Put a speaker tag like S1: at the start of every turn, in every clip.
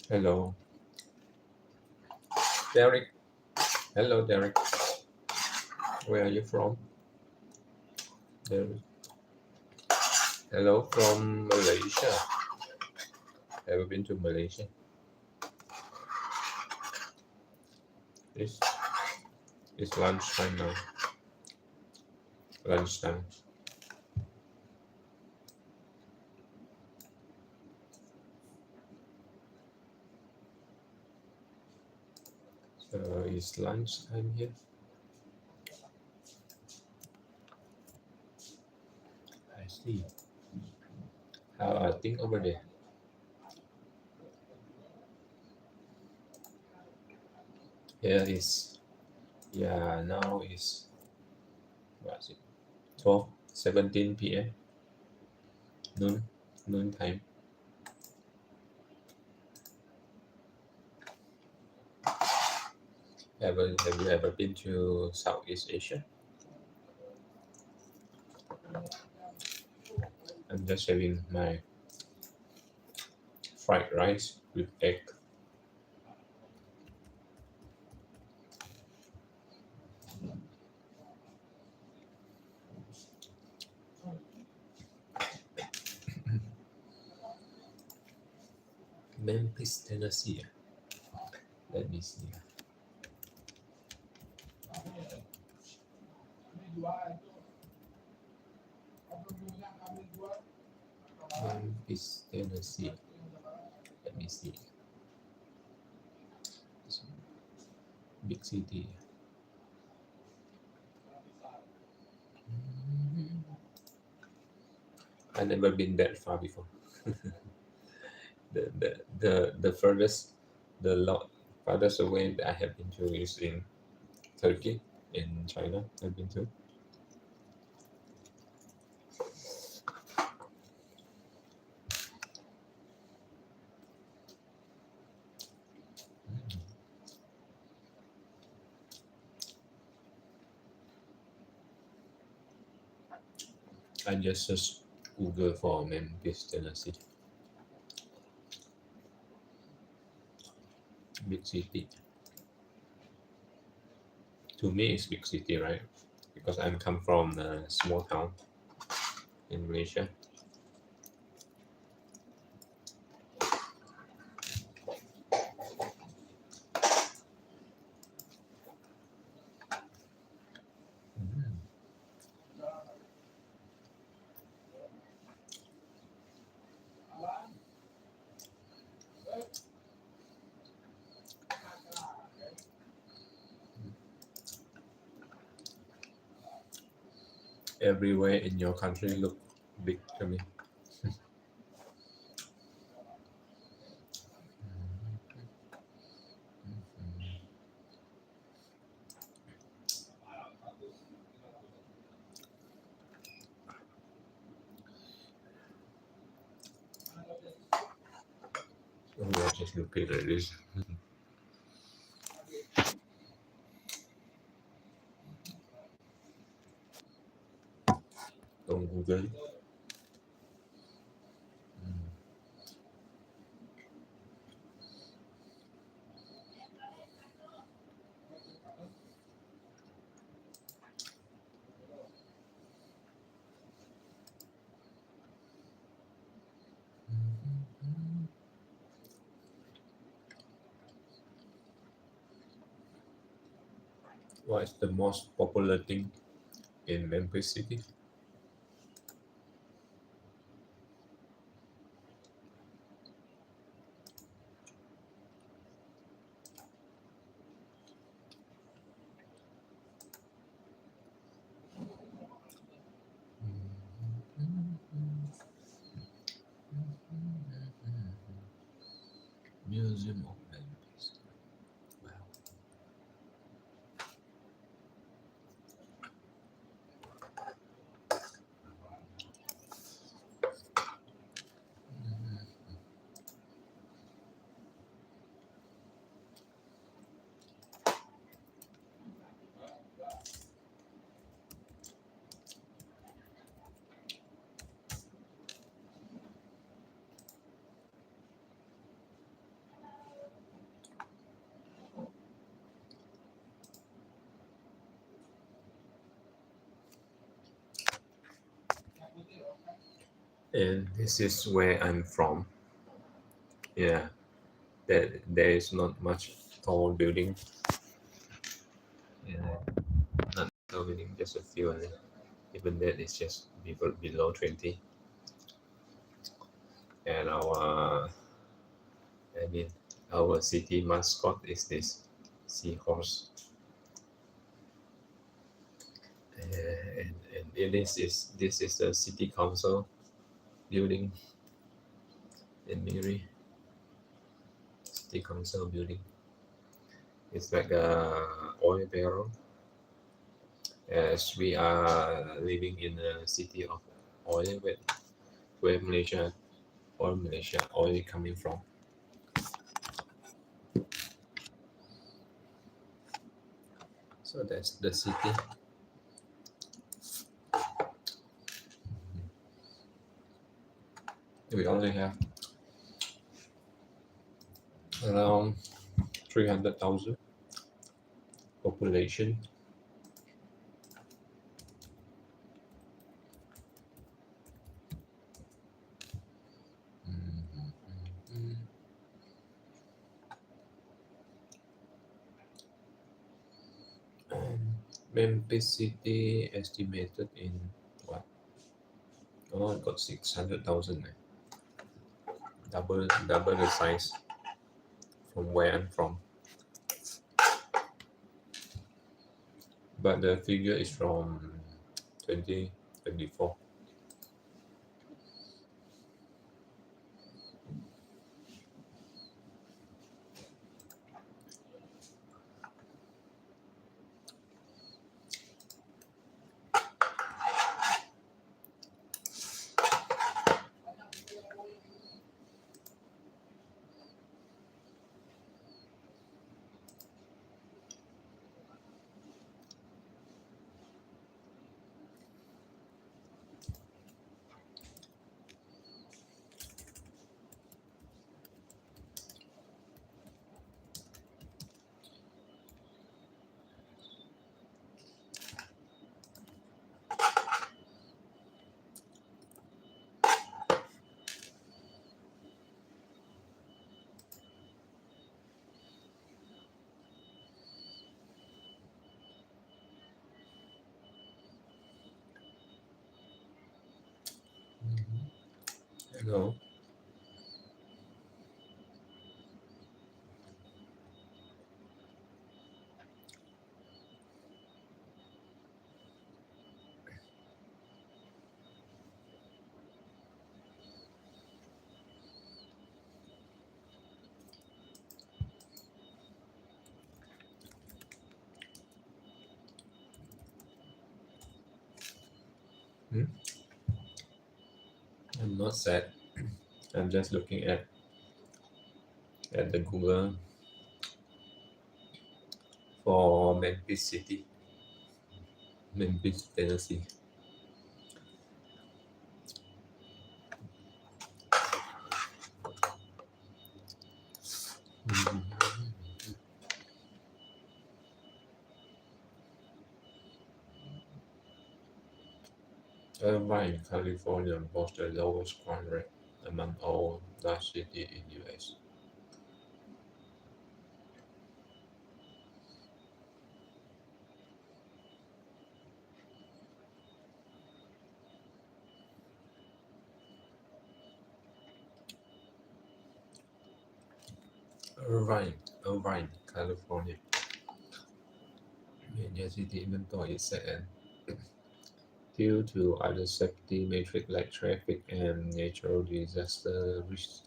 S1: Hello, Derek. Hello, Derek. Where are you from? Derek. Hello from Malaysia. Have you been to Malaysia? It's, it's lunchtime now. Lunchtime. So it's lunchtime here. I see. How are things over there? Here is, yeah, now is 12:17 p.m. noon time. Have you ever been to Southeast Asia? I'm just having my fried rice with egg. Memphis, Tennessee. Let me see. Memphis, Tennessee. Let me see. Big city. I've never been that far before. The furthest, farthest away that I have been to is in Turkey, in China. I've been to. I just searched Google for Memphis, Tennessee. Big city. To me, it's big city, right? Because I'm come from a small town in Malaysia. Everywhere in your country look big to me. Oh, yeah, just looking at this. On Google. What is the most popular thing in Memphis City? Museum of Memphis. Wow. And this is where I'm from. Yeah, there is not much tall building. Yeah, not tall building, just a few. And even that is just below 20. And I mean, our city mascot is this seahorse. And this is the city council building in Miri. City council building. It's like a oil barrel. as we are living in a city of oil, where Malaysia oil coming from. So that's the city. We only have around 300,000 population. Mhm. Memphis City estimated in what? Oh, it got 600,000. Double the size from where I'm from. But the figure is from 2024. Hello. Hmm? I'm not sad. I'm just looking at the Google for Memphis City, Memphis, Tennessee. Mhm. Irvine, California boasts the lowest crime rate among all large cities in US. Irvine, California. Major city inventory is set due to other safety metrics like traffic and natural disaster risks.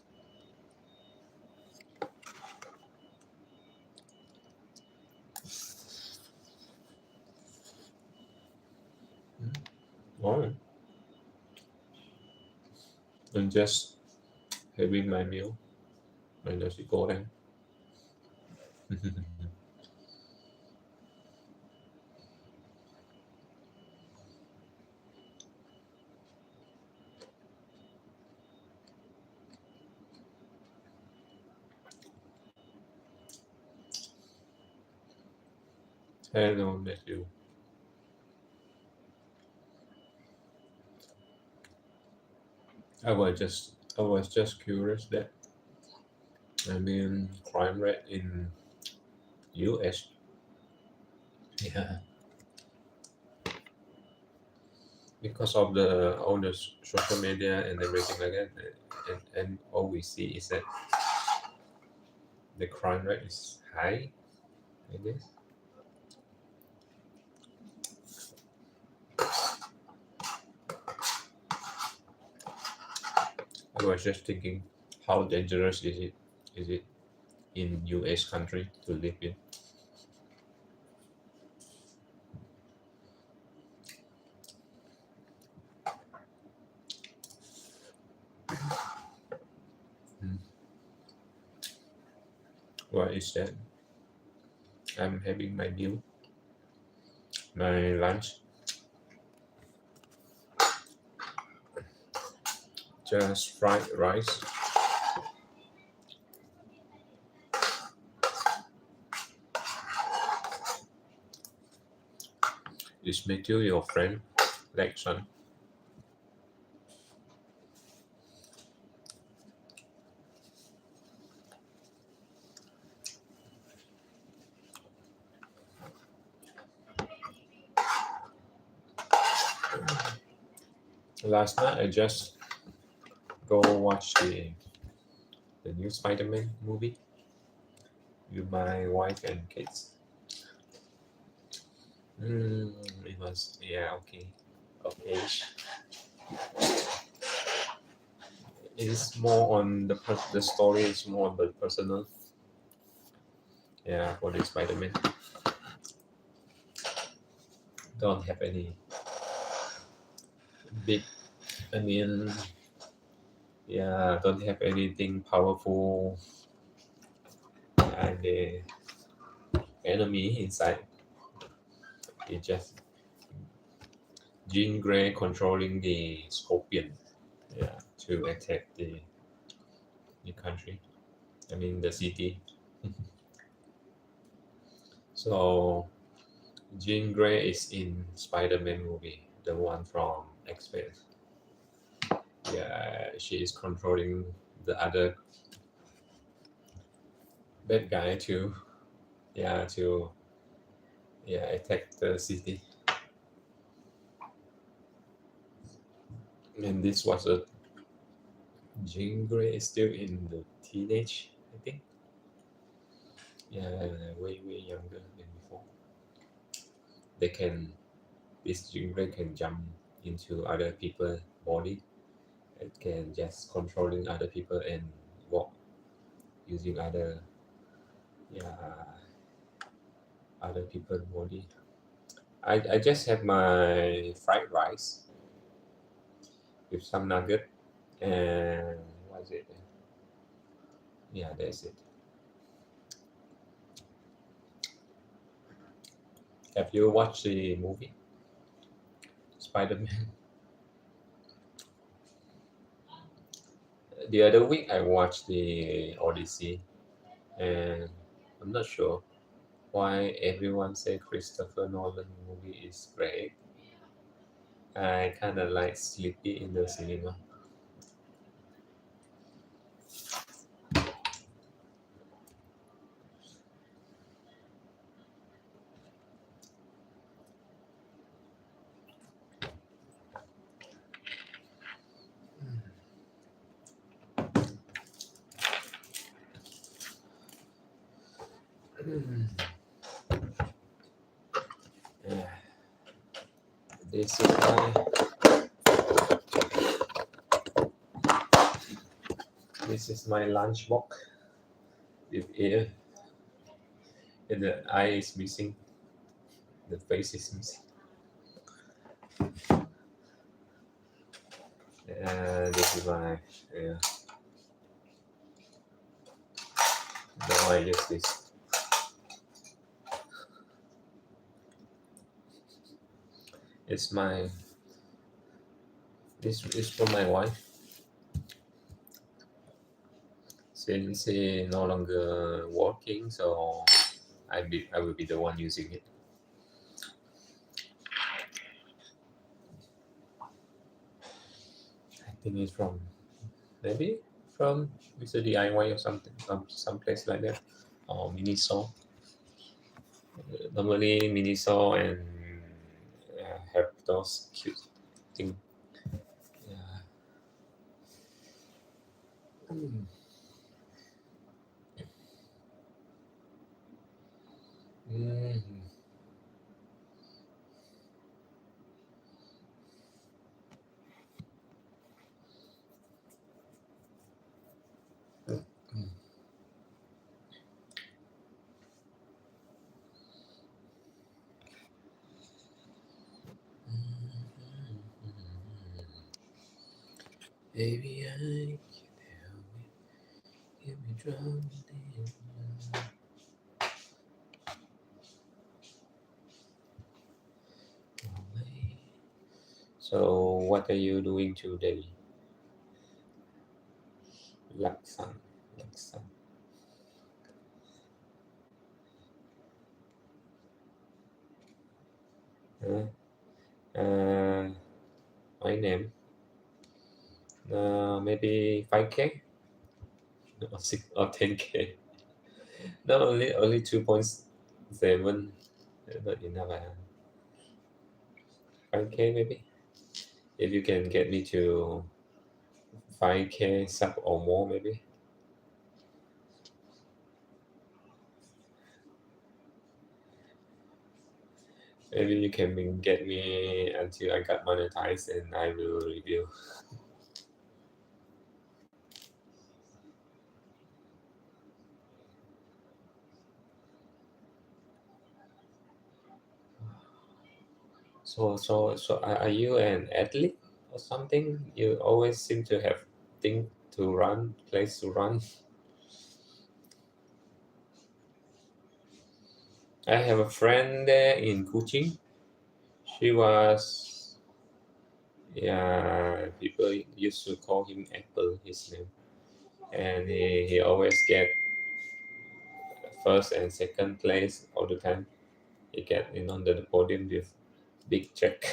S1: Alright, I'm just having my meal, my nasi goreng. Hello, Matthew. I was just curious that crime rate in US. Yeah, because of the all the social media and everything like that, and all we see is that the crime rate is high. I guess I was just thinking, how dangerous is it? Is it in US country to live in? What is that? I'm having my meal, my lunch. Just fried rice. Is Matthew your friend? Like son. Last night I just go watch the new Spider-Man movie with my wife and kids. It was okay, okay. It's more on the story is more on the personal. Yeah, for the Spider-Man, don't have any big. I mean, yeah, don't have anything powerful and the enemy inside. It's just Jean Grey controlling the Scorpion. Yeah, to attack the country. I mean the city. So Jean Grey is in Spider-Man movie, the one from X-Men. Yeah, she is controlling the other bad guy to yeah to attack the city. And this was a Jean Grey is still in the teenage, I think. Yeah, way younger than before. They can this Jean Grey can jump into other people's body. It can just controlling other people and walk using yeah other people's body. I just have my fried rice with some nugget and what's it? Yeah, that's it. Have you watched the movie Spider-Man? The other week I watched the Odyssey, and I'm not sure why everyone say Christopher Nolan movie is great. I kind of like sleepy in the cinema. Yeah, this is my lunch box with ear, and the eye is missing, the face is missing. This is my yeah. Now I use this. It's my this is for my wife since she no longer working, so I will be the one using it. I think it's from maybe from Mr. DIY or something, some place like that, or Miniso. Normally Miniso and have those cute thing. Yeah. Mm. Mhm. Baby, I can help me, get me drowning. So what are you doing today? Laksan. Laksan. Uh, my name. Maybe 5K or 10K. No, only 2.7. Not enough. 5K maybe. If you can get me to 5K sub or more, maybe you can get me until I got monetized and I will review. So are you an athlete or something? You always seem to have thing to run, place to run. I have a friend there in Kuching. She was, yeah, people used to call him Apple, his name. And he always get first and second place all the time. He get in on the podium with big check.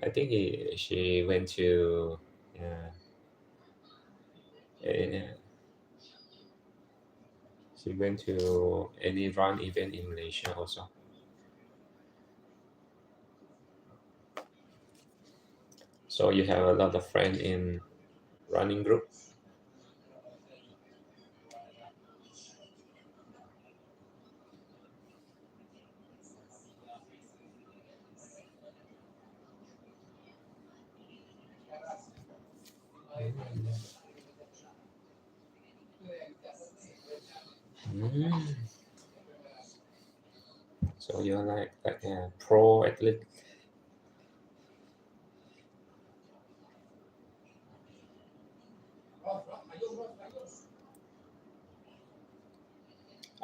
S1: I think she went to, yeah, eh, she went to any run event in Malaysia also. So you have a lot of friends in running group. Mm. So you're like a pro athlete.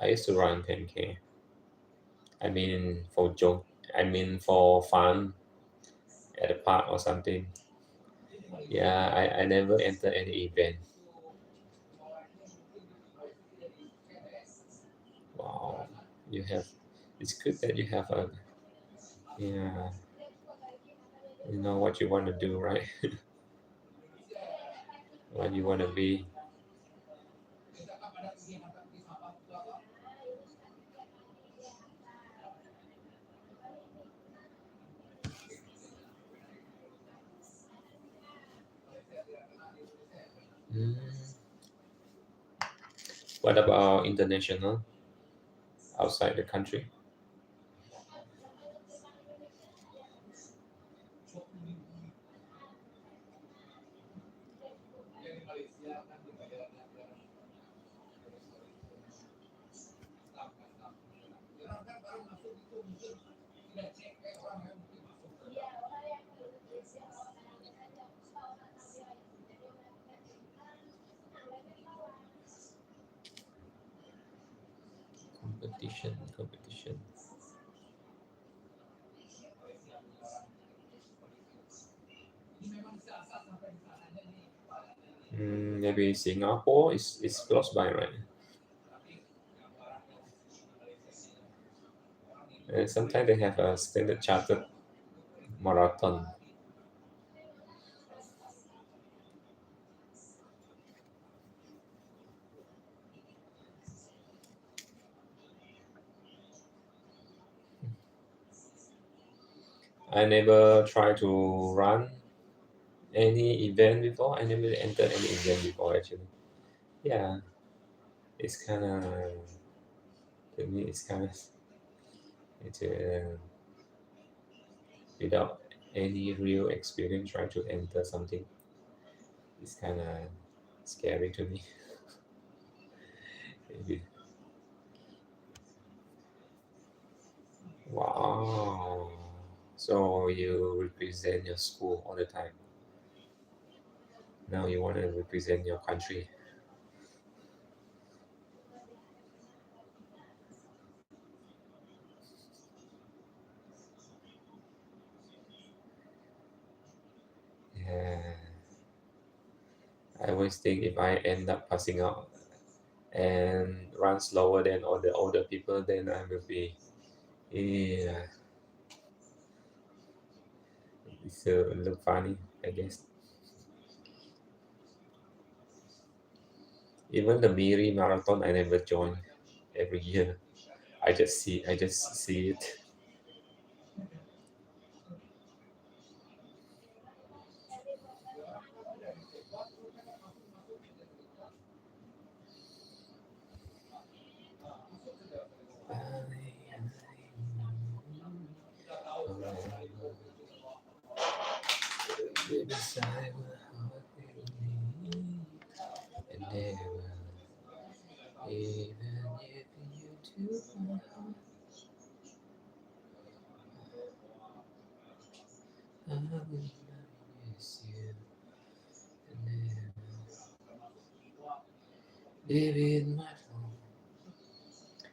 S1: I used to run 10K. I mean for joke. I mean for fun at a park or something. Yeah, I never enter any event. Wow, you have. It's good that you have a. Yeah, you know what you want to do, right? What you want to be. Mm. What about international, outside the country? Competition. Maybe Singapore is close by, right? And sometimes they have a standard chartered marathon. I never try to run any event before. I never entered any event before actually. Yeah, it's kind of to me. It's kind of it's without any real experience trying to enter something. It's kind of scary to me. Maybe. Wow. So you represent your school all the time. Now you want to represent your country. I always think if I end up passing out and run slower than all the older people, then I will be, yeah, it will look funny, I guess. Even the Miri marathon, I never join every year. I just see it.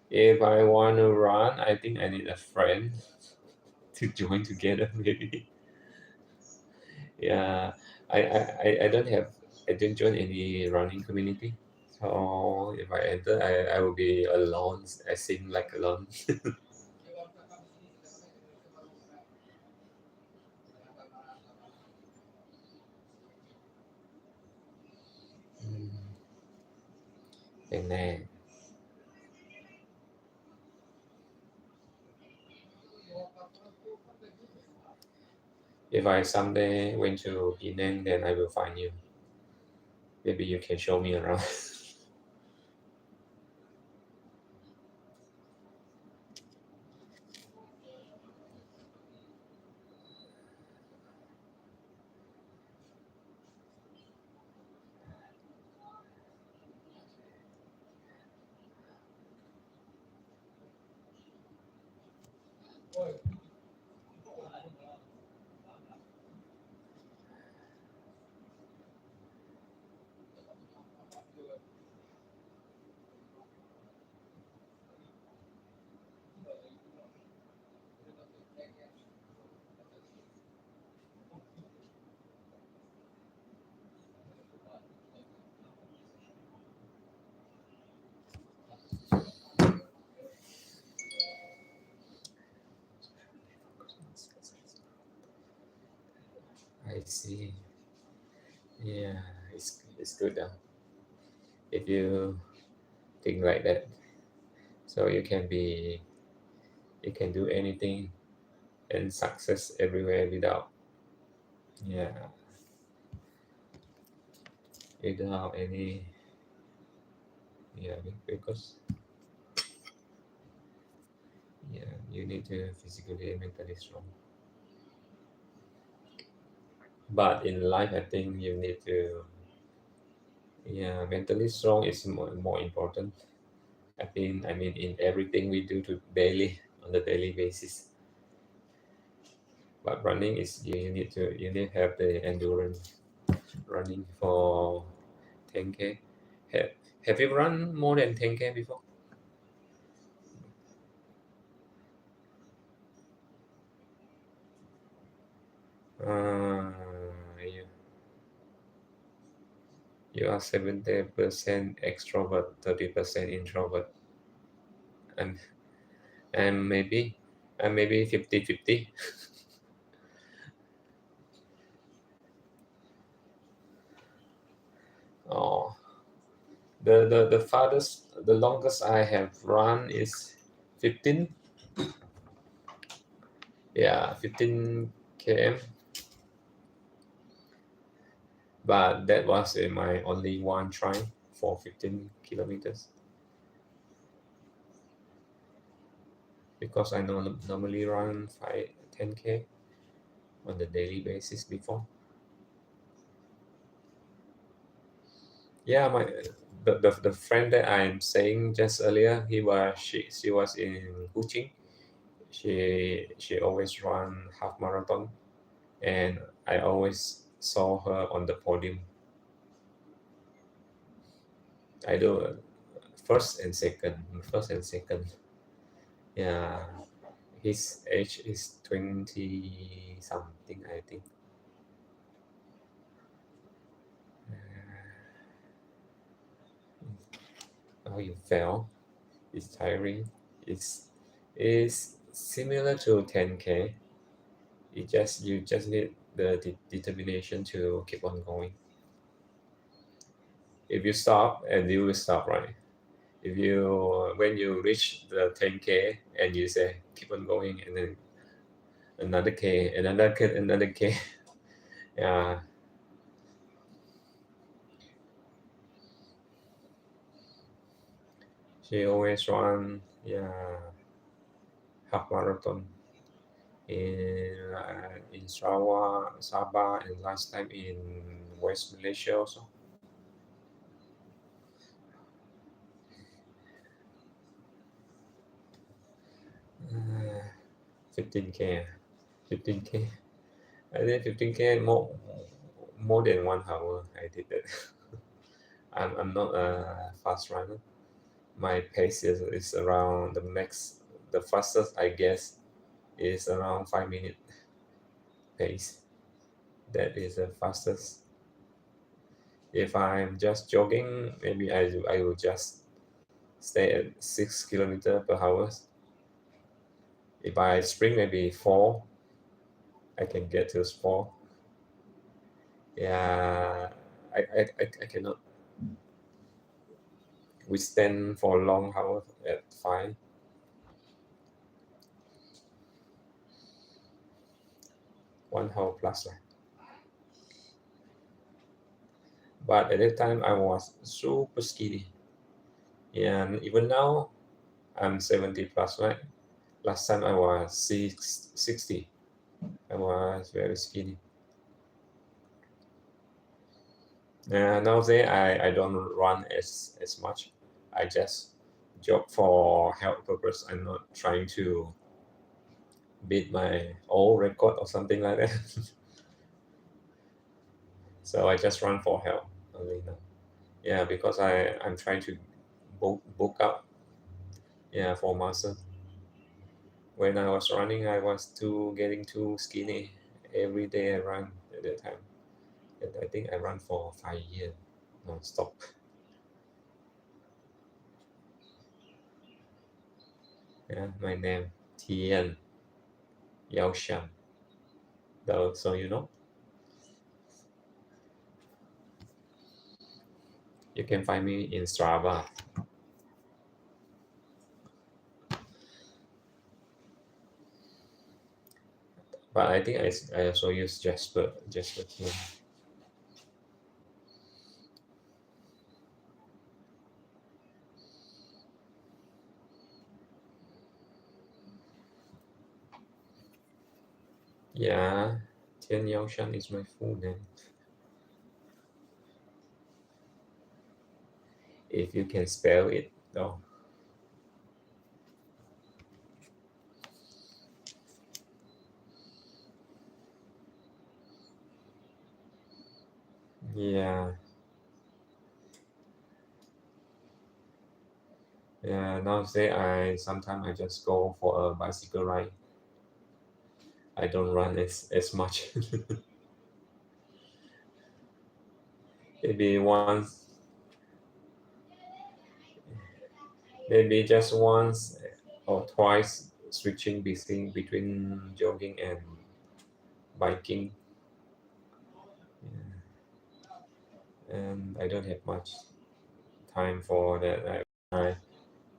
S1: If I want to run, I think I need a friend to join together, maybe. Yeah, I don't have, I didn't join any running community. So if I enter, I will be alone. I seem like alone. And then if I someday went to Penang, then I will find you. Maybe you can show me around. I see. Yeah, it's good though. If you think like that, so you can do anything and success everywhere without, yeah, without any, yeah, because yeah, you need to physically and mentally strong. But in life, I think you need to, yeah, mentally strong is more important. I mean, in everything we do to daily on the daily basis. But running is you need to have the endurance running for 10K. Have, have you run more than 10K before? Uh, you, you are 70% extrovert, 30% introvert, and and maybe and maybe 50-50. Oh, the farthest, the longest I have run is 15. Yeah, 15 km. But that was my only one try for 15 kilometers because I normally run 10K on the daily basis before. Yeah, the friend that I'm saying just earlier, she was in Kuching. She always run half marathon, and I always saw her on the podium. I do first and second, first and second. Yeah, his age is 20 something, I think. how you felt. It's tiring. It's similar to 10K. You just need the determination to keep on going. If you stop, and you will stop, right? If you when you reach the 10K and you say keep on going, and then another K, another K, another K. Yeah, she always run, yeah, half marathon in Sabah, and last time in West Malaysia also. 15K, 15K. I did 15K more than 1 hour. I did that. I'm not a fast runner. My pace is around the max. The fastest I guess is around 5 minute pace. That is the fastest. If I'm just jogging, maybe I will just stay at 6 kilometer per hour. If I sprint, maybe four. I can get to four. Yeah, I cannot withstand for long hours at five. 1 hour plus. But at that time, I was super skinny. And even now, I'm 70 plus, right? Last time I was 60. I was very skinny. Nowadays, I don't run as much. I just jog for health purpose. I'm not trying to beat my old record or something like that. So I just run for health only now. Yeah, because I'm trying to book up. Yeah, for muscle. When I was running, I was getting too skinny. Every day I run at that time. And I think I ran for 5 years non-stop. Yeah, my name Tian Yaoshan. So you can find me in Strava. But I think I also use Jasper too. Yeah, Tian Yaoshan is my full name. If you can spell it, though. Yeah, yeah. Nowadays, I sometimes I just go for a bicycle ride. I don't run as much. Maybe once, maybe just once or twice, switching between jogging and biking. And I don't have much time for that.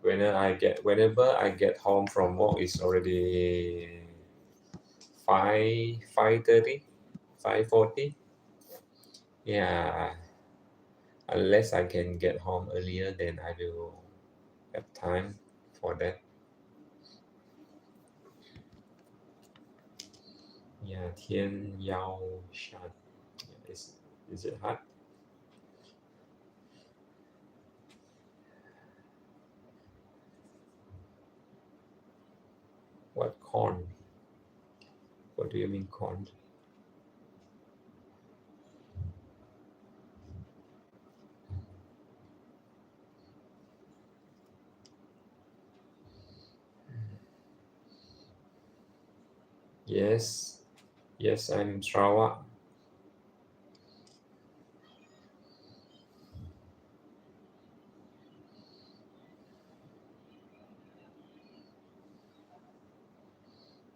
S1: Whenever I get home from work, it's already 5:30, 5:40. Yeah, unless I can get home earlier, then I will have time for that. Yeah, Tian Yao Shan. Yeah, is it hard? What corn? What do you mean corn? Yes, yes, I'm Sarawak.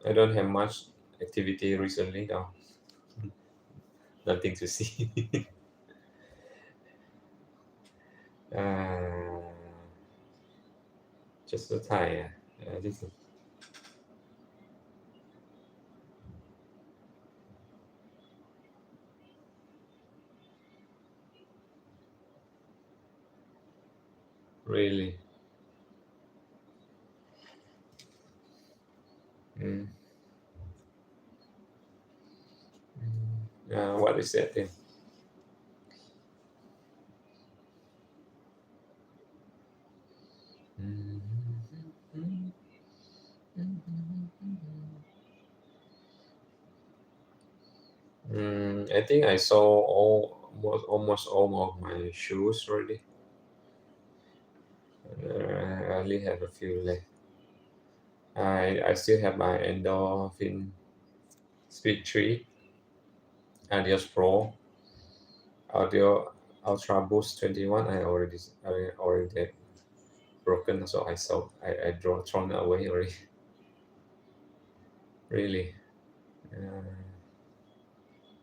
S1: I don't have much activity recently though. Nothing to see. uh, just the time. This is really. Mm. What is that then? I think I saw almost all of my shoes already. I only have a few left. I still have my endorphin speed 3, Adios Pro, Audio Ultra Boost 21. I already broken, so I draw thrown away already. Really. Uh,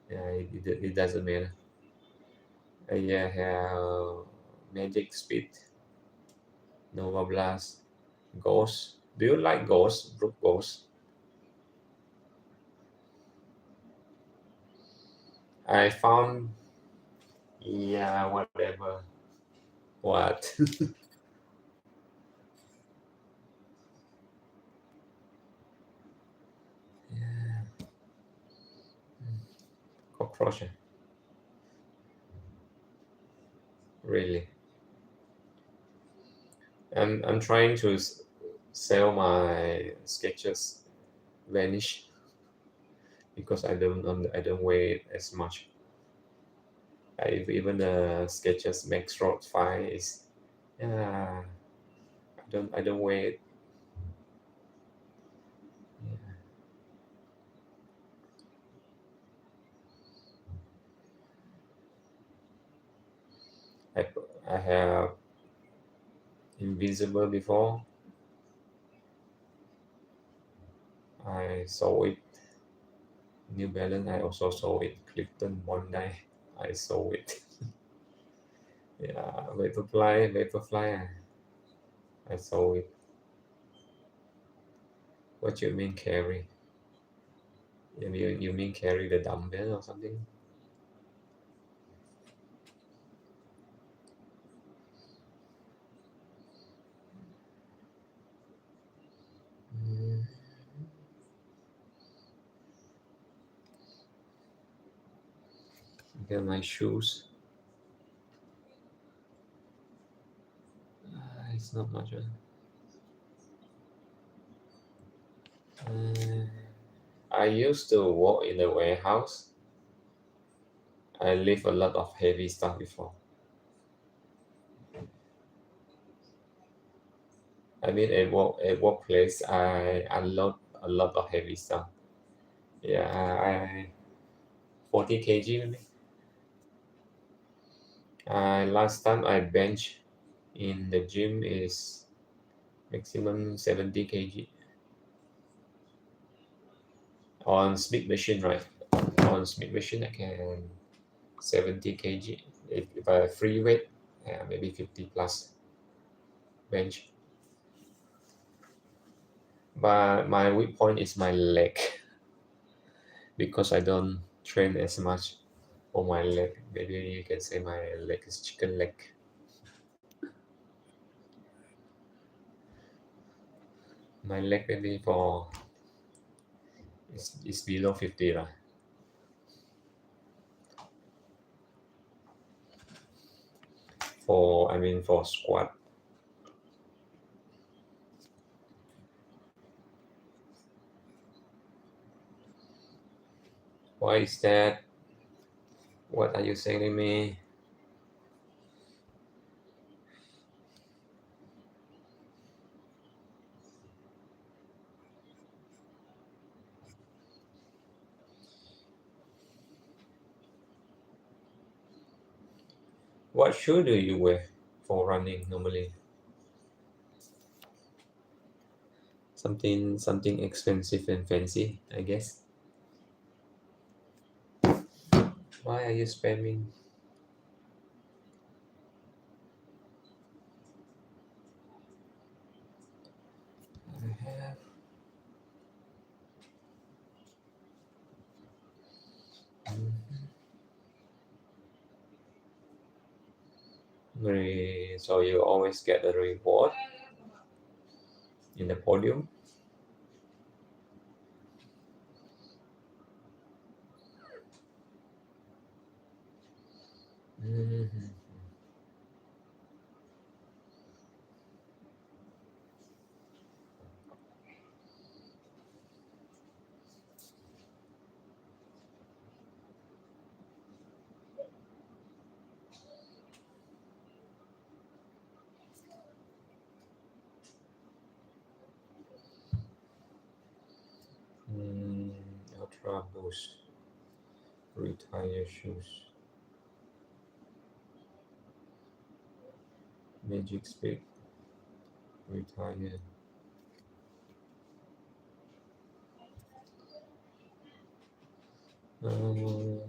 S1: yeah, it doesn't matter. I have Magic Speed, Nova Blast, Ghost. Do you like Ghost? Brook Ghost. I found, yeah, whatever. What? Cockroach. Really. I'm trying to sell my sketches vanish because I don't wear it as much. Even the sketches Max Road 5 is, yeah, I don't wear it. I I have Invisible before. I saw it. New Balance. I also saw it. Clifton Bondi. I saw it. Yeah, Vaporfly. I saw it. What you mean carry? You mean carry the dumbbell or something? Mm, Get my shoes. It's not much. Uh, I used to work in the warehouse. I lift a lot of heavy stuff before. I mean, at workplace, I unload a lot of heavy stuff. Yeah, I 40 kg maybe. Last time I bench in the gym is maximum 70 kg on Smith machine, right? On Smith machine, I can 70 kg. If I free weight, maybe 50 plus bench. But my weak point is my leg because I don't train as much for my leg. Maybe you can say my leg is chicken leg. My leg maybe for is below 50 lah. For squat. Why is that? What are you saying to me? What shoe do you wear for running normally? Something expensive and fancy, I guess. Why are you spamming? I have. So you always get a reward in the podium. Mhm. Mm, Ultra Boost, retire shoes, Magic Speed, retire. Bondi,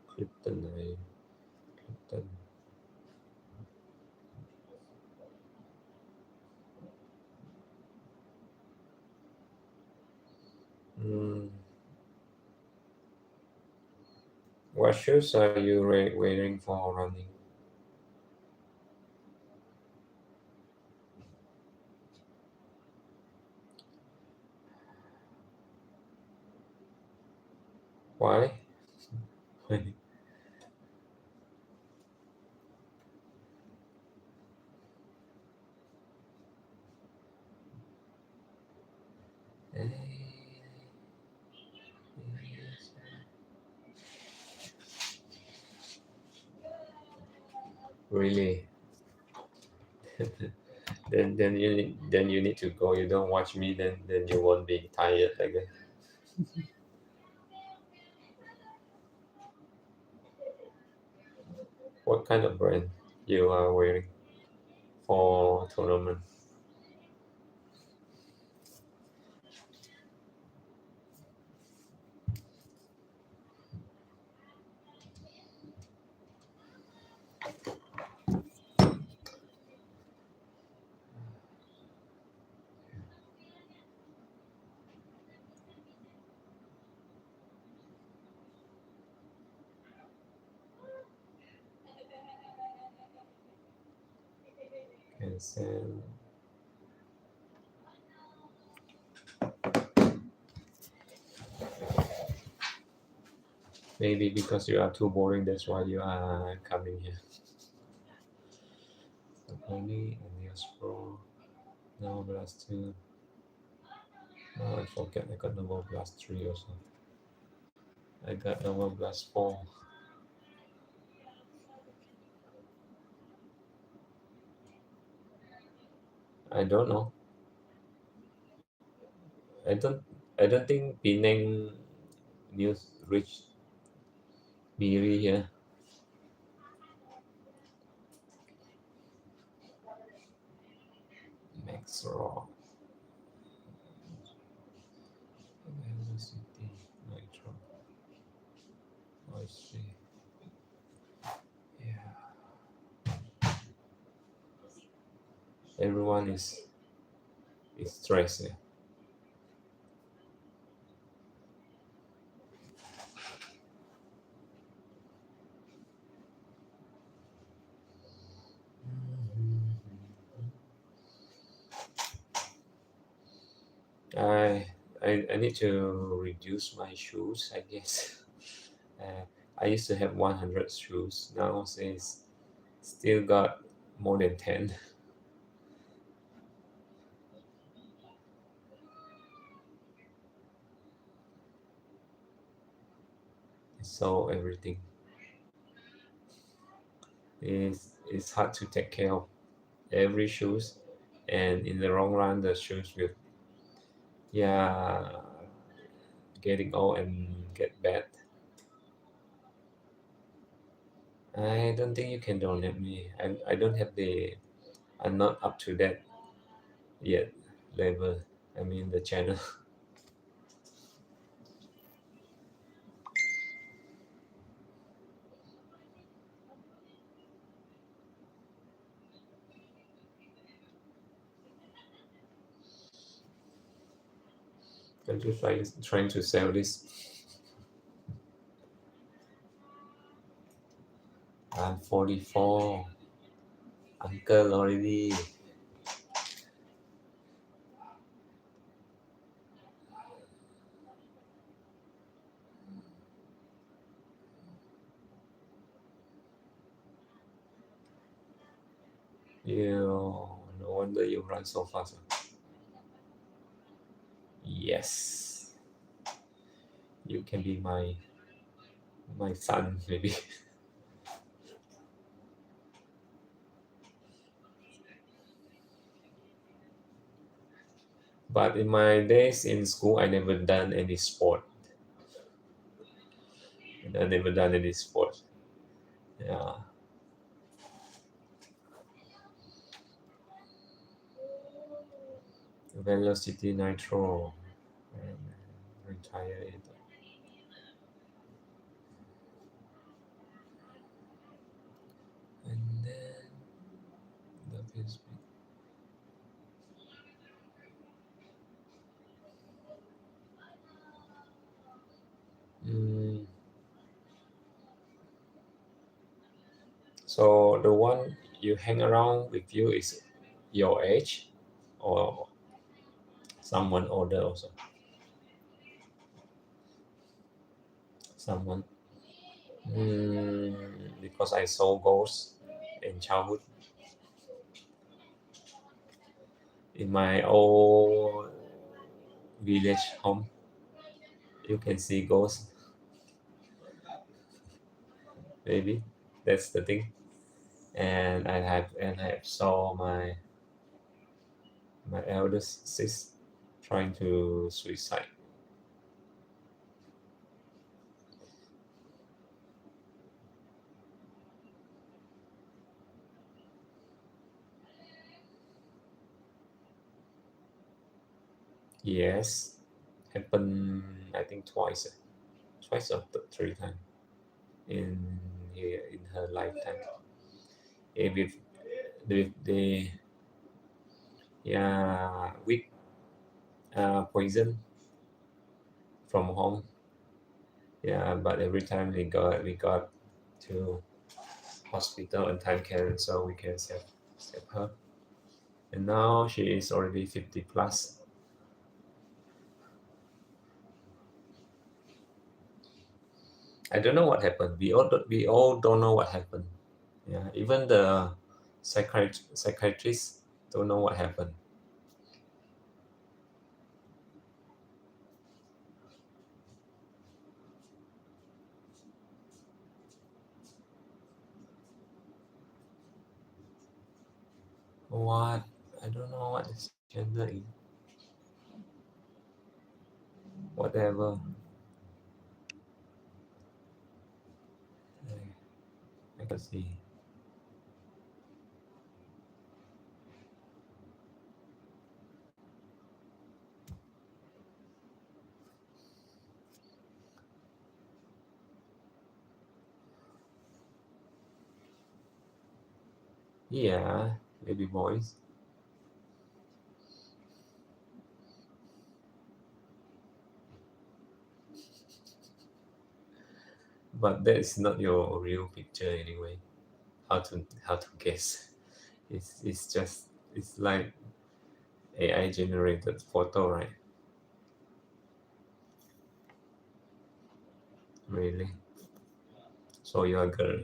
S1: Kryptonite, Krypton. Mm, what shoes are you wearing for running? Why? Really? Then you need to go. You don't watch me, then you won't be tired again. What kind of brand you are wearing for tournament? Cancel. Maybe because you are too boring, that's why you are coming here. Only and Jasper. Now blast 2. Oh, I forget I got Nova Blast 3 also. I got Nova Blast 4. I don't know. I don't I don't think Penang news reached Miri here. Max Raw. Velocity. Nitro. I see. Yeah. Everyone is stressed. Yeah. I, I need to reduce my shoes, I guess. Uh, I used to have 100 shoes. Now says still got more than 10. So everything is hard to take care of every shoes, and in the long run, the shoes will yeah getting old and get bad. I don't think you can donate me. I don't have the. I'm not up to that yet level. I mean the channel. I'm just trying to sell this. I'm 44. Uncle already. You, no wonder you run so fast. Yes, you can be my son maybe. But in my days in school, I never done any sport. I never done any sport. Yeah, Velocity Nitro. And retire it. And then the Facebook. Mm, so the one you hang around with you is your age or someone older also? Someone. Because I saw ghosts in childhood. In my old village home, you can see ghosts. Maybe that's the thing. And I have saw my eldest sis trying to suicide. Yes, happened I think twice, twice or three times in in her lifetime. With the yeah with poison from home. Yeah, but every time we got to hospital and time can so we can save her. And now she is already 50 plus. I don't know what happened. We all don't know what happened. Yeah, even the psychiatrist don't know what happened. What? I don't know what is gender is. Whatever. I can see. Yeah, baby boys. But that is not your real picture anyway. How to guess? It's just it's like AI generated photo, right? Really? So you're a girl.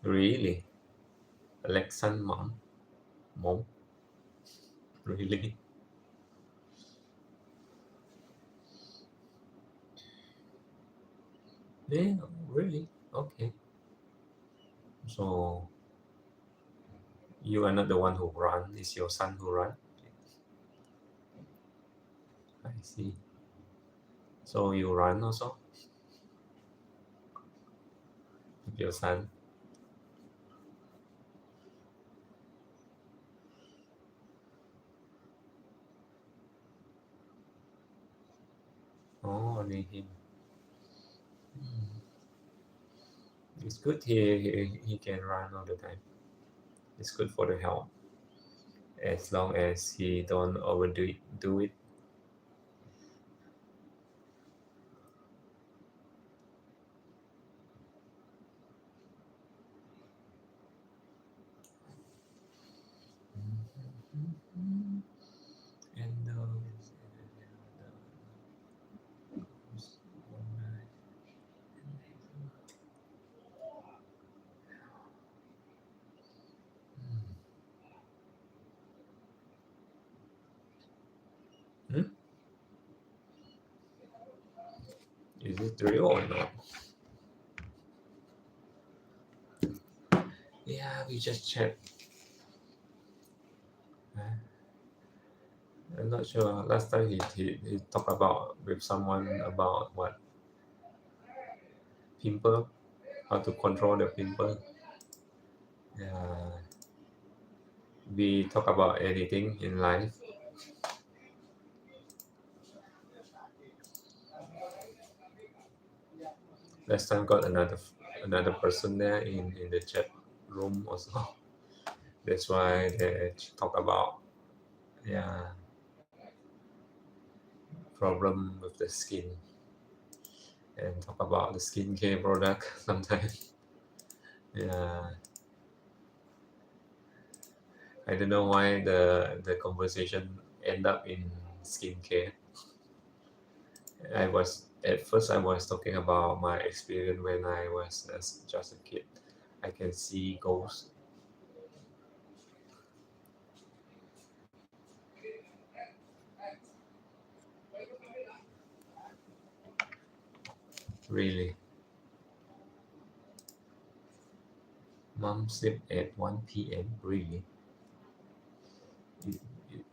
S1: Really? Alexan mom? Really? Yeah, really? Okay. So you are not the one who run, it's your son who run. I see. So you run also? Your son. Oh, only him. It's good he can run all the time. It's good for the health as long as he don't overdo it. And hmm? Is it real or not? Yeah, we just checked. I'm not sure. Last time he talked about with someone about what pimple, how to control the pimple. Yeah, we talk about anything in life. Last time got another person there in the chat room also. That's why they talk about yeah problem with the skin and talk about the skincare product sometimes. Yeah, I don't know why the conversation end up in skincare. I was at first I was talking about my experience when I was just a kid. I can see ghosts. Really. Mom sleep at 1 p.m. Really. You- you-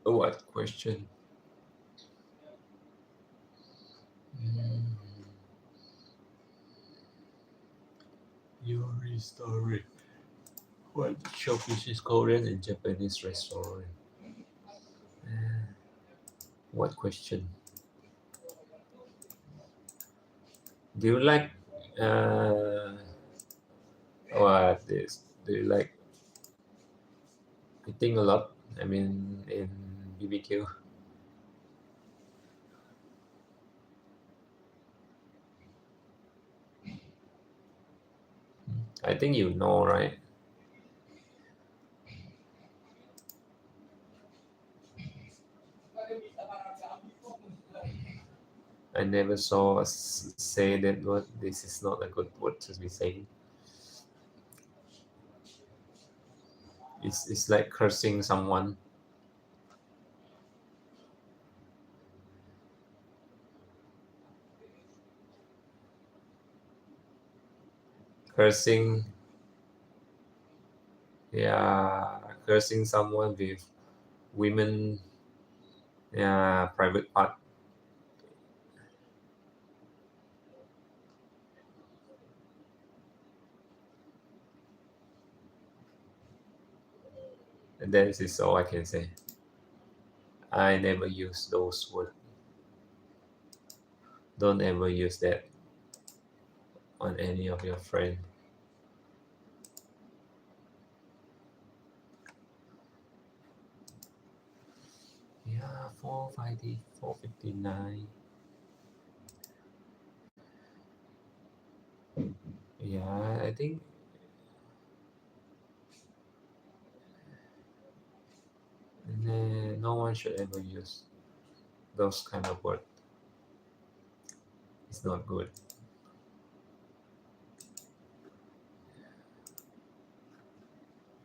S1: What question? Your story. What shop is Korean and Japanese restaurant? What question? Do you like uh what is do you like eating a lot? I mean in BBQ. I think you know, right? I never saw us say that word. This is not a good word to be saying. It's like cursing someone. Cursing, yeah, cursing someone with women, yeah, private part. And that is all I can say. I never use those words. Don't ever use that on any of your friend. Yeah, 450, 459. Yeah, I think no one should ever use those kind of words. It's not good.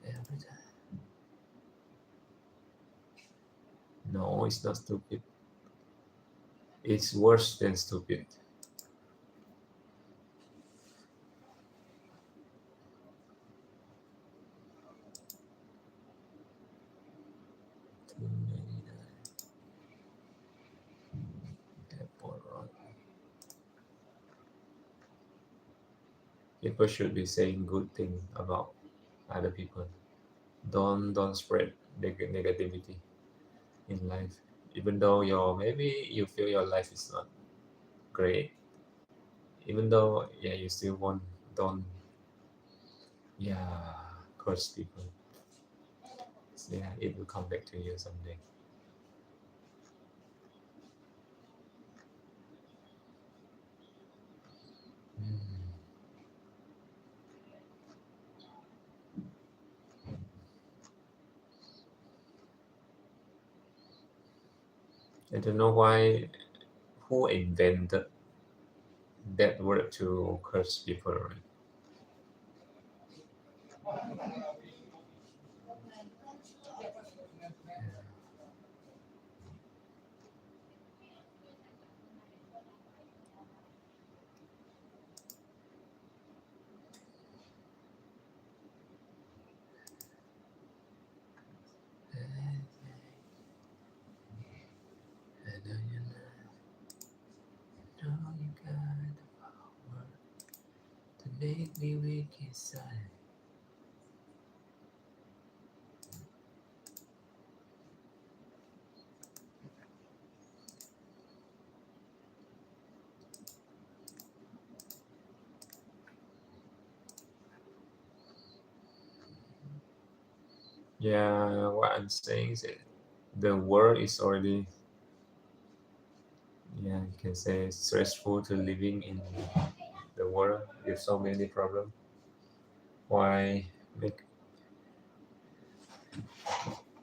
S1: Every time. No, it's not stupid. It's worse than stupid. Airport Road. People should be saying good thing about other people. Don't spread negativity in life. Even though maybe you feel your life is not great, even though yeah you still want don't yeah curse people. Yeah, it will come back to you someday. Mm. I don't know why who invented that word to curse people, right? I know you know you got the power to make me weak inside. Yeah, what I'm saying is that the world is already yeah you can say stressful to living in the world with so many problems. Why make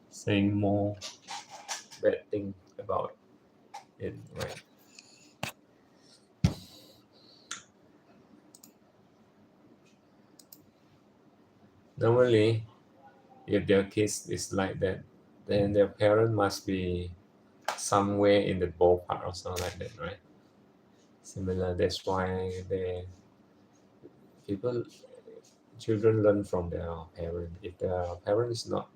S1: saying more bad thing about it, right? Normally, if their kids is like that, then their parent must be somewhere in the ballpark or something like that, right? Similar. That's why the people children learn from their parent. If their parent is not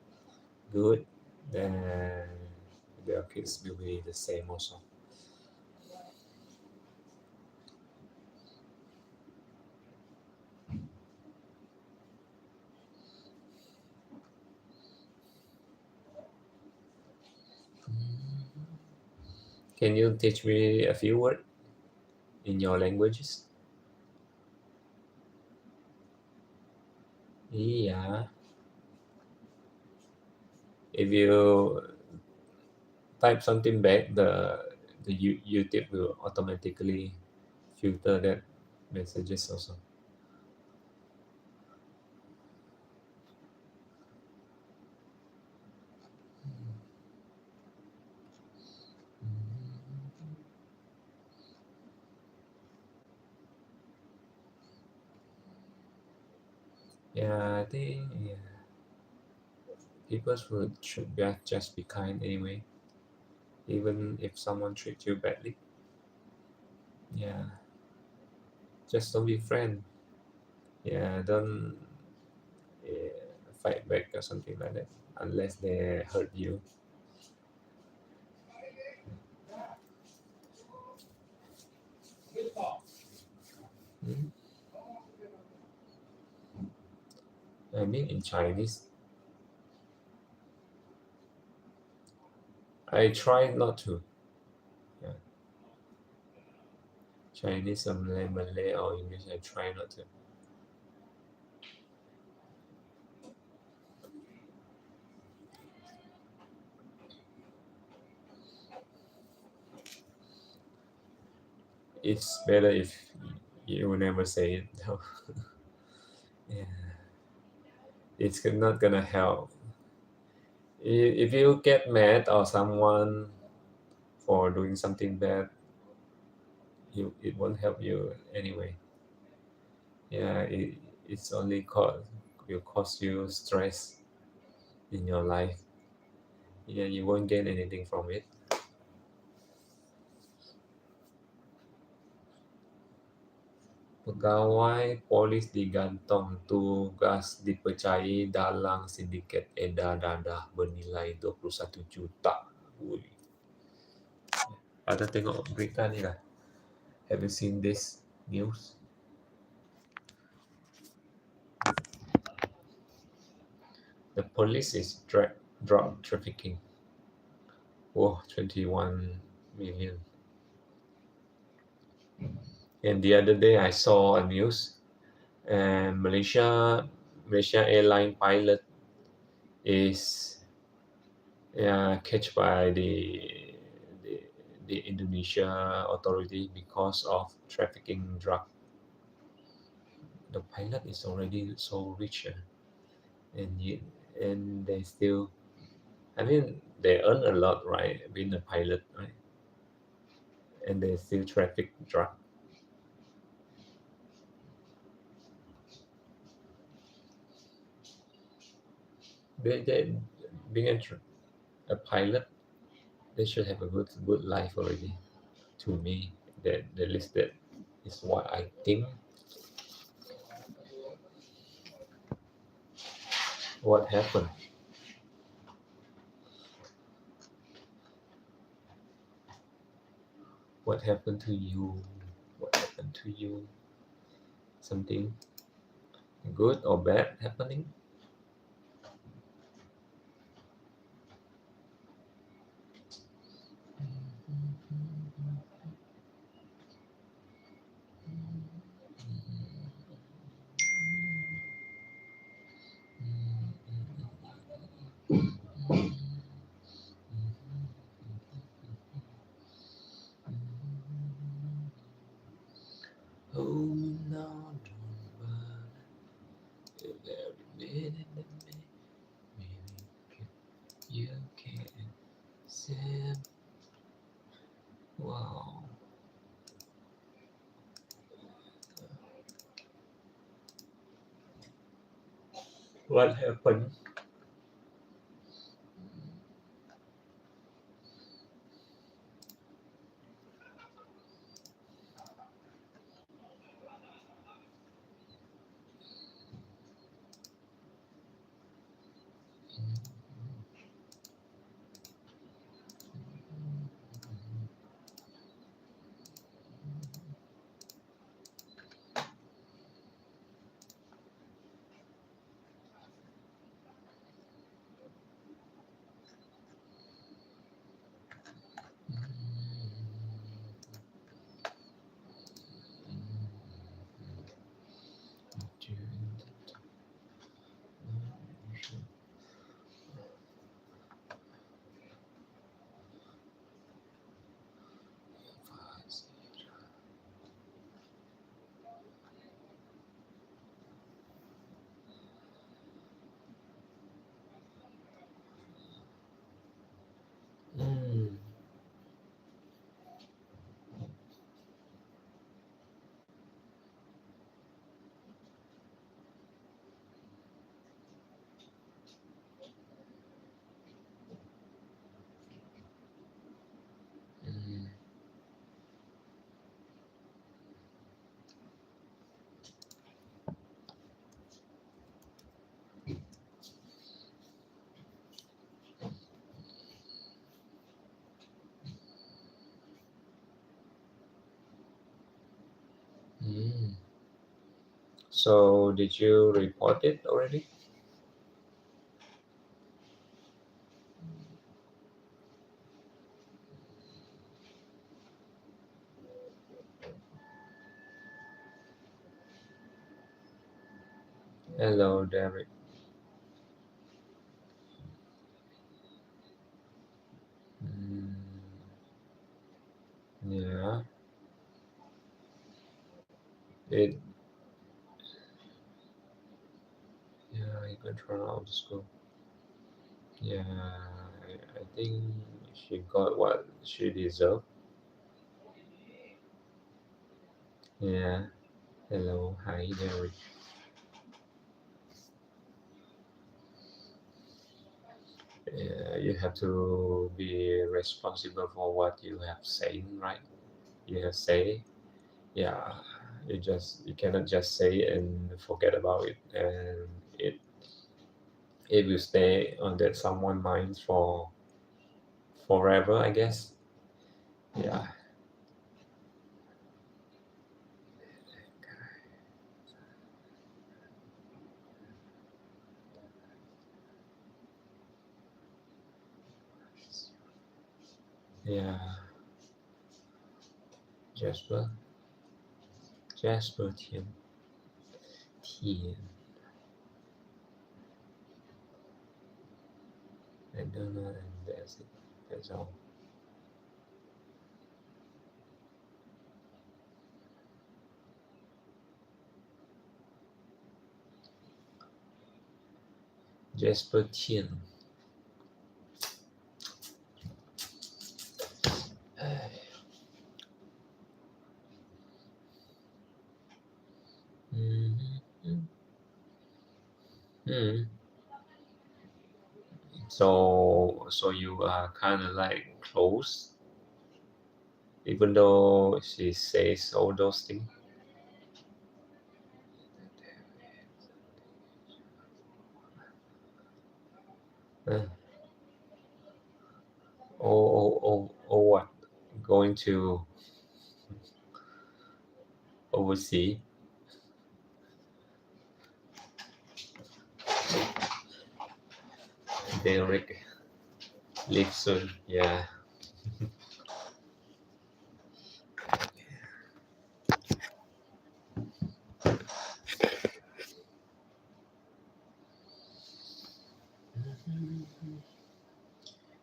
S1: good, then their kids will be the same also. Can you teach me a few words in your languages? Yeah. If you type something back, the YouTube will automatically filter that messages also. Yeah, I think yeah, people should just be kind anyway, even if someone treats you badly. Yeah, just don't be friend. Yeah, don't fight back or something like that unless they hurt you. Mm. I mean, in Chinese, I try not to. Yeah, Chinese or Malay or English, I try not to. It's better if you never say it. No. Yeah, it's not gonna help. If you get mad or someone for doing something bad, it won't help you anyway. Yeah, it's only will cause you stress in your life. Yeah, you won't gain anything from it. Pegawai polis digantung, tugas dipercayai dalam sindiket edar dadah bernilai 21 juta. Ui. Ada tengok berita ni lah. Have you seen this news? The police is drug trafficking. Whoa, 21 million. And the other day I saw a news, and Malaysia airline pilot is catched by the, the Indonesia authority because of trafficking drug. The pilot is already so rich, and yet, and they still, I mean, they earn a lot, right, being a pilot, right? And they still traffic drug. They being a pilot, they should have a good life already. To me, that the list that is what I think. What happened? What happened to you? What happened to you? Something good or bad happening? Hold me now, don't burn. Every minute that maybe you can say, wow. What happened? Mm. Mm. Mm. So did you report it already? Hello, Derek. Mm. Yeah, it. Yeah, you can turn out the school. Yeah, I think she got what she deserved. Yeah. Hello, hi, Derek. You have to be responsible for what you have said, right? You have say, yeah. You cannot just say and forget about it, and it will stay on that someone mind for forever, I guess. Yeah, yeah. Jasper, Jasper Tian, I don't know, and that's it. That's all. Jasper Tian. Mhm. Hmm. So you are kind of like close, even though she says all those things. Uh, or what? Going to oversee Derek live soon. Yeah.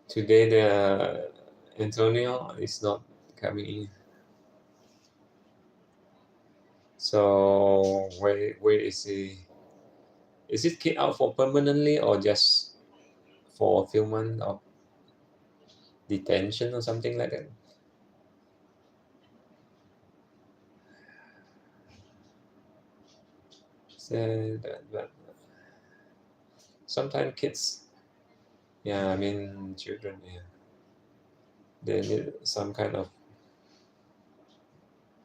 S1: Today the Antonio is not coming in. So where is he? Is it kicked out for permanently or just for a few months of detention or something like that? So but sometimes kids, yeah, I mean children, yeah, they need some kind of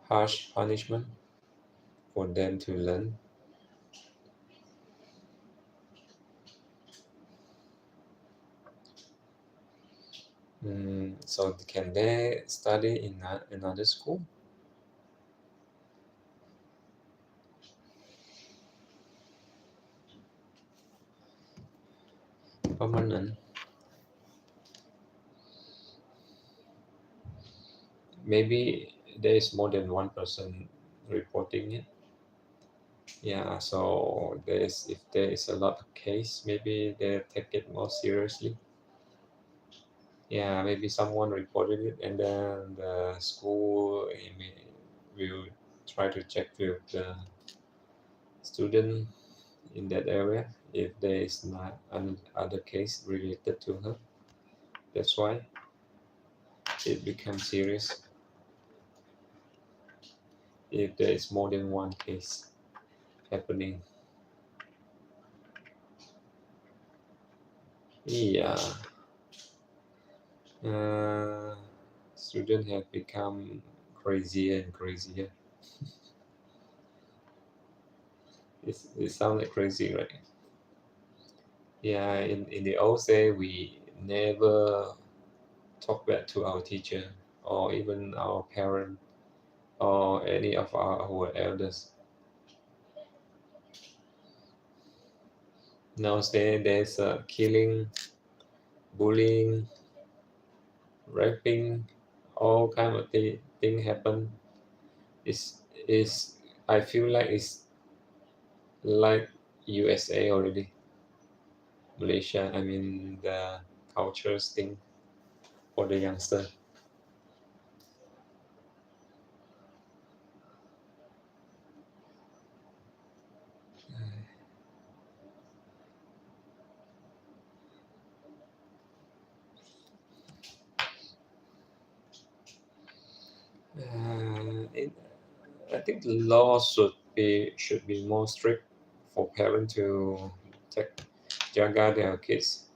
S1: harsh punishment for them to learn. So can they study in another school? Permanent? Maybe there is more than one person reporting it. Yeah, so if there is a lot of case, maybe they take it more seriously. Yeah, maybe someone reported it, and then the school will try to check with the student in that area if there is not other case related to her. That's why it becomes serious if there is more than one case happening. Yeah, uh, students have become crazier and crazier. It sounds like crazy, right? Yeah, in the old day, we never talk back to our teacher or even our parent or any of our elders. Nowadays, there's killing, bullying, raping, all kind of thing happen. Is I feel like it's like USA already, Malaysia. I mean the cultures thing for the youngster. It, I think the law should be more strict for parents to take jaga their kids.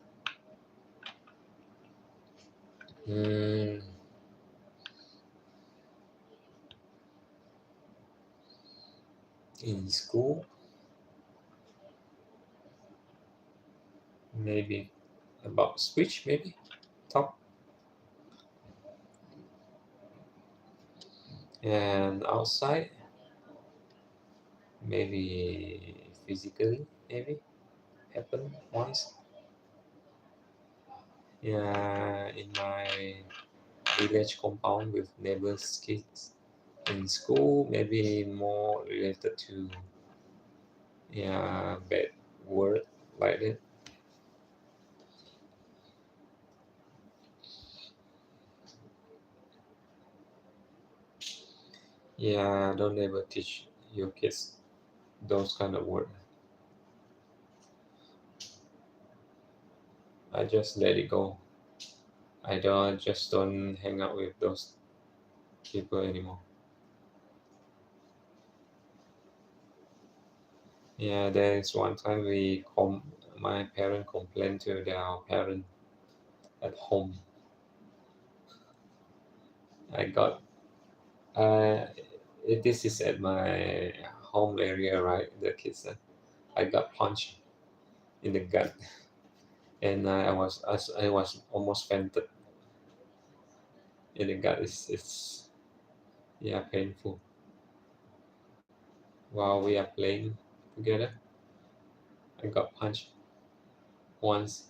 S1: Mm, in school, maybe about speech, maybe talk, and outside, maybe physically, maybe happen once. Yeah, in my village compound with neighbors' kids. In school, maybe more related to yeah bad word like that. Yeah, don't ever teach your kids those kind of word. I just let it go. I don't hang out with those people anymore. Yeah, there is one time my parent complained to their parent at home. I got uh, this is at my home area, right? The kids, I got punched in the gut, and I was almost fainted in the gut. It's yeah painful. While we are playing together, I got punched once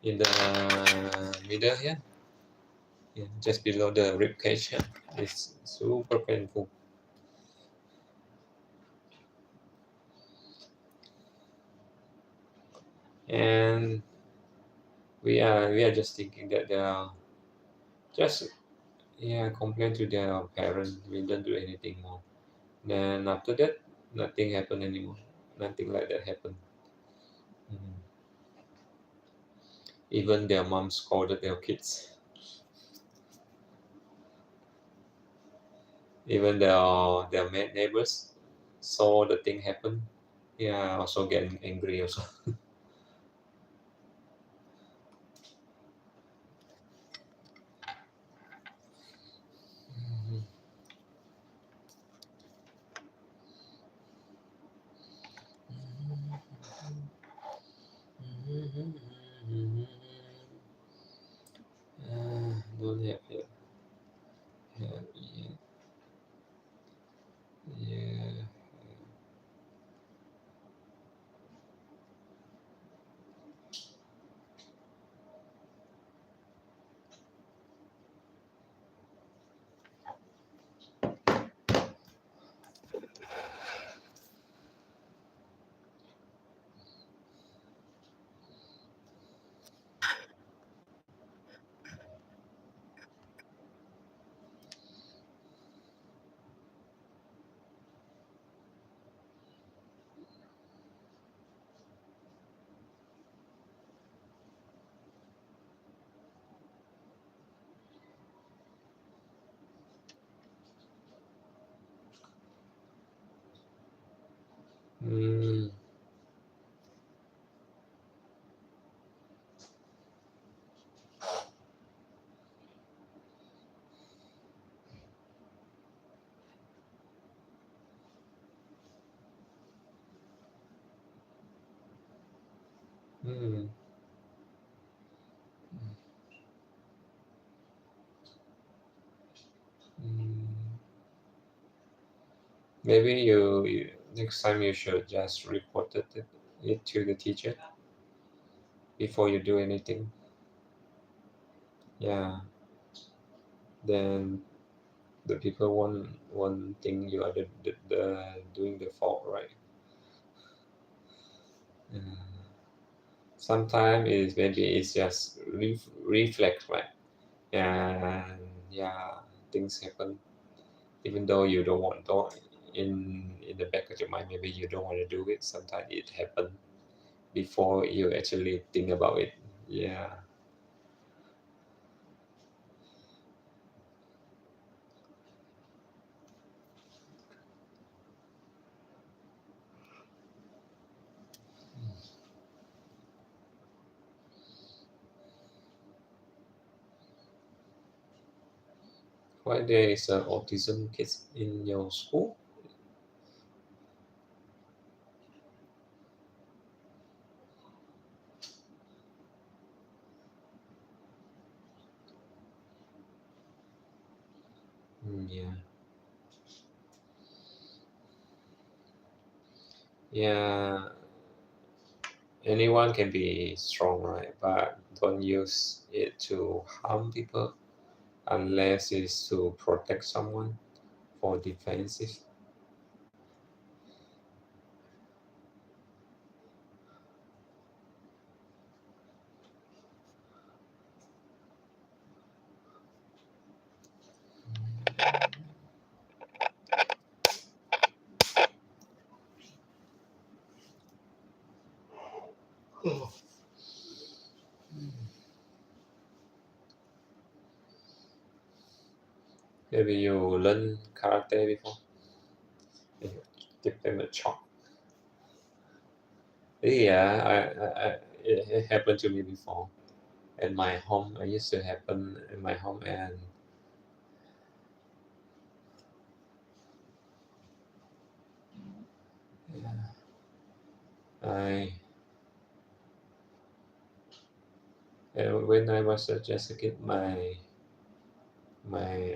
S1: in the middle here, yeah, just below the rib cage. Yeah. It's super painful. And we are just thinking that they are just yeah complain to their parents. We don't do anything more. Then after that, nothing happened anymore. Nothing like that happened. Mhm. Even their mom scolded their kids. Even their neighbors saw the thing happen. Yeah, also getting angry also. Don't have it. Have yet. Yeah. Mm, mm, mm. Maybe next time you should just report it to the teacher before you do anything. Yeah, then the people won't think you are the doing the fault, right? Sometimes is maybe it's just reflex, right? And yeah, things happen even though you don't in the back of your mind maybe you don't want to do it. Sometimes it happen before you actually think about it. Yeah. Why there is autism kids in your school? Yeah, yeah. Anyone can be strong, right? But don't use it to harm people unless it's to protect someone for defensive. Maybe you learn karate before. You give them a chop. Yeah, it happened to me before. In my home, I used to happen in my home, and I when I was just a kid, my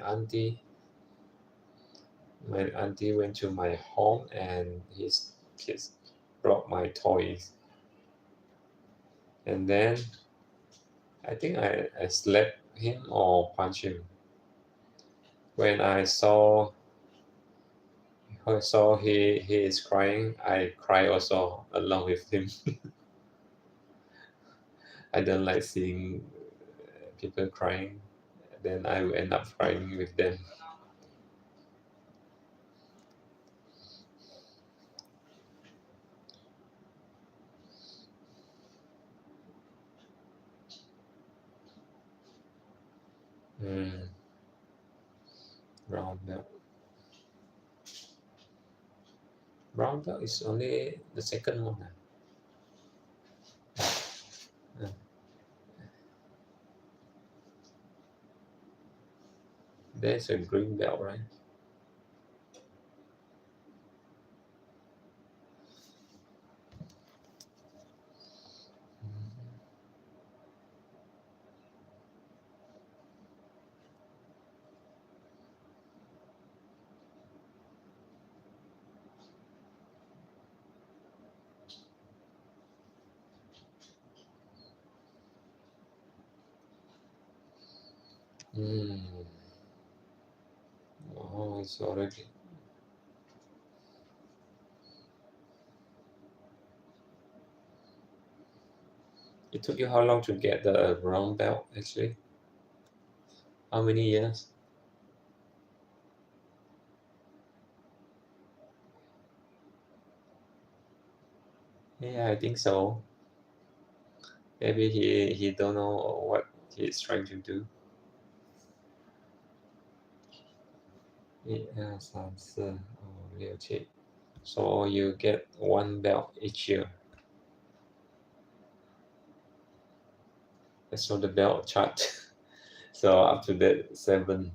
S1: auntie my auntie went to my home, and his kids brought my toys, and then I think I slapped him or punched him. When I saw he is crying, I cry also along with him. I don't like seeing people crying. Then I will end up crying with them. Mm, brown belt. Brown belt is only the second one. Ah. There's a green belt, right? Mm. Oh, it's already. It took you how long to get the brown belt, actually? How many years? Yeah, I think so. Maybe he don't know what he's trying to do. 1、2、3、4、5、6、7. So you get one belt each year. So the belt chart. So up to that seven.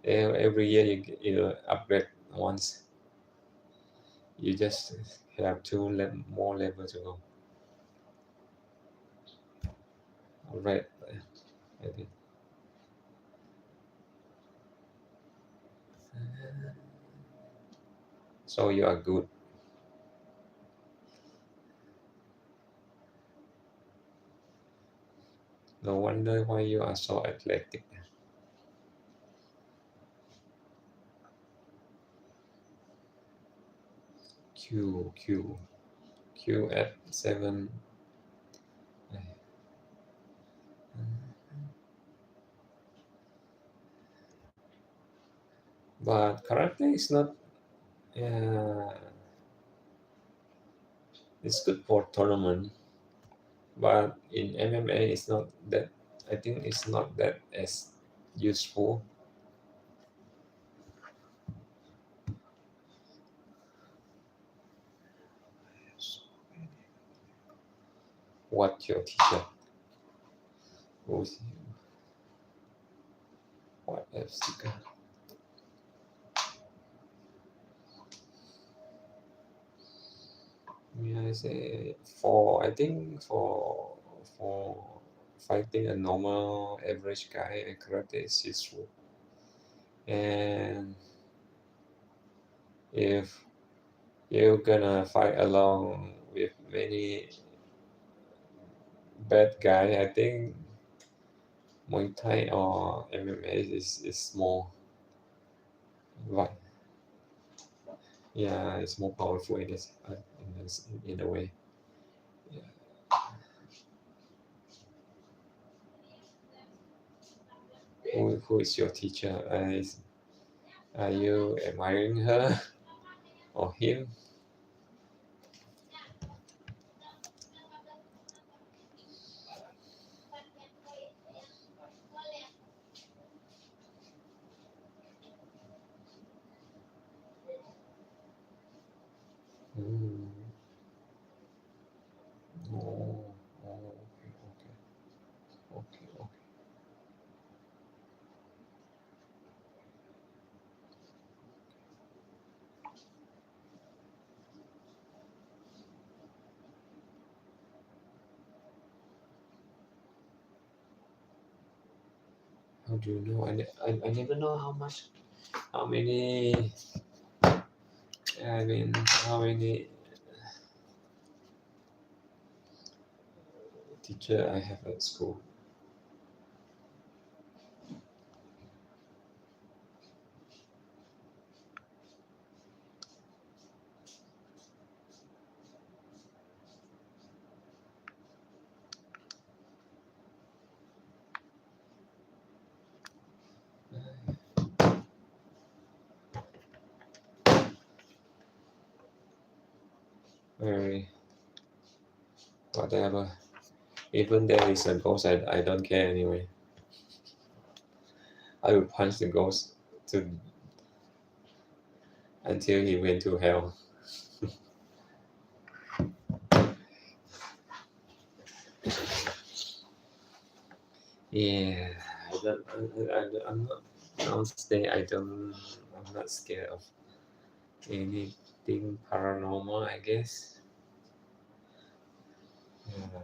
S1: Every year you upgrade once. You just have more level to go. All right. I think. So you are good. No wonder why you are so athletic. Q at 7. But karate is not. It's good for tournament, but in MMA it's not that. I think it's not that as useful. What your teacher? Who's what app sticker? Yeah, I say for I think for fighting a normal average guy, and karate is useful. And if you're gonna fight along with many bad guy, I think Muay Thai or MMA is more like yeah, it's more powerful in in a way. Yeah. Who is your teacher? Are you admiring her or him? Mm. Oh, oh, okay, okay, okay, okay. How do you know? I never know how many, I mean, how many teacher I have at school. Very, whatever. Even there is a ghost, I don't care anyway. I will punch the ghost to until he went to hell. Yeah, I'm not. Nowadays, I'm not scared of anything paranormal. I guess. Yeah.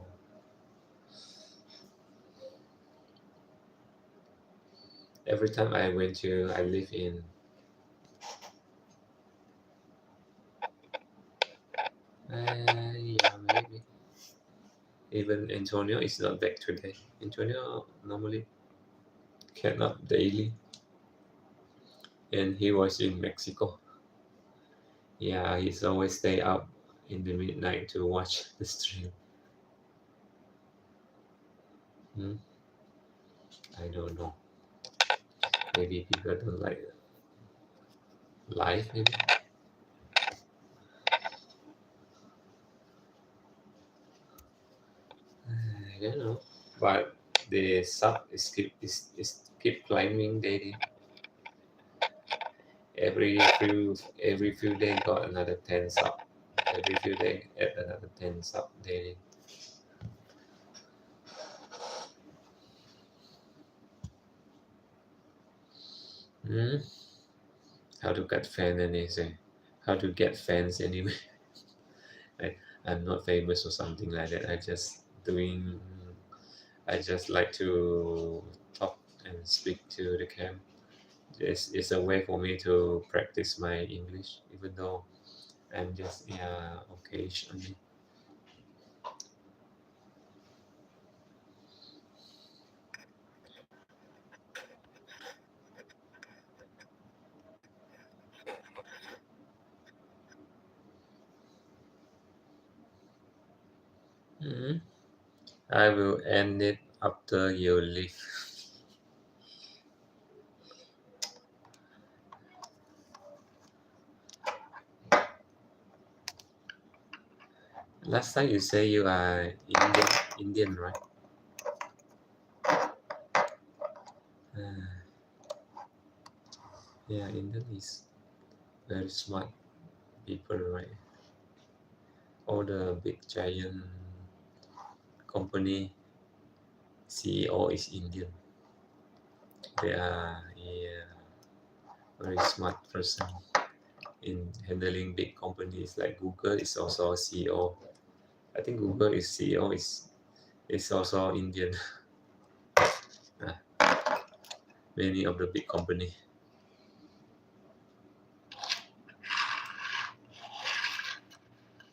S1: Every time I live in. Yeah, maybe. Even Antonio is not back today. Antonio normally cannot daily, and he was in Mexico. Yeah, he's always stay up in the midnight to watch the stream. Hmm? I don't know. Maybe people don't like live. Maybe I don't know. But the sub is keep climbing daily. Every few day got another 10 sub. Every few day add another 10 sub daily. Hmm? How to get fan anything? How to get fans anyway? I, I'm not famous or something like that. Doing. I just like to talk and speak to the cam. It's a way for me to practice my English, even though I'm just yeah occasionally. Mhm. I will end it after you leave. Last time you say you are Indian, right? Uh, yeah, Indian is very smart people, right? All the big giant company CEO is Indian. They are a very smart person in handling big companies like Google is also CEO. I think Google is CEO is also Indian. Uh, Many of the big company.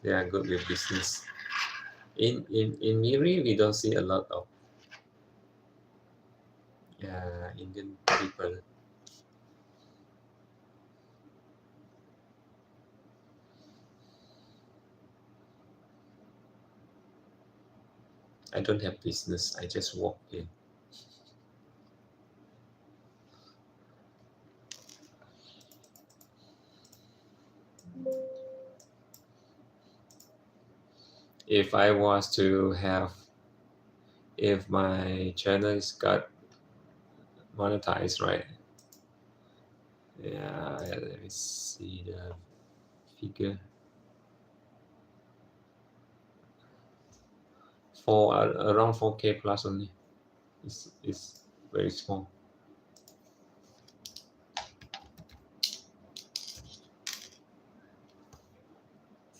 S1: They are good with business. In Miri, we don't see a lot of Indian people. I don't have business. I just walk in. If I was to have, if my channel is got monetized, right? Yeah, let me see the figure. For around 4K plus only. It's very small.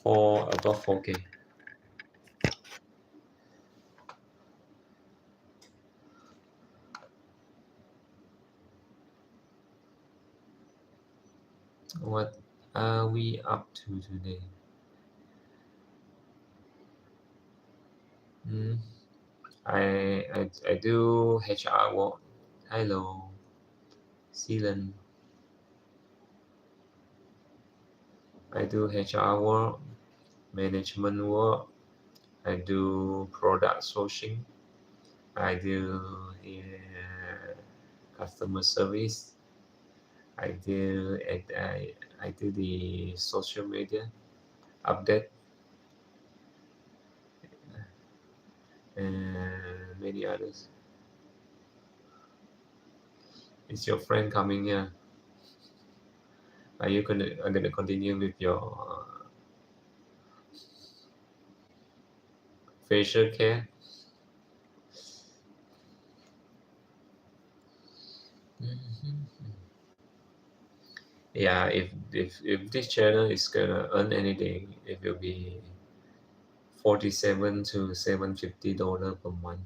S1: For above 4K. What are we up to today? Hmm. I do HR work. Hello, Sealand. I do HR work, management work. I do product sourcing. I do customer service. I do the social media update and many others. Is your friend coming here? Are gonna continue with your facial care? Mhm. Yeah, if this channel is gonna earn anything, it will be 47 to $750 per month.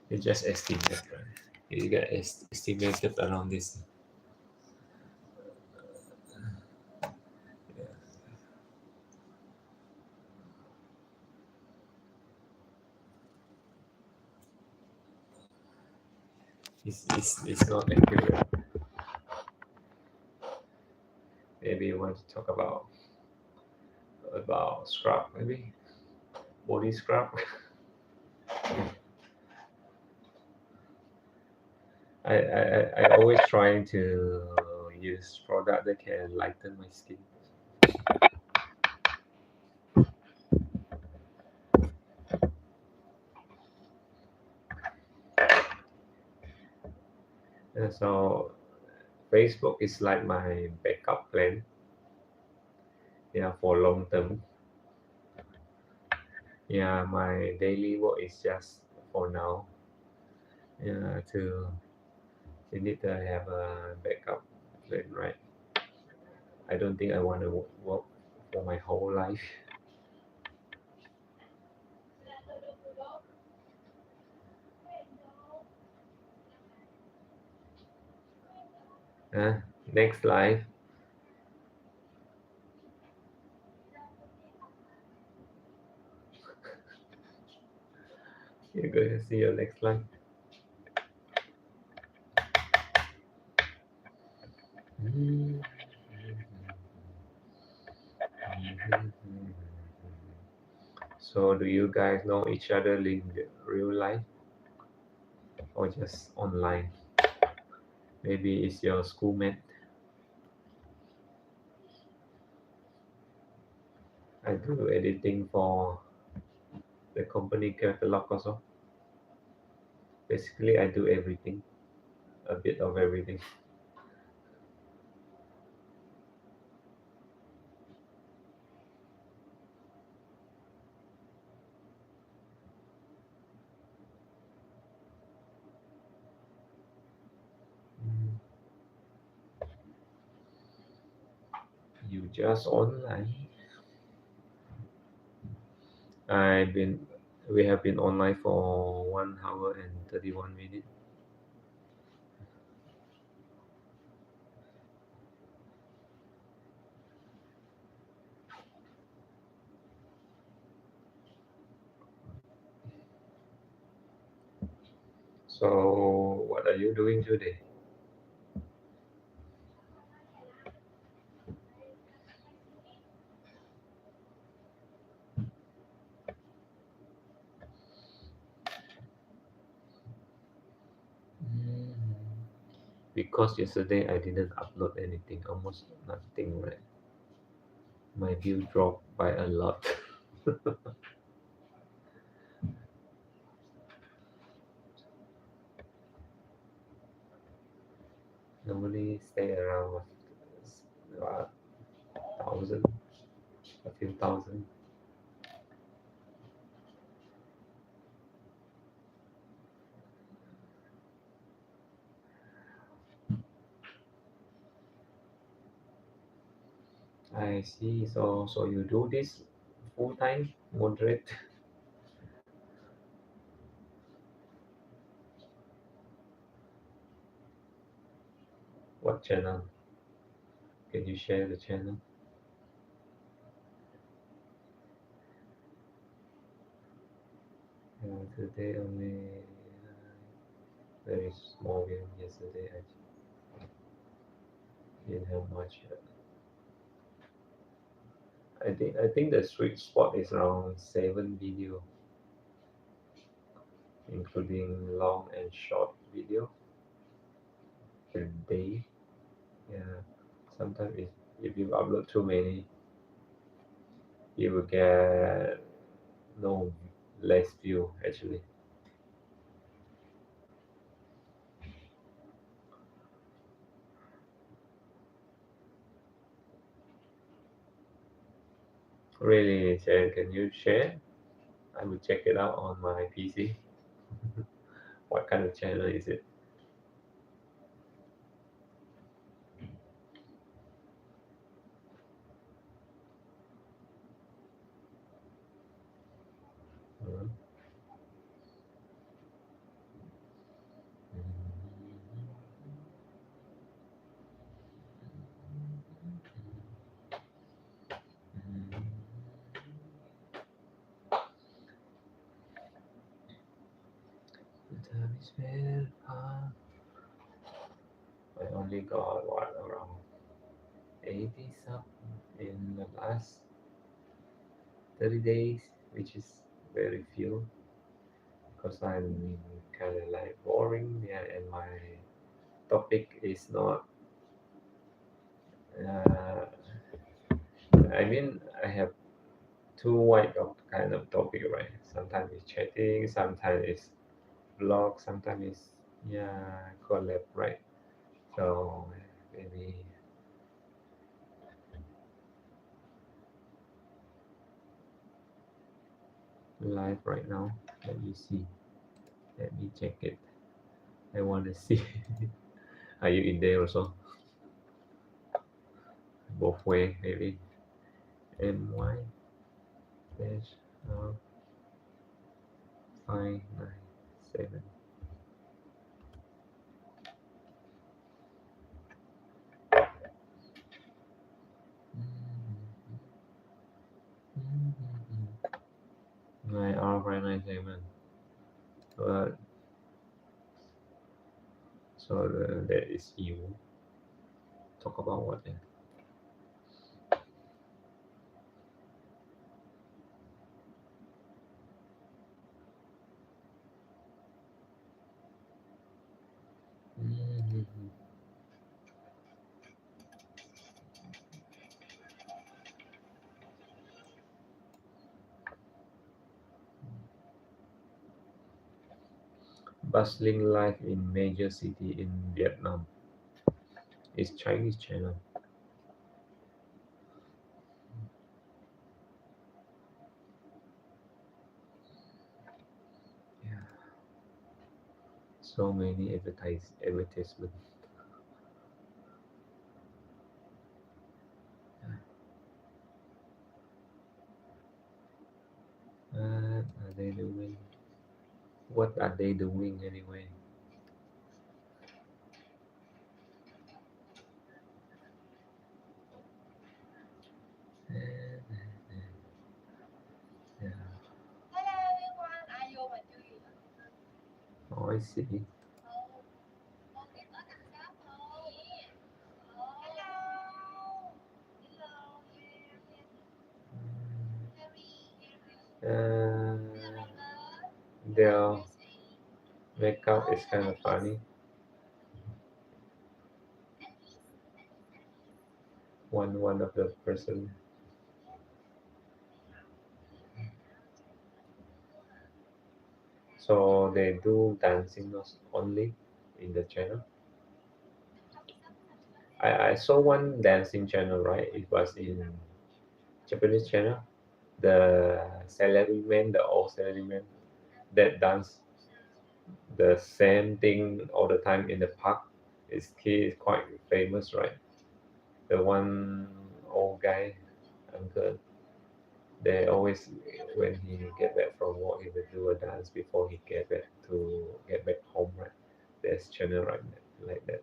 S1: You just estimate, right? You get estimated around this. Yeah. It's not accurate. Maybe you want to talk about scrub, maybe body scrub. I always trying to use product that can lighten my skin. And so Facebook is like my backup plan, yeah, for long term. Yeah, my daily work is just for now. Yeah, to you need to have a backup plan, right? I don't think I want to work for my whole life. Uh, Next life, you're going to see your next life. Mm. So, do you guys know each other in real life or just online? Maybe it's your schoolmate. I do editing for the company catalog also. Basically, I do everything, a bit of everything. You just online. I've been we have been online for 1 hour and 31 minutes. So what are you doing today? Mm. Because yesterday I didn't upload anything, almost nothing, right? My view dropped by a lot. Normally stay around what, 1,000, a few thousand. I see. So you do this full time, moderate. What channel? Can you share the channel? Today only very small view. Yesterday I didn't have much. I think the sweet spot is around 7 video, including long and short video per day. Yeah. Sometimes if you upload too many, you will get no less view actually. Really, Chen, can you share? I will check it out on my PC. What kind of channel is it? Mhm. The time is well past. I only got what around 80 sub in the last 30 days, which is very few because I'm kind of like boring. Yeah, and my topic is not. Uh, I mean, I have two wide of kind of topic, right? Sometimes it's chatting, sometimes it's blog, sometimes it's yeah collab, right? So maybe live right now. Let me see. Let me check it. I want to see. Are you in there also? Both way maybe. My dash 597. My R597. But so that is you. Talk about what then? Mhm. Bustling life in major city in Vietnam. It's Chinese channel. Yeah. So many advertisement. What are they doing anyway? Yeah. Oh, I see. Uh, their makeup is kind of funny. One of the person. So they do dancing only in the channel. I saw one dancing channel, right? It was in Japanese channel. The salaryman, the old salaryman that dance the same thing all the time in the park. He is quite famous, right? The one old guy, uncle. They always, when he get back from work, he will do a dance before he get back home, right? There's channel right there, like that.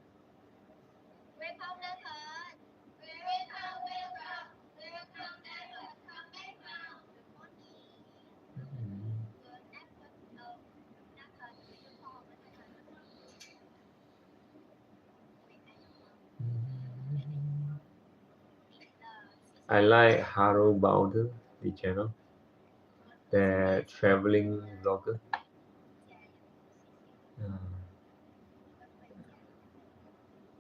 S1: I like Haro Bowder, the channel, the traveling vlogger. Uh,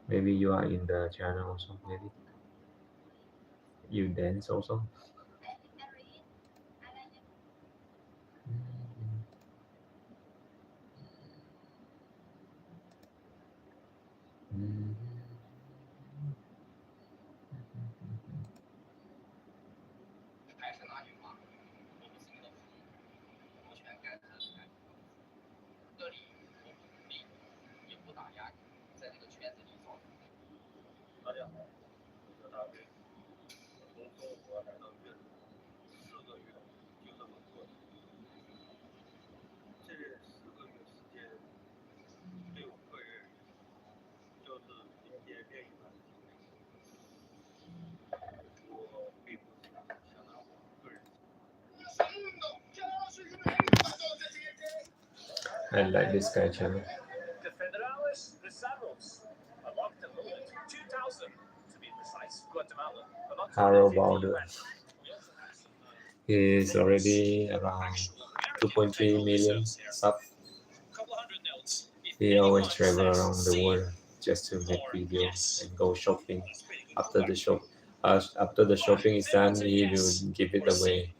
S1: maybe you are in the channel also. Maybe you dance also. I like this guy channel. Haro Bowder. He is already around 2.3 million sub. He always travel around the world just to make videos and go shopping. After the shop, after the shopping is done, he will give it away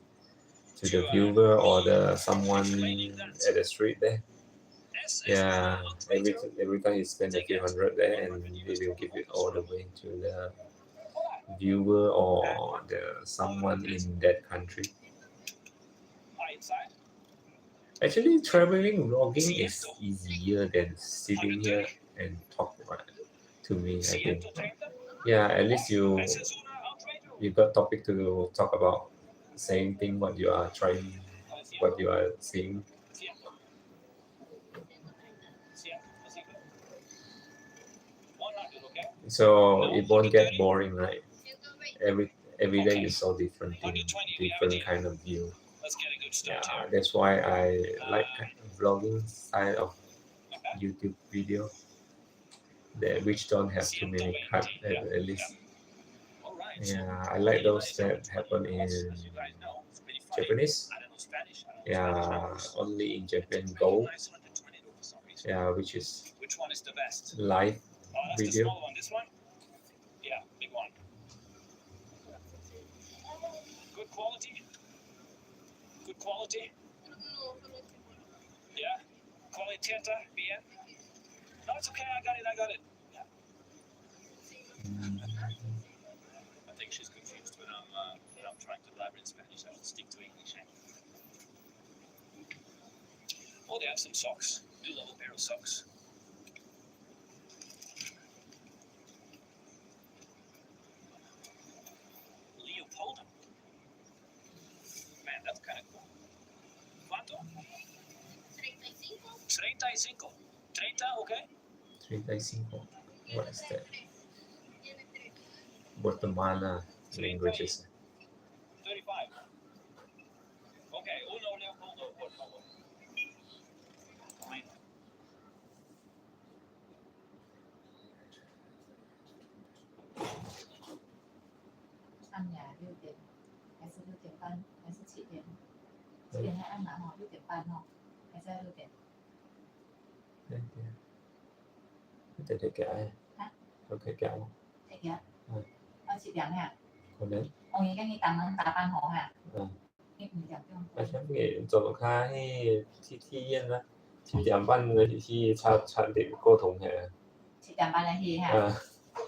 S1: to the viewer or the someone at the street there. Yeah, every time he spend a few hundred there, and he will give it all the way to the viewer or the someone in that country. Actually, traveling vlogging is easier than sitting here and talk, right? To me, I think. Yeah, at least you got topic to talk about, same thing what you are trying, what you are seeing. So it won't get boring, right? Every day you saw different thing, different kind of view. Yeah, that's why I like vlogging side of YouTube video, that which don't have too many cut at least. Yeah, I like those that happen in Japanese. Yeah, only in Japan Go. Yeah, which is live video.
S2: 35. 30, okay?
S1: 35. What is that? Guatemala languages.
S2: 35. Okay, uno, Leopoldo, por favor. Fine.
S3: 按呀6点，还是6点半，还是7点？7点还按哪哈？6点半哈，还是要6点？
S1: Để kẹo.
S3: Hả?
S1: Ok kẹo.
S3: Thế kìa.
S1: Ừ.
S3: Chị Đặng ha.
S1: Còn đấy.
S3: Ông ấy cái gì tặng nắng tà ban hộ ha.
S1: Ừ.
S3: Cái gì chẳng không?
S1: อาจารย์เอกจบค่าให้ที่เย็นนะที่จำบ้านเลยที่ชาเด็กโกถงแห่
S3: Chị tặng ban là gì ha?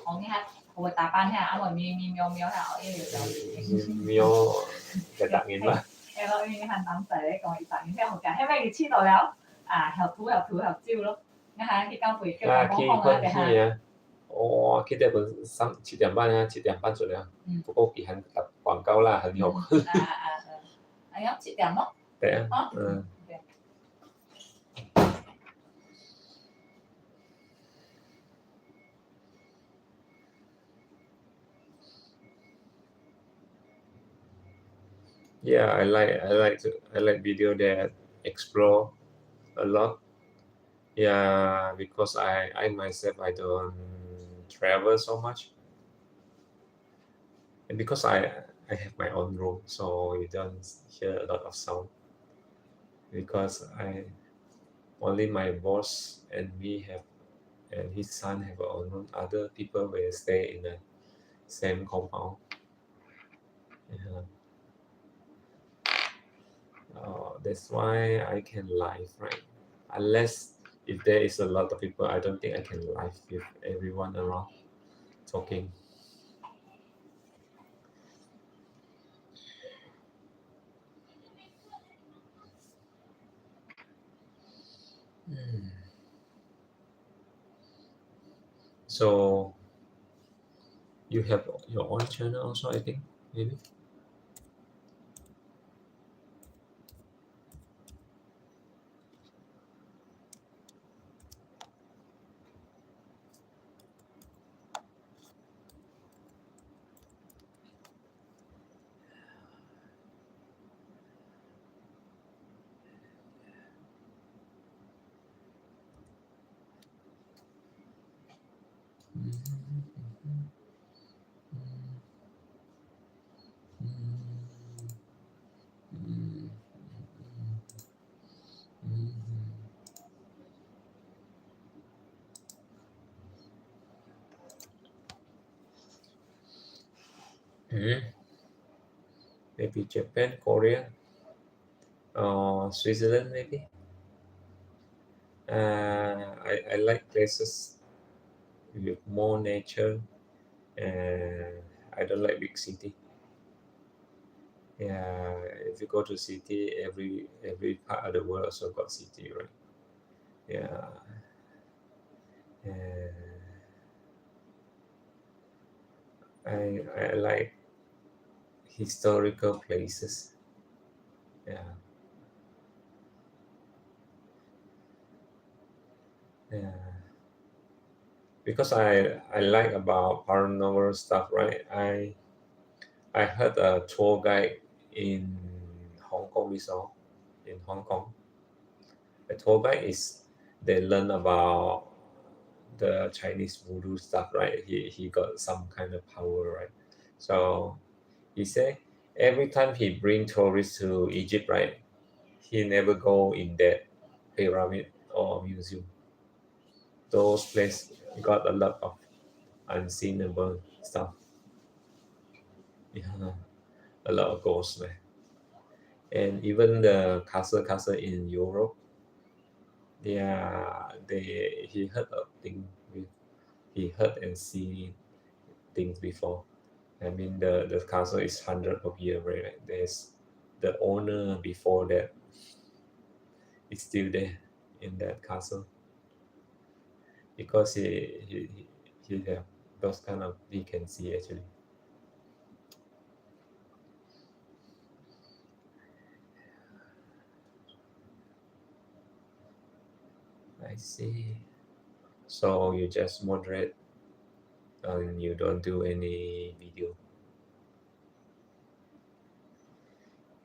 S3: Ông ấy ha. Hồi tà ban ha, ông ấy mi miêu miêu ha, ông ấy rồi.
S1: มีโอแต่ต่างกันว่า
S3: Em ơi, mình hành tặng tệ, cònอีกฝั่งนึงแค่หัวใจให้แม่กี่ชี้ต่อแล้วแถวทูจิ้วแล้วนะคะที่ก้าวปุ๋ยเกี่ยวกับห้องแล้วแต่ฮะ
S1: คิดได้เป็น7:30นะ7:30左右不过幾很廣告啦很好
S3: anh nhóc chị đẹp lắm
S1: 對Yeah, I like video that explore a lot. Yeah, because I myself I don't travel so much, and because I have my own room, so you don't hear a lot of sound. Because only my boss and me have, and his son have our own room. Other people will stay in the same compound. Yeah. That's why I can live, right? Unless if there is a lot of people, I don't think I can live with everyone around talking. So you have your own channel also, I think, maybe. Maybe Japan, Korea, or Switzerland, maybe. I like places with more nature, and I don't like big city. Yeah, if you go to city, every part of the world also got city, right? Yeah, and I like historical places. Yeah. Because I like about paranormal stuff, right? I heard a tour guide in Hong Kong before. In Hong Kong, the tour guide is they learn about the Chinese voodoo stuff, right? He got some kind of power, right? So he said every time he bring tourists to Egypt, right? He never go in that pyramid or museum. Those places got a lot of unseenable stuff. Yeah, a lot of ghosts there. And even the castle in Europe, yeah, he heard of things he heard and see things before. I mean the castle is hundred of years, right? There's the owner before that is still there in that castle because he have those kind of he can see actually. I see. So you just moderate and you don't do any video.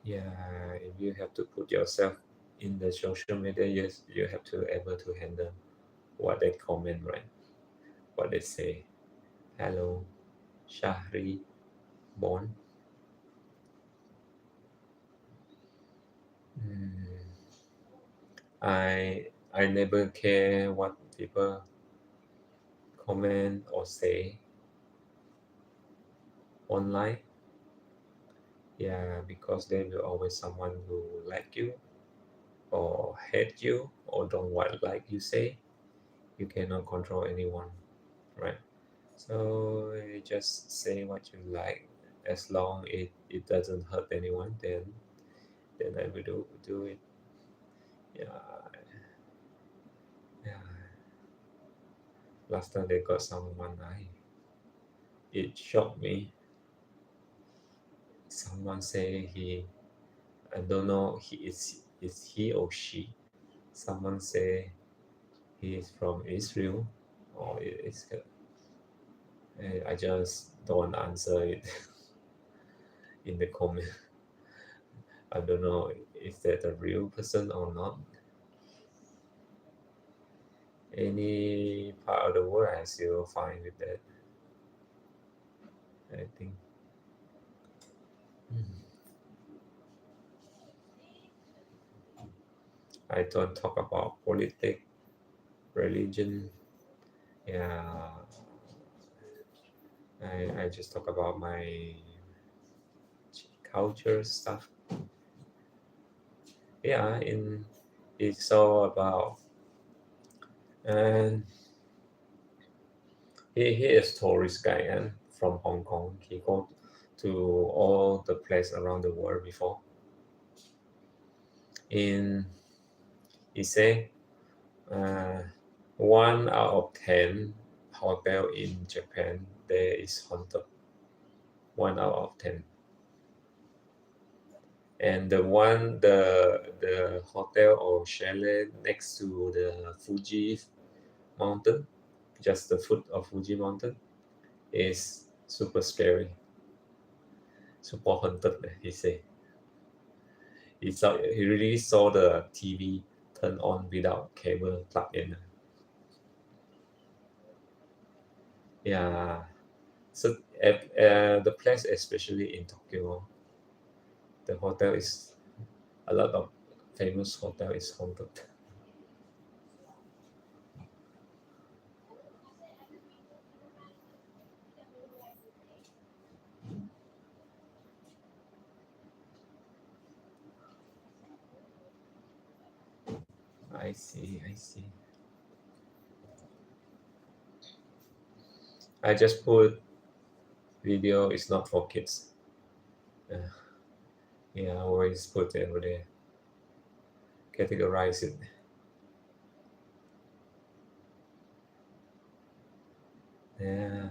S1: Yeah, if you have to put yourself in the social media, yes, you have to able to handle what they comment, right? What they say. Hello, Shahri, born. Mm, I never care what people comment or say online. Yeah, because there will always someone who like you or hate you or don't want like you say. You cannot control anyone, right? So you just say what you like. As long it doesn't hurt anyone, then I will do it. Yeah, yeah. Last time they got someone, it shocked me. Someone say I don't know is he or she. Someone say he is from Israel or it's I just don't answer it in the comment. I don't know if that a real person or not. Any part of the world I still fine with that. I think. Mm. I don't talk about politics, religion. Yeah, I just talk about my culture stuff. Yeah, in it's all about and he is tourist guy and from Hong Kong. He go to all the place around the world before. In he say uh, 1 out of 10 hotel in Japan there is haunted. 1 out of 10. And the hotel or chalet next to the Fuji mountain, just the foot of Fuji mountain, is super scary, super haunted. He say he really saw the TV turn on without cable plugged in. Yeah, so the place, especially in Tokyo, the hotel is a lot of famous hotel is haunted. I see, I see. I just put video is not for kids. Uh, yeah, I always put it over there. Categorize it. Yeah.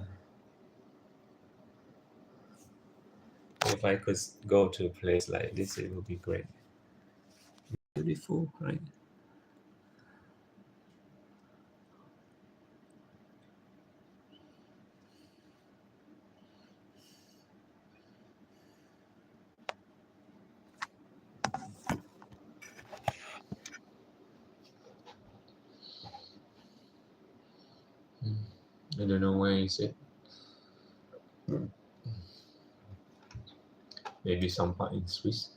S1: If I could go to a place like this, it would be great. Beautiful, right? Mm. I don't know where is it. Maybe some part in Swiss.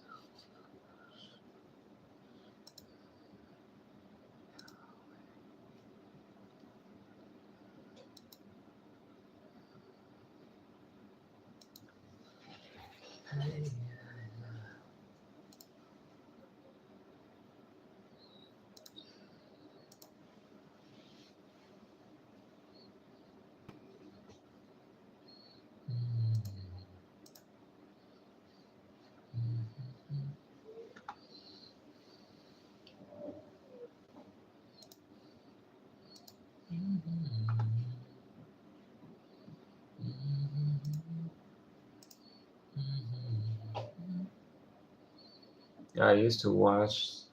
S1: I used to watch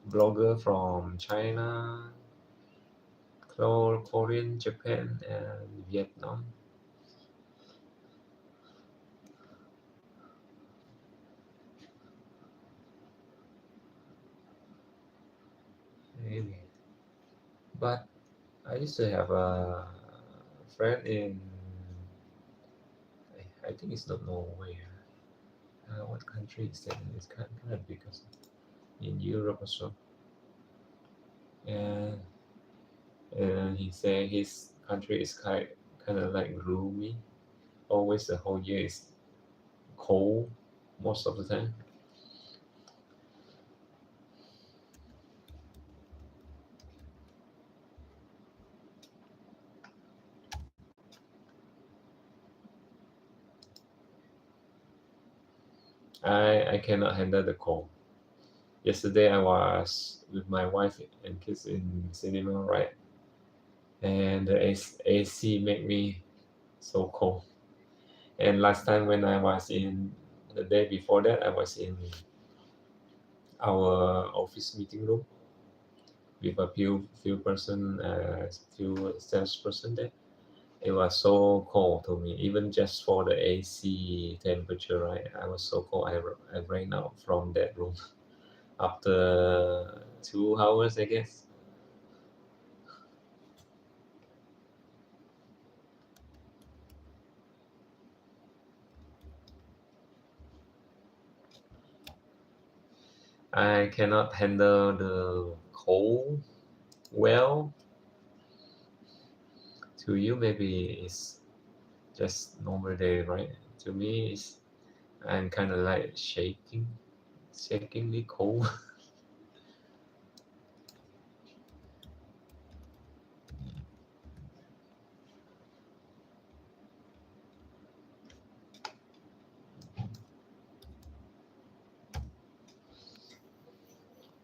S1: blogger from China, Korean, Japan, and Vietnam. Maybe. But I used to have a friend in, I think it's not Norway. What country is that? It's kind of big also. In Europe also. And he said his country is kind of like gloomy. Always the whole year is cold most of the time. I cannot handle the cold. Yesterday I was with my wife and kids in cinema, right? And the AC make me so cold. And last time when I was in the day before that, I was in our office meeting room with a few person, few salesperson there. It was so cold to me, even just for the AC temperature, right? I was so cold. I ran out from that room after 2 hours, I guess. I cannot handle the cold well. To you, maybe it's just normal day, right? To me, I'm kind of like shakingly cold.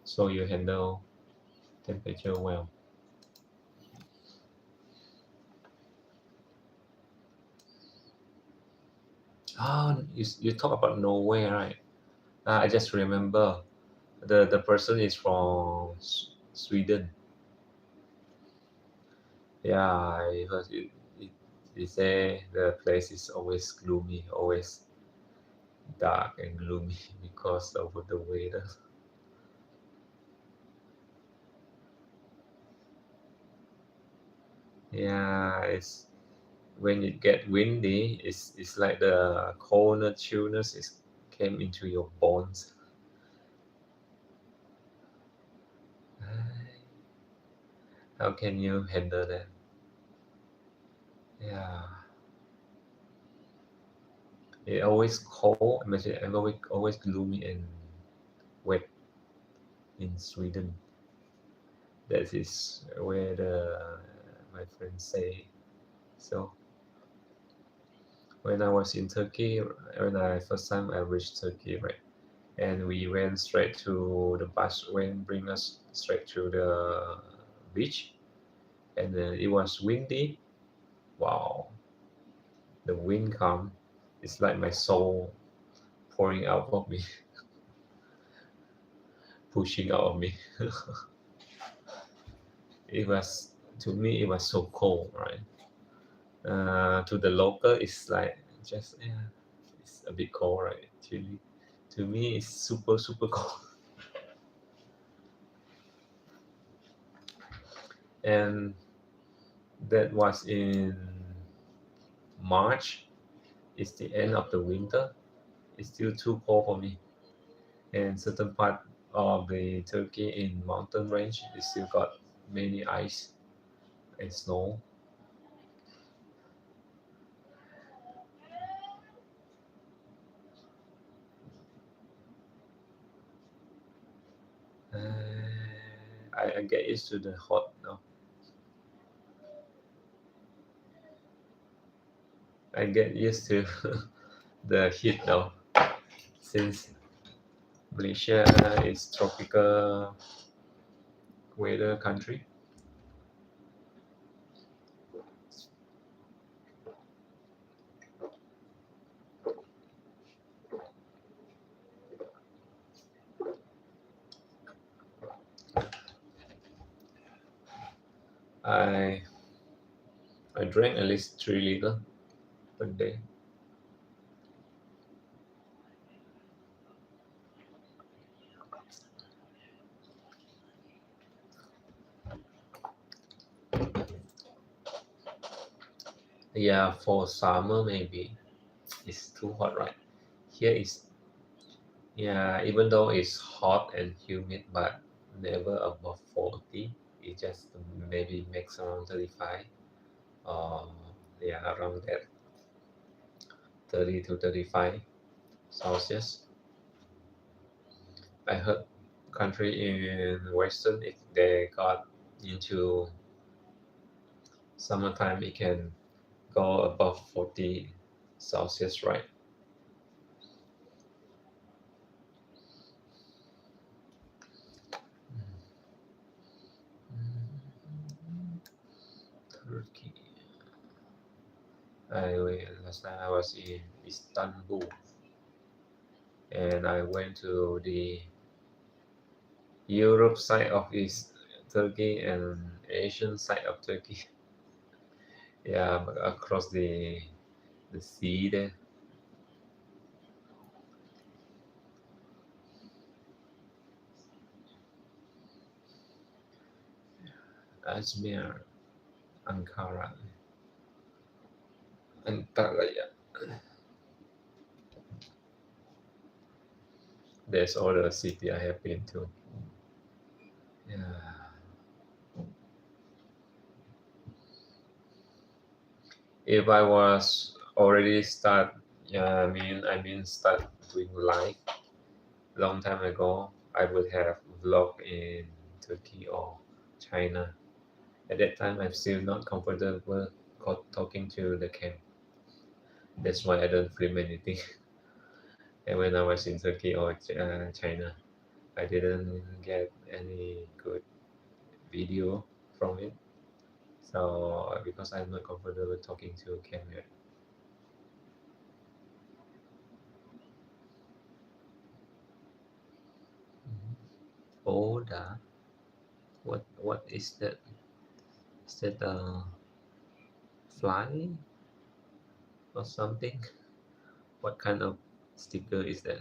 S1: So you handle temperature well. Oh, you talk about Norway, right? I just remember the person is from Sweden. Yeah, I heard it say the place is always gloomy, always dark and gloomy because of the weather. Yeah, it's when it get windy, it's like the coldness, chillness is came into your bones. How can you handle that? Yeah, it always cold. Imagine always gloomy and wet in Sweden. That is where my friends say. So when I was in Turkey, when I first time I reached Turkey, right, and we went straight to the bus when bring us straight to the beach, and then it was windy. Wow, the wind come. It's like my soul pouring out of me, pushing out of me. It was to me it was so cold, right? To the local, it's like just yeah, it's a bit cold, right? To me, it's super cold. And that was in March. It's the end of the winter. It's still too cold for me. And certain part of the Turkey in mountain range, it still got many ice and snow. I get used to the hot now. I get used to the heat now since Malaysia is tropical weather country. I drank at least 3 liters per day. Yeah, for summer maybe it's too hot, right? Here is, yeah, even though it's hot and humid, but never above 40. It just maybe makes around 35. Or yeah, around that 30 to 35 Celsius. I heard country in Western, if they got into summertime, it can go above 40 Celsius, right? Turkey. Last time I was in Istanbul, and I went to the Europe side of East Turkey and Asian side of Turkey. Yeah, but across the sea there. Ajmer, Ankara, Antalya. There's all the city I have been to. Yeah. If I was already start, yeah, I mean start doing live long time ago, I would have vlog in Turkey or China. At that time, I'm still not comfortable talking to the cam. That's why I don't film anything. And when I was in Turkey or China, I didn't get any good video from it. So because I'm not comfortable talking to a camera. Oda, what is that? Is that a fly or something? What kind of sticker is that?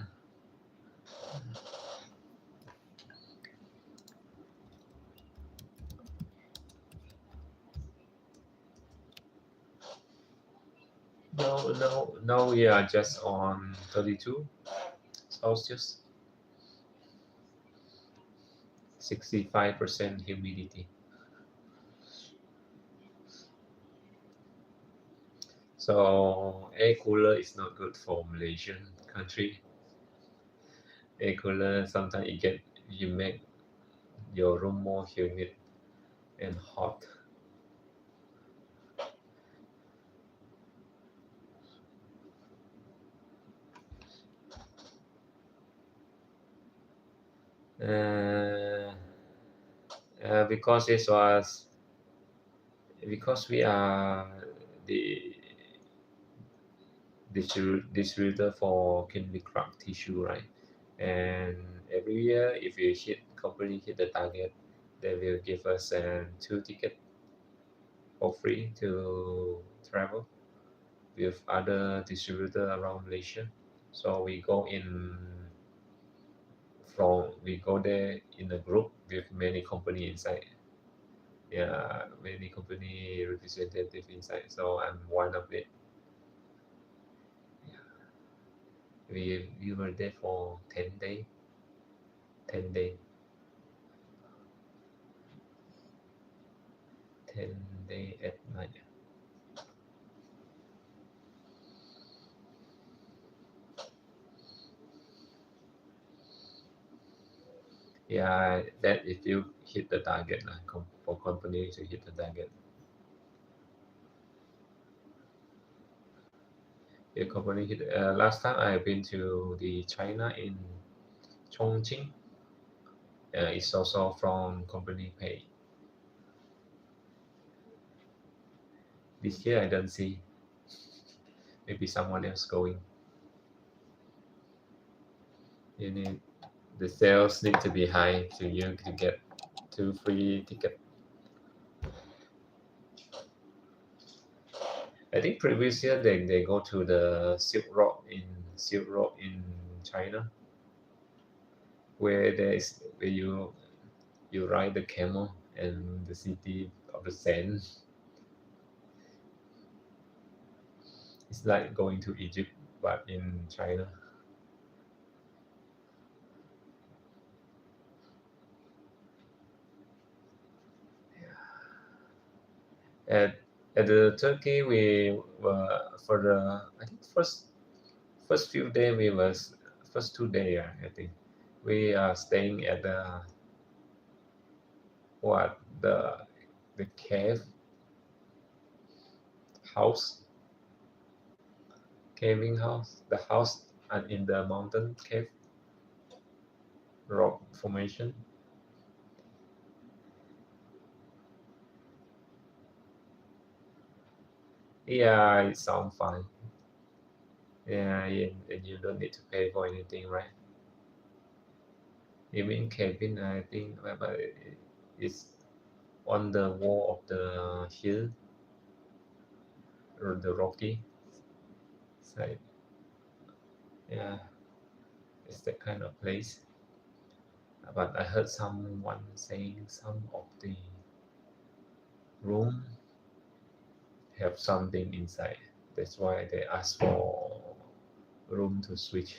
S1: No, no, no. We are just on 32 Celsius, 65% humidity. So air cooler is not good for Malaysian country. Air cooler sometimes you make your room more humid and hot. Uh, because it was because we are the distributor for Kimberly Clark tissue, right? And every year, if you company hit the target, they will give us 2 tickets for free to travel with other distributor around Malaysia. So we go there in a group with many company inside. Yeah, many company representative inside. So I'm one of it. Yeah. We were there for 10 days. 10 days. 10 days at night. Yeah, that if you hit the target, for company to hit the target. If company hit, last time I've been to the China in Chongqing. It's also from company pay. This year I don't see. Maybe someone else going. You need the sales need to be high to you to get 2 free ticket. I think previous year they go to the Silk Road in China, where you ride the camel and the city of the sand. It's like going to Egypt, but in China. At at the Turkey, we were for the I think first few day we was first 2 day I think we are staying at what the cave house caving house the house in the mountain cave rock formation. Yeah, it sounds fine. Yeah, and you don't need to pay for anything, right? Even cabin, I think, but it's on the wall of the hill or the rocky side. Yeah, it's that kind of place. But I heard someone saying some of the room have something inside. That's why they ask for room to switch.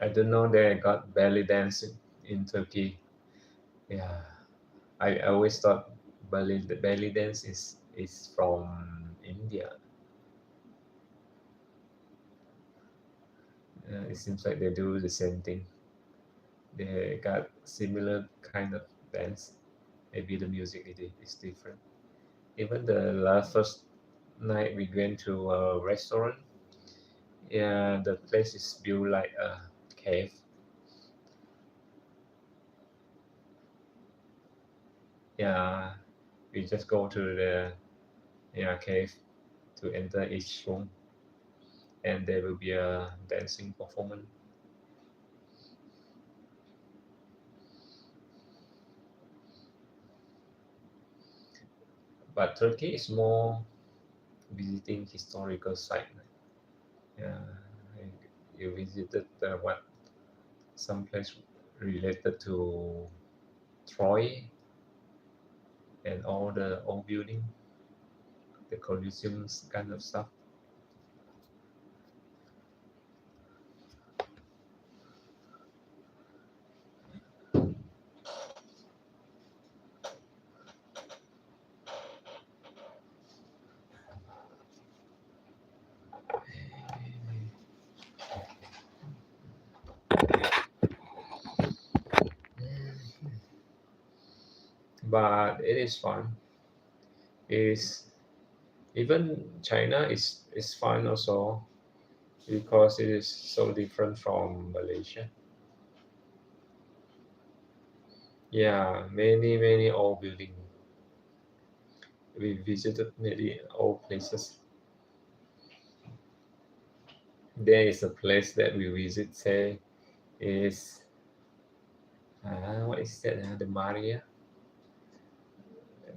S1: I don't know they got belly dancing in Turkey. Yeah, I always thought belly dance is from India. It seems like they do the same thing. They got similar kind of dance. Maybe the music is different. Even the last first night we went to a restaurant. Yeah, the place is built like a cave. Yeah, we just go to the cave to enter each room, and there will be a dancing performance. But Turkey is more visiting historical site. Yeah, you visited what some place related to Troy and all the old building, the Colosseums kind of stuff. But it is fun. Is even China is fun also because it is so different from Malaysia. Yeah, many old building. We visited many old places. There is a place that we visit. Say is what is that? The Maria,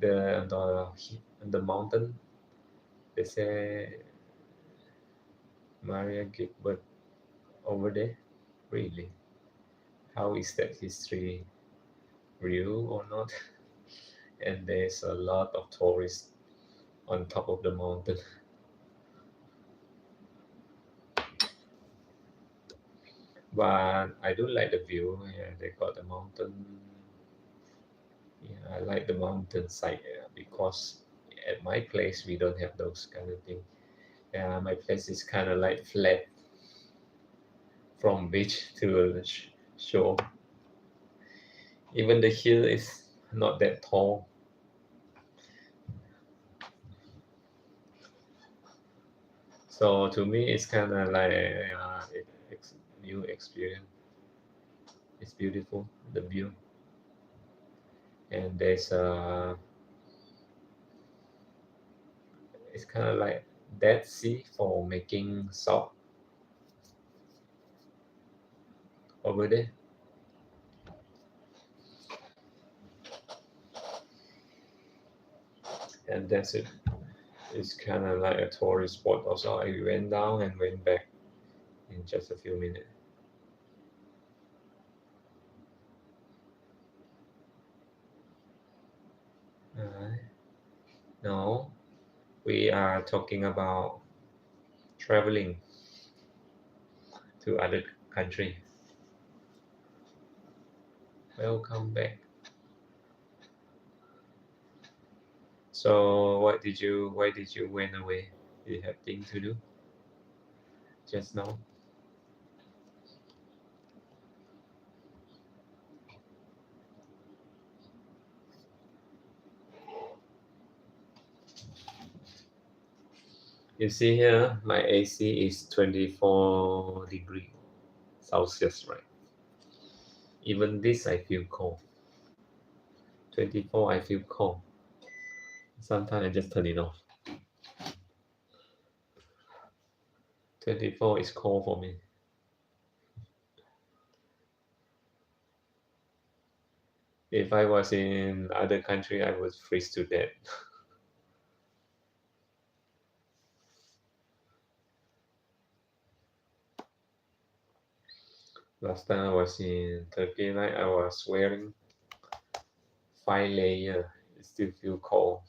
S1: the mountain. They say Maria gave birth over there. Really? How is that history real or not? And there's a lot of tourists on top of the mountain. But I do like the view. Yeah, they got the mountain. Yeah, I like the mountain side because at my place we don't have those kind of thing. Yeah, my place is kind of like flat from beach to the shore. Even the hill is not that tall. So to me, it's kind of like new experience. It's beautiful, the view, and there's it's kind of like Dead Sea for making salt. over there. And that's it. It's kind of like a tourist spot. Also, I went down and went back in just a few minutes. No, we are talking about traveling to other country. Welcome back. So, why did you went away? You have things to do just now? You see here, my AC is 24 degree Celsius, right? Even this, I feel cold. 24, I feel cold. Sometimes I just turn it off. 24 is cold for me. If I was in other country, I would freeze to death. Last time I was in Turkey, right, I was wearing 5 layer. It still feel cold.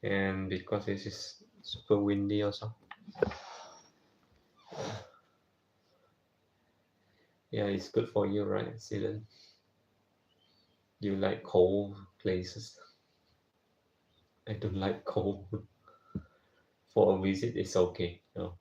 S1: And because it is super windy also. Yeah, it's good for you, right, Ceylon? You like cold places. I don't like cold. For a visit, it's okay. No.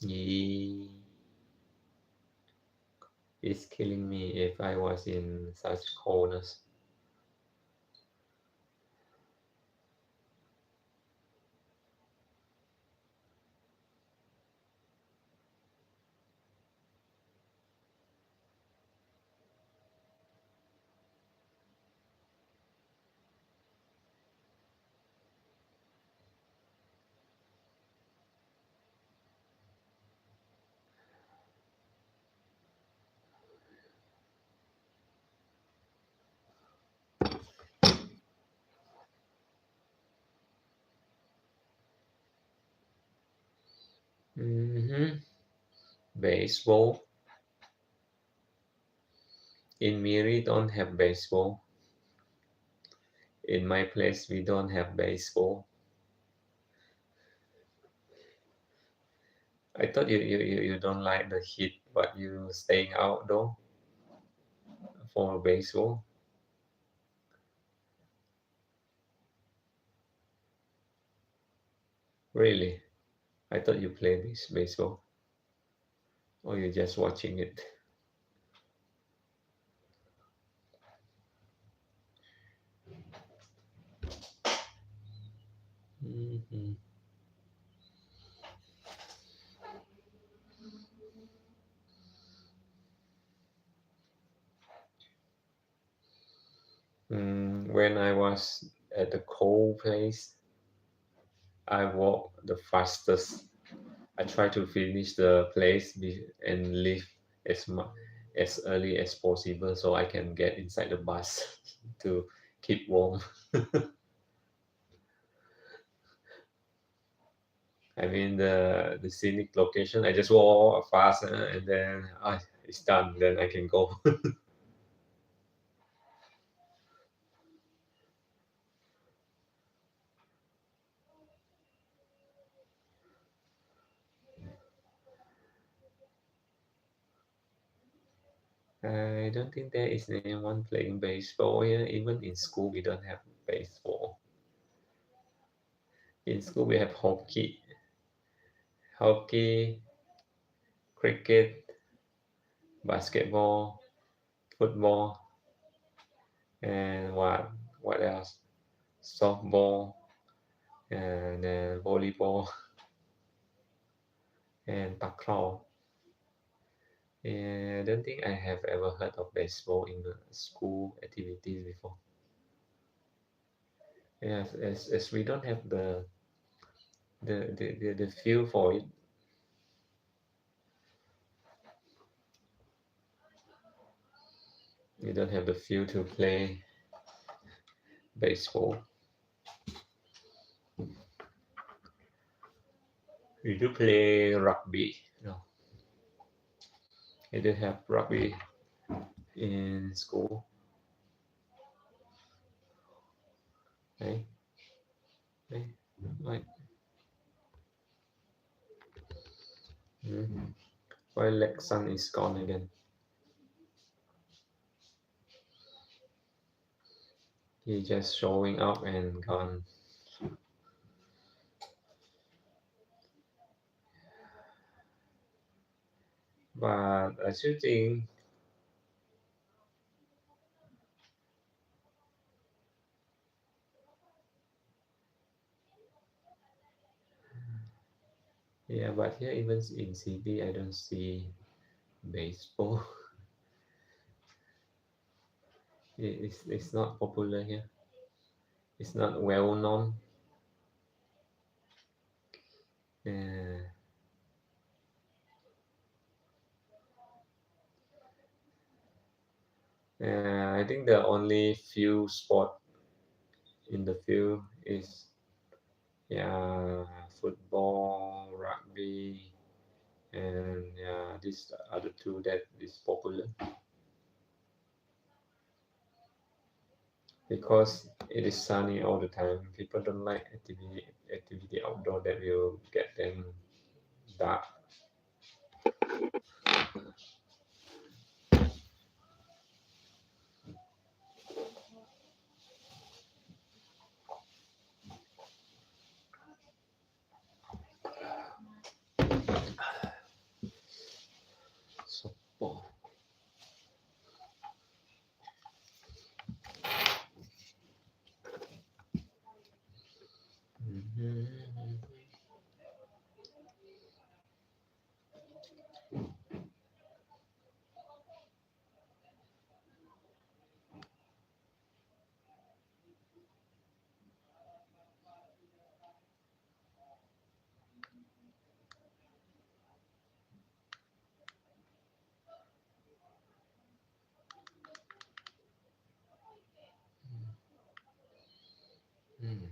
S1: Yee. It's killing me if I was in such coldness. Mm-hmm. Baseball. In Miri, don't have baseball. In my place, we don't have baseball. I thought you don't like the heat, but you staying outdoor for baseball. Really? I thought you play baseball, or you're just watching it. Mhm. When I was at the cold place, I walked the fastest. I try to finish the place and leave as early as possible so I can get inside the bus to keep warm. I mean the scenic location. I just walk fast and then it's done. Then I can go. I don't think there is anyone playing baseball here. Even in school, we don't have baseball. In school, we have hockey, cricket, basketball, football, and what else? Softball, and then volleyball, and takraw. And I don't think I have ever heard of baseball in the school activities before. Yes, as we don't have the feel for it. We don't have the feel to play baseball. We do play rugby. No, we do have rugby in school. Right? Right? Right. Mm-hmm. Why Lexan is gone again? He just showing up and gone. But I still think, yeah, but here even in city, I don't see baseball. It's not popular here. It's not well known. Uh, I think the only few sport in the field is, yeah, football, rugby, and yeah, these are the two that is popular because it is sunny all the time. People don't like activity outdoor that will get them dark. So, mhm. Hmm.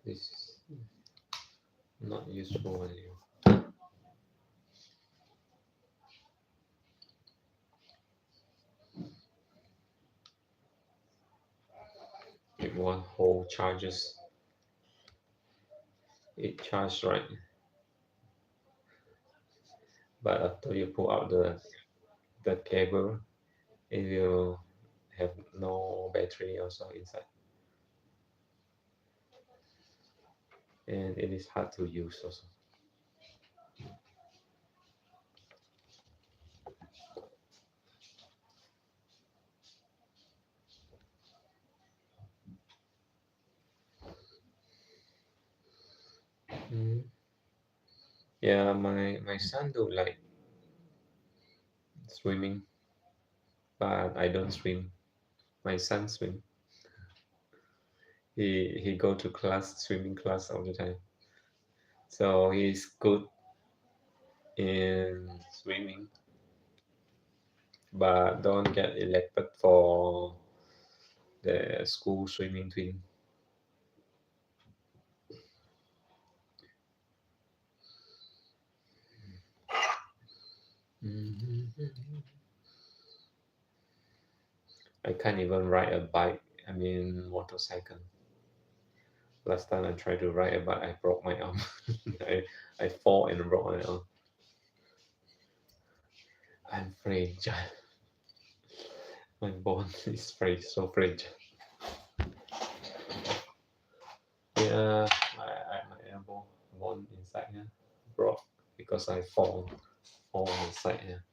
S1: This is not useful anymore. If one whole charges, it charges right, but after you pull out the cable, it will have no battery also inside, and it is hard to use also. Mm. Yeah, my son do like swimming, but I don't swim. My son swim. He go to swimming class all the time. So he's good in swimming, but don't get elected for the school swimming team. Mhm. I can't even ride a bike. I mean motorcycle. Last time I tried to ride a bike, I broke my arm. I fall and broke my arm. I'm fragile. My bone is so fragile. Yeah, my elbow bone inside here broke because I fall on the side here.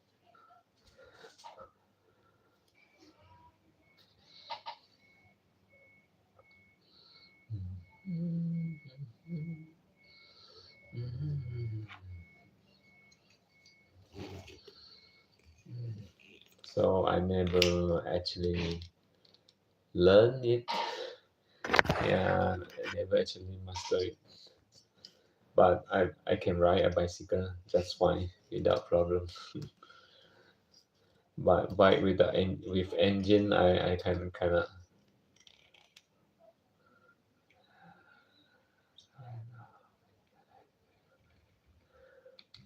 S1: So I never actually learn it. Yeah, I never actually master it. But I can ride a bicycle just fine without problem. But bike with with engine, I can kind of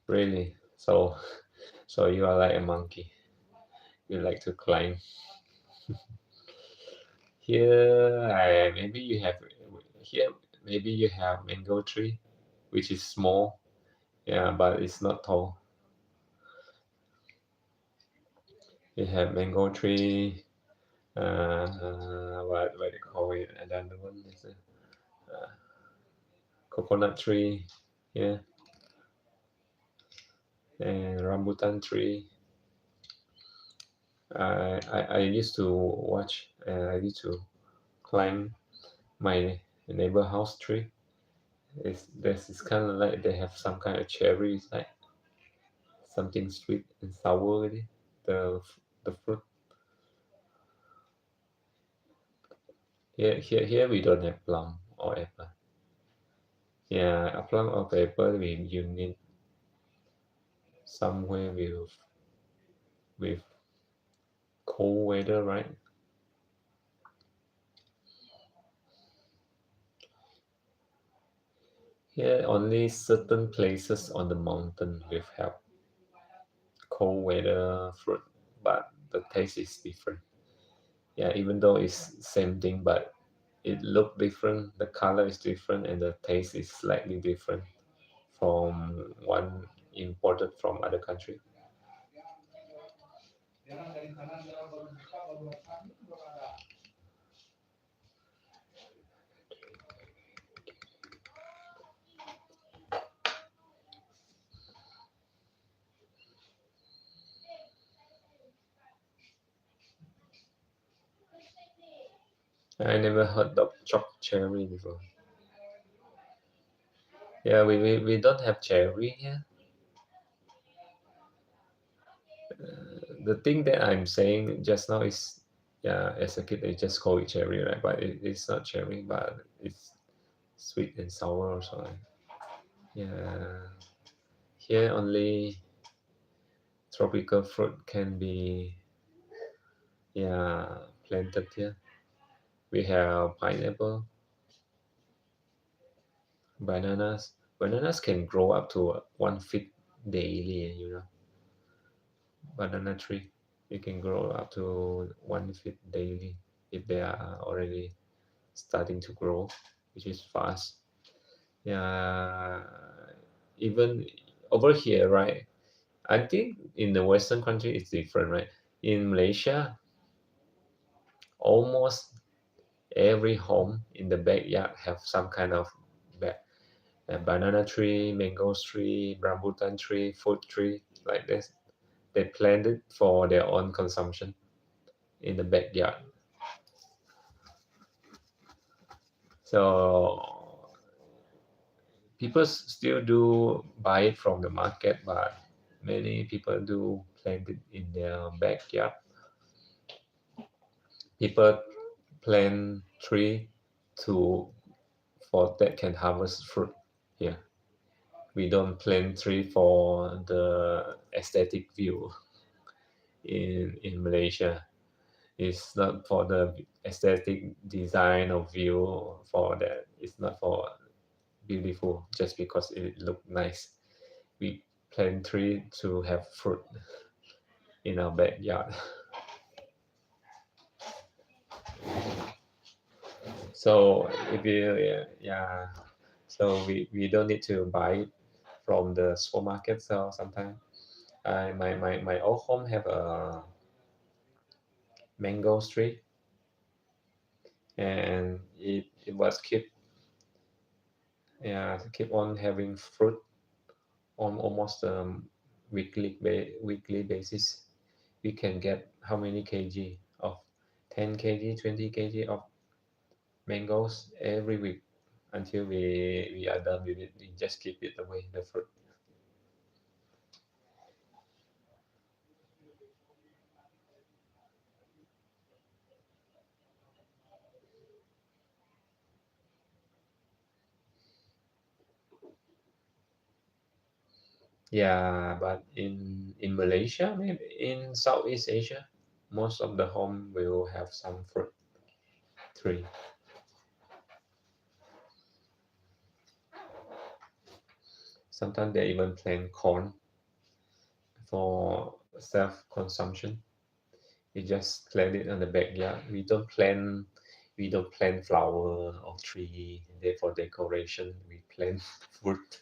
S1: really. So you are like a monkey. You like to climb. Here, maybe you have here. Maybe you have mango tree, which is small. Yeah, but it's not tall. You have mango tree. What they call it? Another one is a coconut tree. Yeah, and rambutan tree. I used to watch. I used to climb my neighbor house tree. It's kind of like they have some kind of cherries, like something sweet and sour with it. The fruit. Here we don't have plum or apple. Yeah, a plum or apple we you need somewhere with cold weather, right? Here only certain places on the mountain will have cold weather fruit, but the taste is different. Yeah, even though it's same thing, but it look different, the color is different, and the taste is slightly different from one imported from other country. I never heard of choc cherry before. Yeah, we don't have cherry here. The thing that I'm saying just now is, yeah, as a kid they just call it cherry, right? But it's not cherry, but it's sweet and sour or something. Yeah, here only tropical fruit can be, yeah, planted here. We have pineapple, bananas. Bananas can grow up to 1 feet daily, you know. Banana tree, it can grow up to 1 feet daily if they are already starting to grow, which is fast. Yeah, even over here, right? I think in the Western country it's different, right? In Malaysia, almost every home in the backyard have some kind of ba- a banana tree, mango tree, rambutan tree, fruit tree, like this. They plant it for their own consumption in the backyard. So people still do buy it from the market, but many people do plant it in their backyard. People plant tree to for that can harvest fruit here. We don't plant tree for the aesthetic view in Malaysia. It's not for the aesthetic design of view for that. It's not for beautiful just because it look nice. We plant tree to have fruit in our backyard. So if you yeah, so we don't need to buy it from the supermarket. So sometimes My old home have a mango tree, and it was keep on having fruit on almost weekly basis. We can get how many kg of 10 kg, 20 kg of mangoes every week until we are done with it. We just keep it away, the fruit. Yeah, but in Malaysia, maybe in Southeast Asia, most of the home will have some fruit tree. Sometimes they even plant corn for self-consumption. We just plant it in the backyard. We don't plant flower or tree there for decoration. We plant fruit.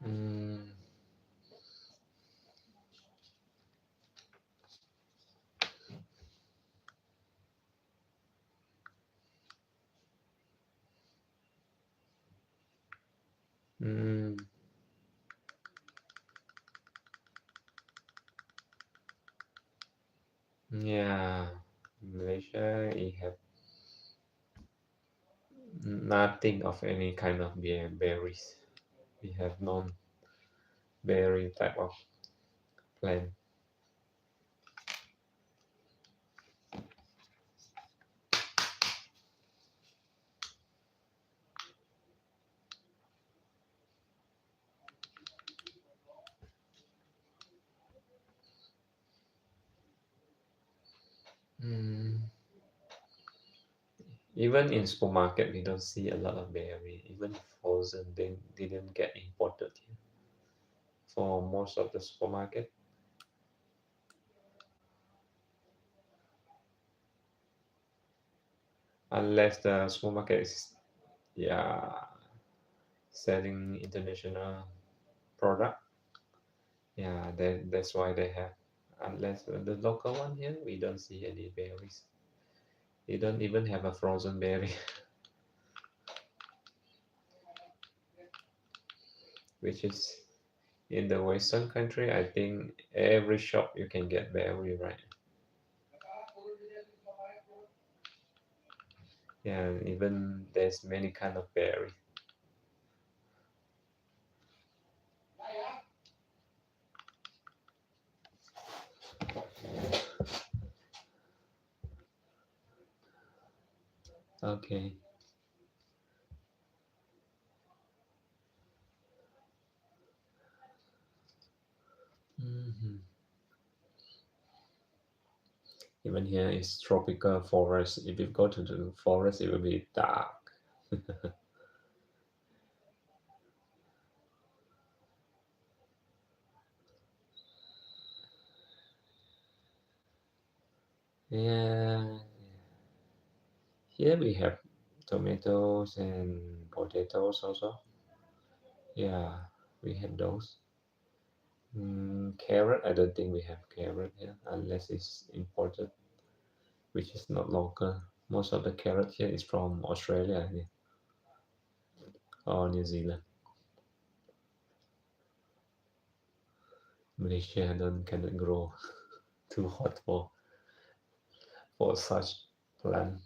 S1: Mm, mm, yeah, Malaysia, we have nothing of any kind of berries. We have non-berry type of plant. Mm. Even in supermarket, we don't see a lot of berry. Even frozen, they didn't get imported here for most of the supermarket, unless the supermarket is yeah selling international product. Yeah, that's why they have. Unless the local one here, we don't see any berries. We don't even have a frozen berry, which is in the Western country. I think every shop you can get berry, right? Yeah, even there's many kind of berry. Okay. Mhm. Even here is tropical forest. If you go to the forest, it will be dark. Yeah, here we have tomatoes and potatoes also. Yeah, we have those. Carrot, I don't think we have carrot here unless it's imported, which is not local. Most of the carrot here is from Australia, yeah, or New Zealand. Malaysia don't cannot grow too hot for such plant.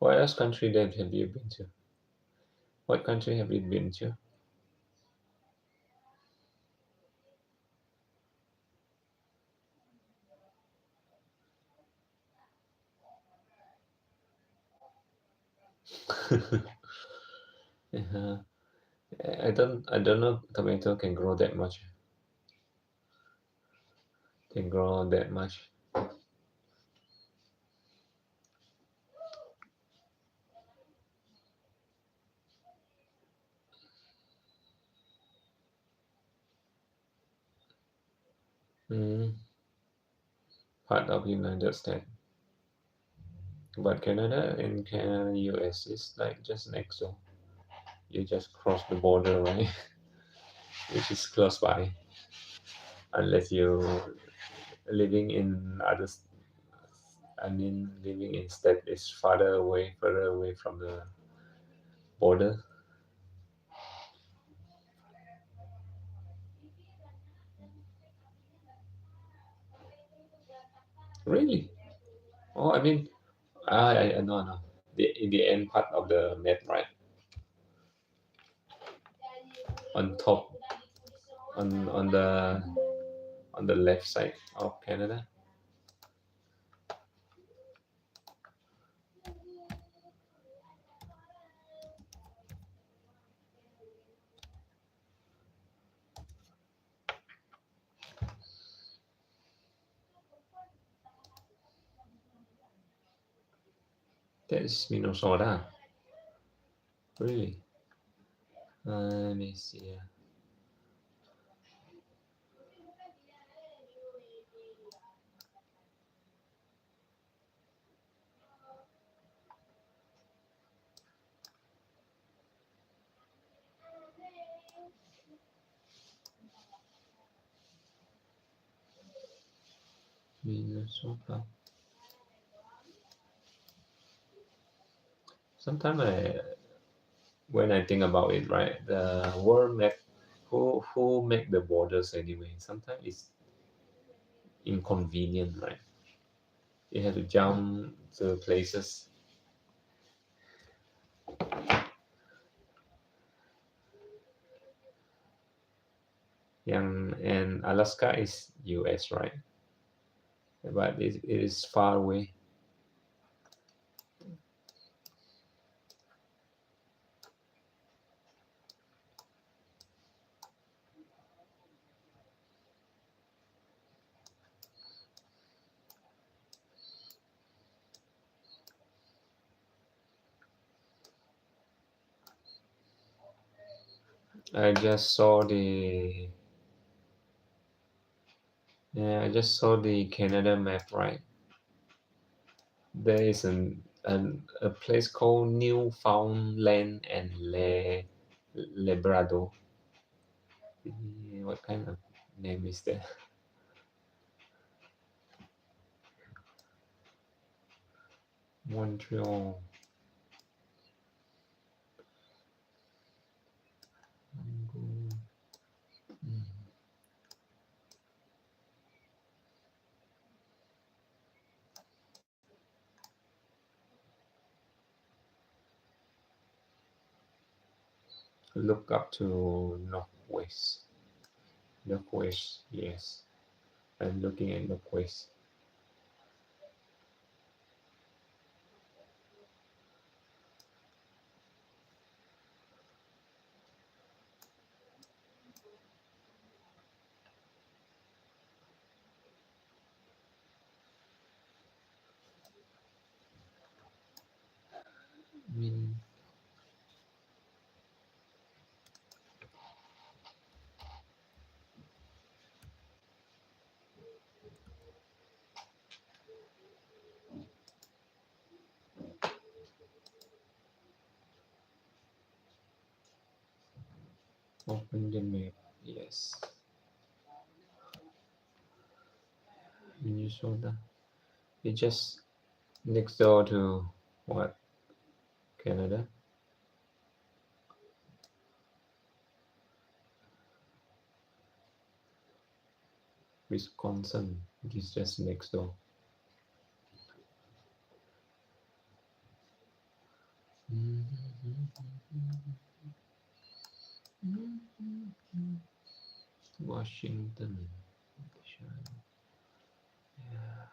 S1: What else country that have you been to? What country have you been to? uh I don't know tomato can grow that much. Can grow that much. Mm, part of United States. But Canada and US is like just next door. You just cross the border, right? Which is close by. Unless you living in others, I mean, living in state is further away from the border. Really? Oh, I mean, no, no. The in the end part of the map, right? On top, on the left side of Canada. That is Minnesota. Really? Let me see. Minnesota. Sometimes when I think about it, right, the world map, who make the borders anyway? Sometimes it's inconvenient, right? You have to jump to places. And Alaska is US, right? But it is far away. I just saw the Yeah, I just saw the Canada map, right? There is a place called Newfoundland and Labrador. What kind of name is that? Montreal. Look up to northwest. Northwest, yes. I'm looking at northwest. I mean, open the map. Yes. Minnesota. It's just next door to what? Canada? Wisconsin. It is just next door. Washington. Yeah.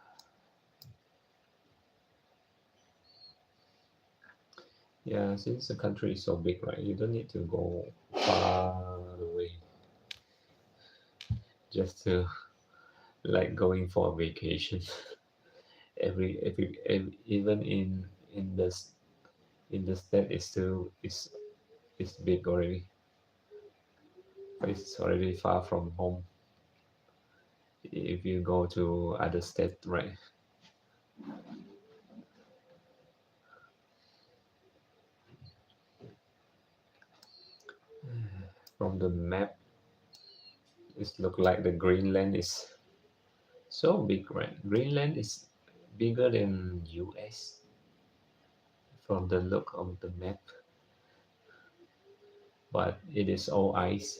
S1: Yeah, since the country is so big, right? You don't need to go far away just to like going for a vacation. Even in the state is still is big already. But it's already far from home. If you go to other state, right? From the map, it look like the Greenland is so big, right? Greenland is bigger than US from the look of the map, but it is all ice.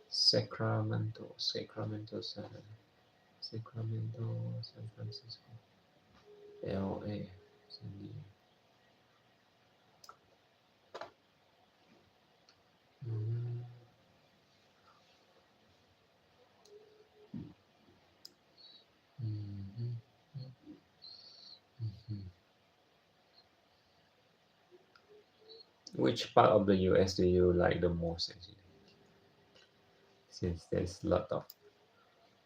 S1: Sacramento, San Francisco, LA, San Diego. Mhm. Mhm. Mhm. Which part of the US do you like the most, actually? Since there's a lot of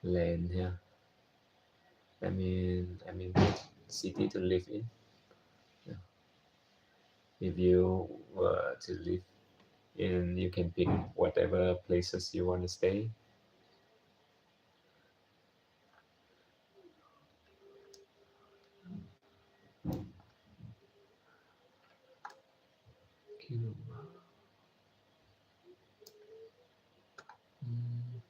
S1: land here. I mean, city to live in. Yeah. If you were to live in, you can pick whatever places you want to stay. Cuba. Mm,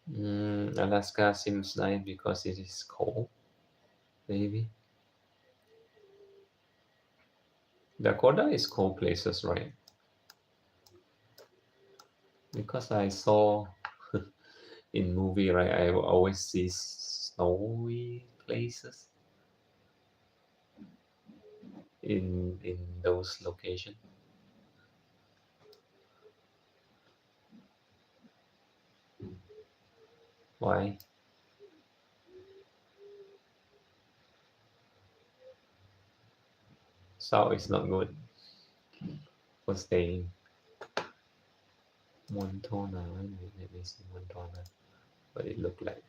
S1: mhm. Alaska seems nice because it is cold, maybe. Dakota is cold places, right? Because I saw in movie, right? I always see snowy places in those locations. Why? South is not good for staying. Montana, let me see Montana. What it look like.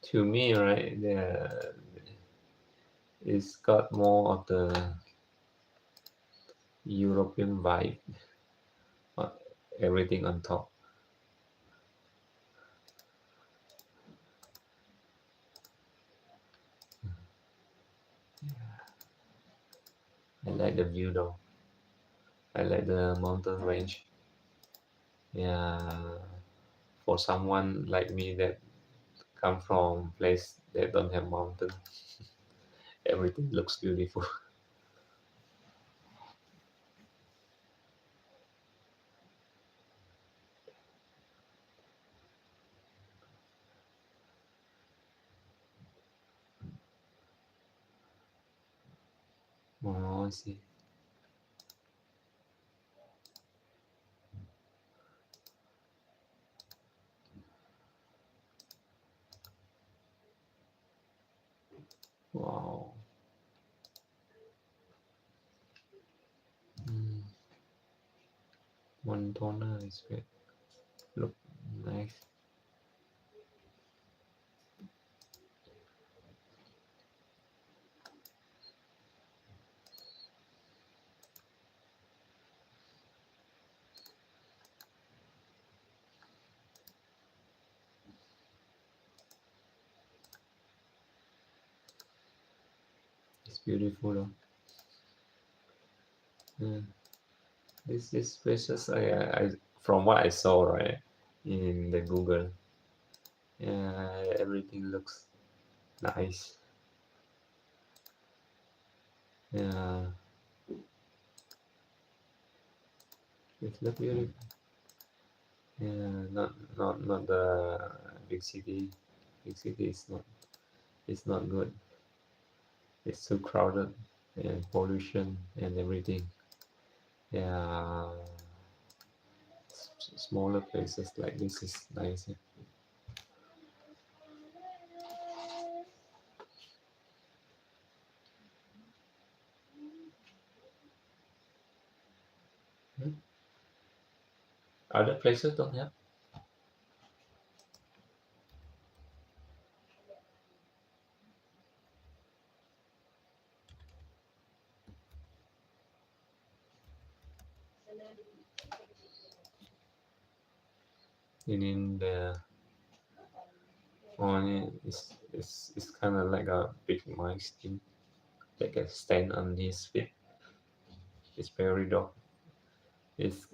S1: To me, right, it's got more of the European vibe. uh, Everything on top. I like the view though. I like the mountain range. Yeah, for someone like me that come from place that don't have mountain, everything looks beautiful. Oh, I see. Wow. Mm. Montana is great. Look nice. It's beautiful. Yeah. This places I from what I saw right in the Google. Yeah, everything looks nice. Yeah, it looks beautiful. Yeah, not the big city. Big city is not good. It's too crowded and pollution and everything. Yeah, smaller places like this is nice. Hmm. Other places don't have. In the on it's kind of like a big mice thing. They can stand on his feet. It's very dog. It's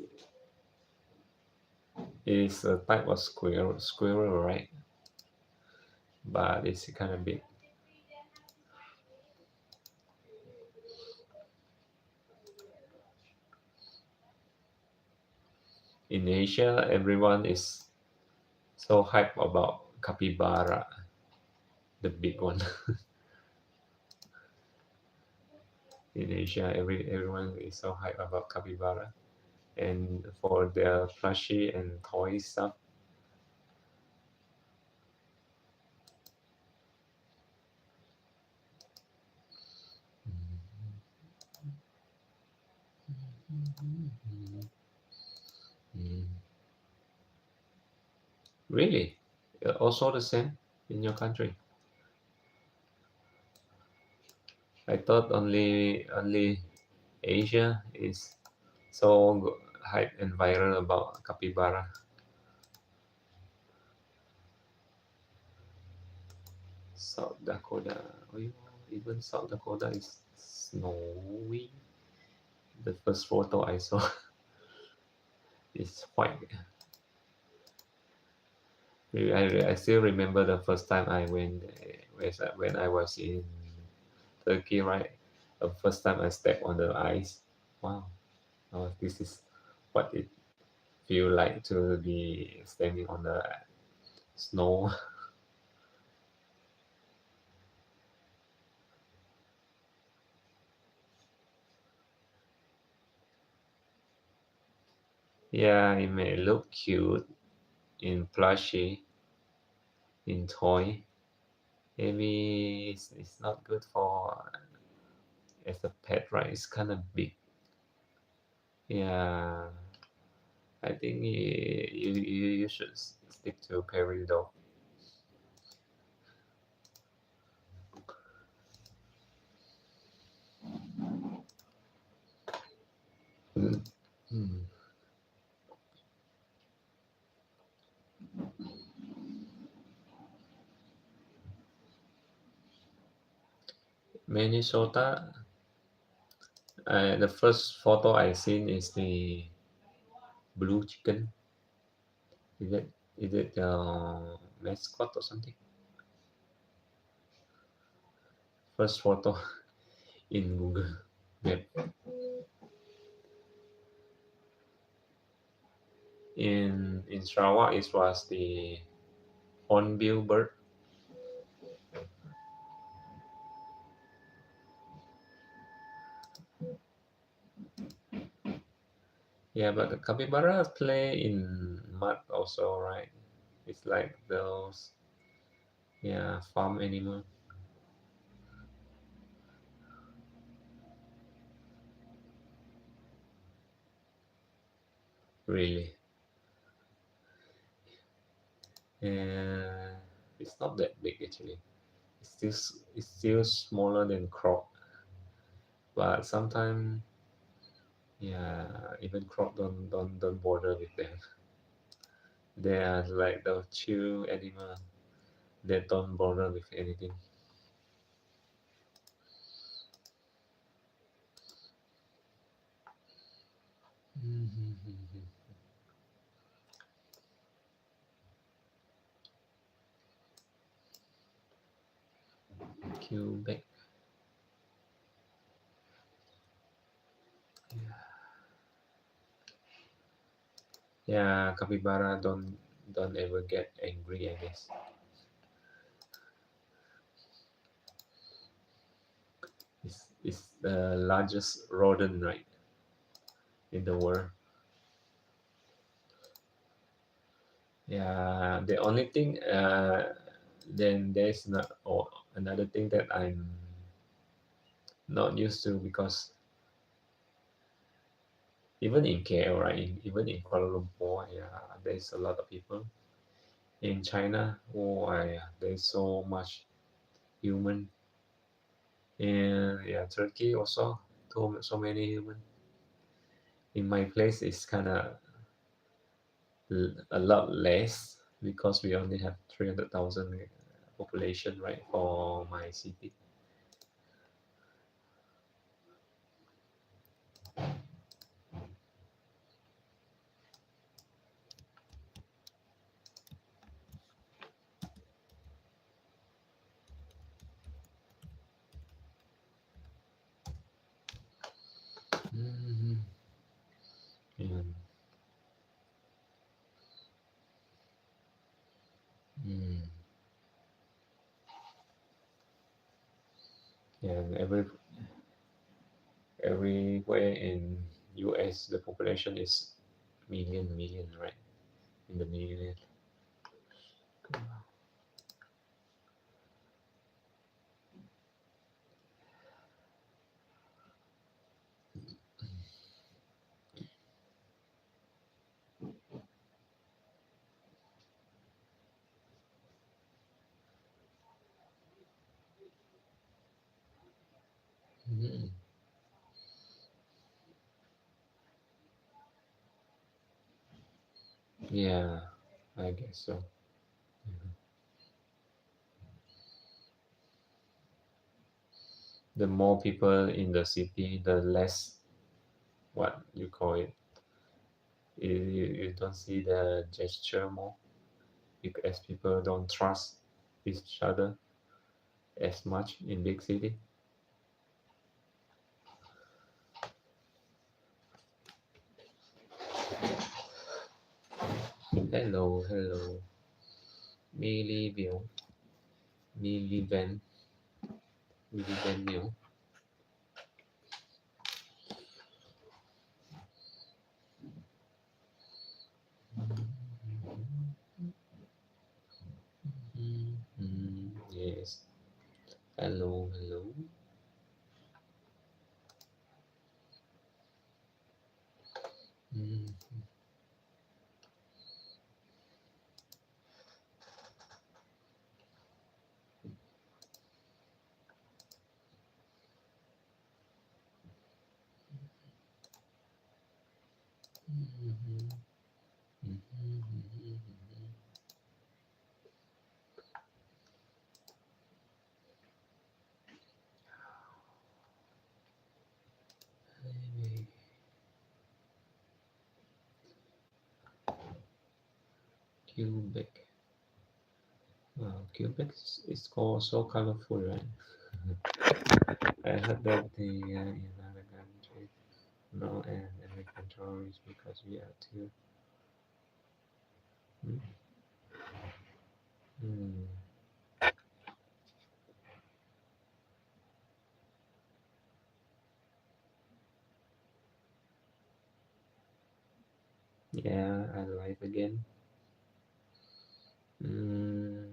S1: it's a type of squirrel, right? But it's kind of big. In Asia, everyone is so hype about capybara, the big one. In Asia, everyone is so hype about capybara, and for their plushie and toy stuff. Mm. Really? Also the same in your country? I thought only Asia is so hype and viral about capybara. South Dakota, oh, even South Dakota is snowy. The first photo I saw is white. I still remember the first time I went when I was in Turkey, right? The first time I stepped on the ice. Wow, oh, this is what it feel like to be standing on the snow. Yeah, it may look cute in plushie, in toy. Maybe it's not good for as a pet, right? It's kind of big. Yeah, I think you should stick to Perry though. Mm. Mm. Minnesota. The first photo I seen is the blue chicken. Is it mascot or something? First photo in Google Map. In Sarawak, it was the hornbill bird. Yeah, but the capybara play in mud also, right? It's like those, yeah, farm animal. Really. and it's not that big actually. It's still smaller than crop, but sometimes yeah, even crop don't bother with them. They are like the chill animal. They don't bother with anything. Quebec. Yeah, capybara don't ever get angry, I guess. It's the largest rodent, right, in the world. Yeah, the only thing, then there's not, or another thing that I'm not used to because even in KL, right, even in Kuala Lumpur, yeah, there's a lot of people. In China, oh, there's so much human, and yeah, Turkey also, so many human. In my place, it's kind of a lot less because we only have 300,000 population, right, for my city. Mhm. Yeah. Mm. Yeah, and everywhere in US the population is million, right, in the million. Mhm. Yeah, I guess so. Mhm. The more people in the city, the less what you call it. You don't see the gesture more because people don't trust each other as much in big city. Hello, hello. Milliville, Millivan, Millivan Mill. Yes. Hello, hello. Mm, mhm, mhm, mhm, mhm. Quebec. Wow, Quebec is called so colorful, right? I heard that in other countries, no, and American tourists because we are too. Mm, mm. Yeah, I live again. Mm,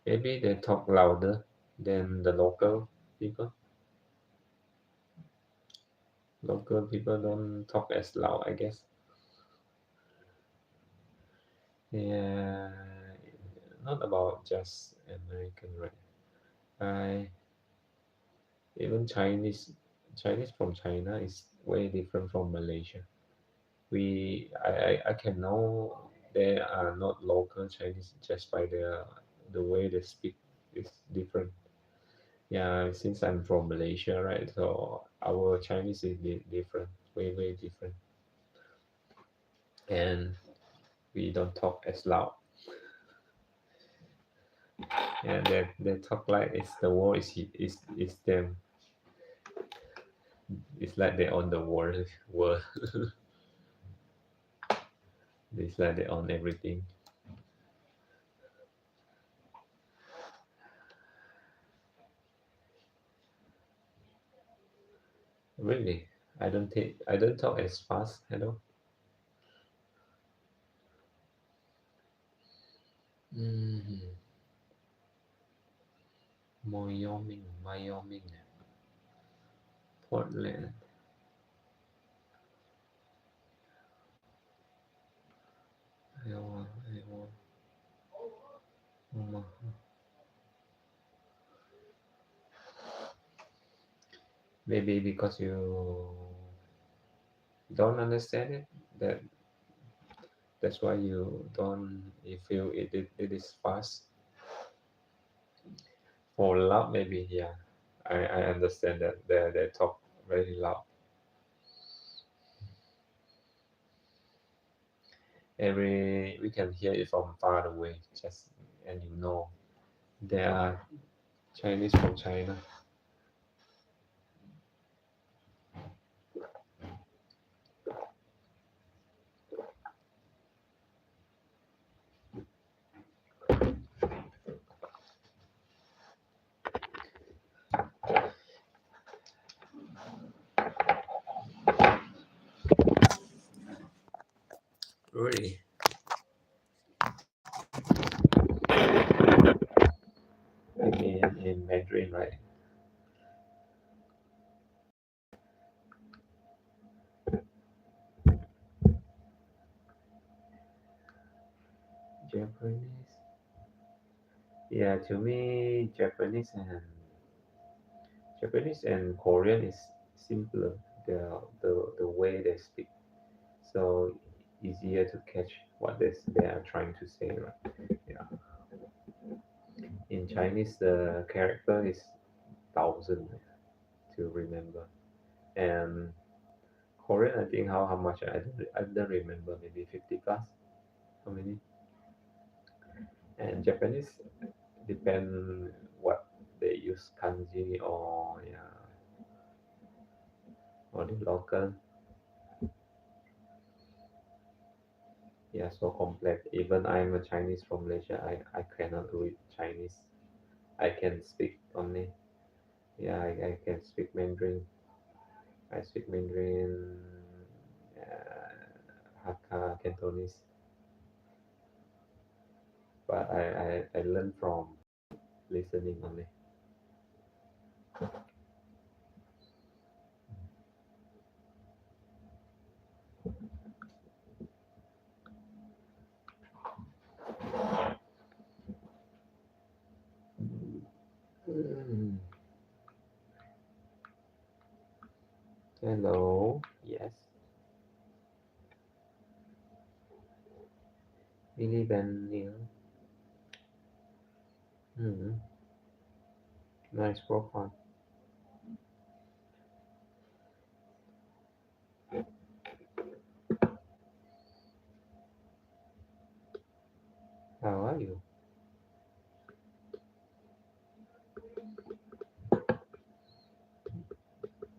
S1: maybe they talk louder than the local people. Local people don't talk as loud, I guess. Yeah, not about just American, right? I even Chinese from China is way different from Malaysia. I can know they are not local Chinese just by the way they speak is different. Yeah, since I'm from Malaysia, right? So our Chinese is different, way different, and we don't talk as loud. And they talk like it's the world is them. It's like they own the world. It's like they own everything. Really, I don't talk as fast. Hello. Mm-hmm. Wyoming, Portland. Iowa. Omaha. Maybe because you don't understand it, that's why you feel it is fast. For loud, maybe, yeah. I understand that they talk very loud. We can hear it from far away, just and you know they are Chinese from China. Really? In Mandarin, right? Japanese. Yeah, to me, Japanese and Korean is simpler. The way they speak, so easier to catch what they are trying to say, right? Yeah. In Chinese, the character is thousand to remember, and Korean, I think how much I don't remember, maybe 50 plus. How many? And Japanese depend what they use kanji or yeah or the local. Yeah, so complex. Even I'm a Chinese from Malaysia, I cannot read Chinese. I can speak only. Yeah, I can speak Mandarin. I speak Mandarin, Hakka, Cantonese, but I learned from listening only. Mm. Hello, yes, Billy Van Neal. Mm. Nice profile. How are you?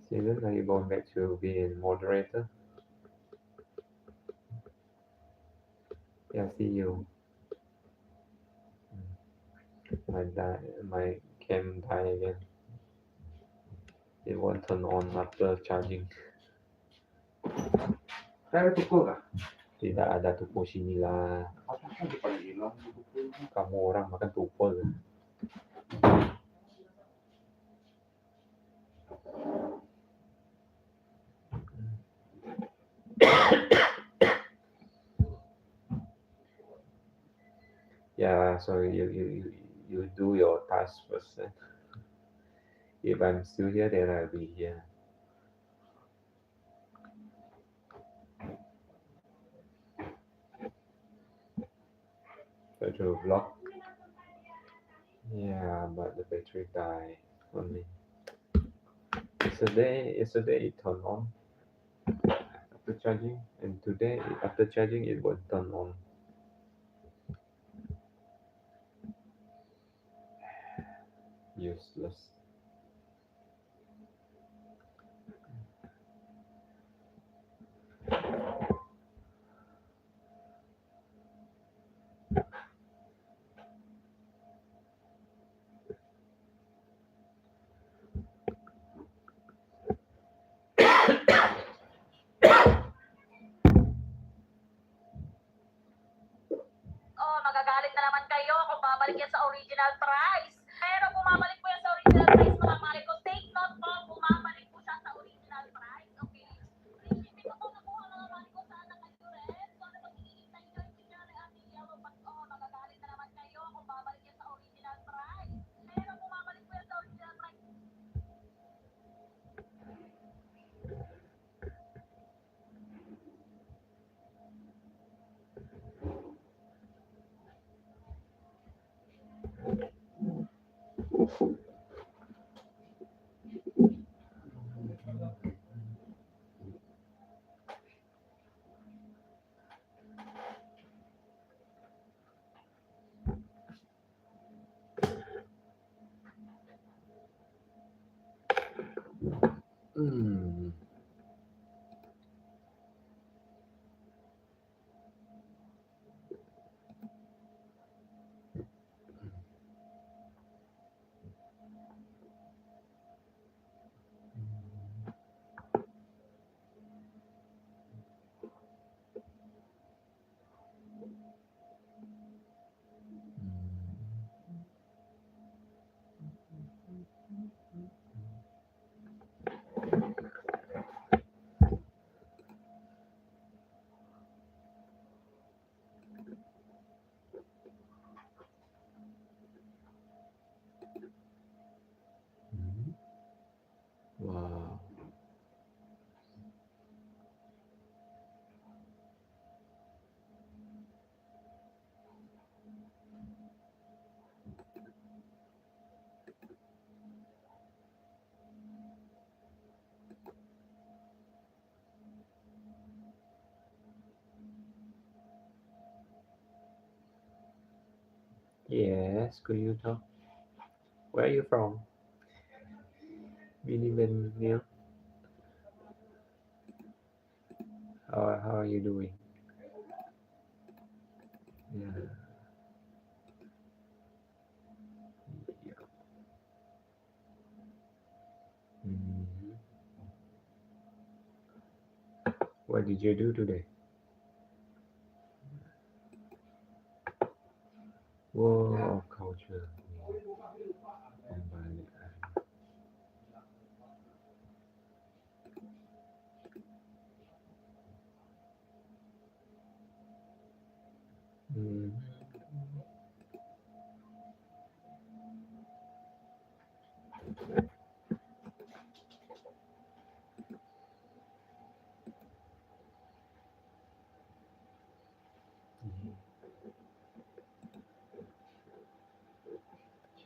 S1: Steven, are you going back to being moderator? Yeah, see you. My cam die again. It won't turn on after charging.
S4: Saya tukul kah?
S1: Tidak ada tupo sini lah.
S4: Apa kan di paling hilang tukul?
S1: Kamu orang makan tupol. so you do your task first. If I'm still here, then I'll be here. Try to block. Yeah, but the battery died only. Yesterday it turned on after charging, and today after charging it was turned on. Useless.
S3: Oh, magagalit na naman kayo kung babalik yan sa original price. Pero bumabalik po yan sa original price, mga mare ko. Take note po, bumabalik po siya sa original price. Okay? Free shipping ko po nakuha, mga mare ko. Sana kayo rin. So, ano mag-iintay nyo? Yung kunyari ating yellow pack. Oh, magagalit na naman kayo kung babalik yan sa original price. Pero bumabalik po yan sa original price.
S1: Mm. Wow. Yes, could you talk? Where are you from? Minivan Neil. How are you doing? Yeah. Yeah. Mhm. What did you do today? War of culture. And Bali. Mhm.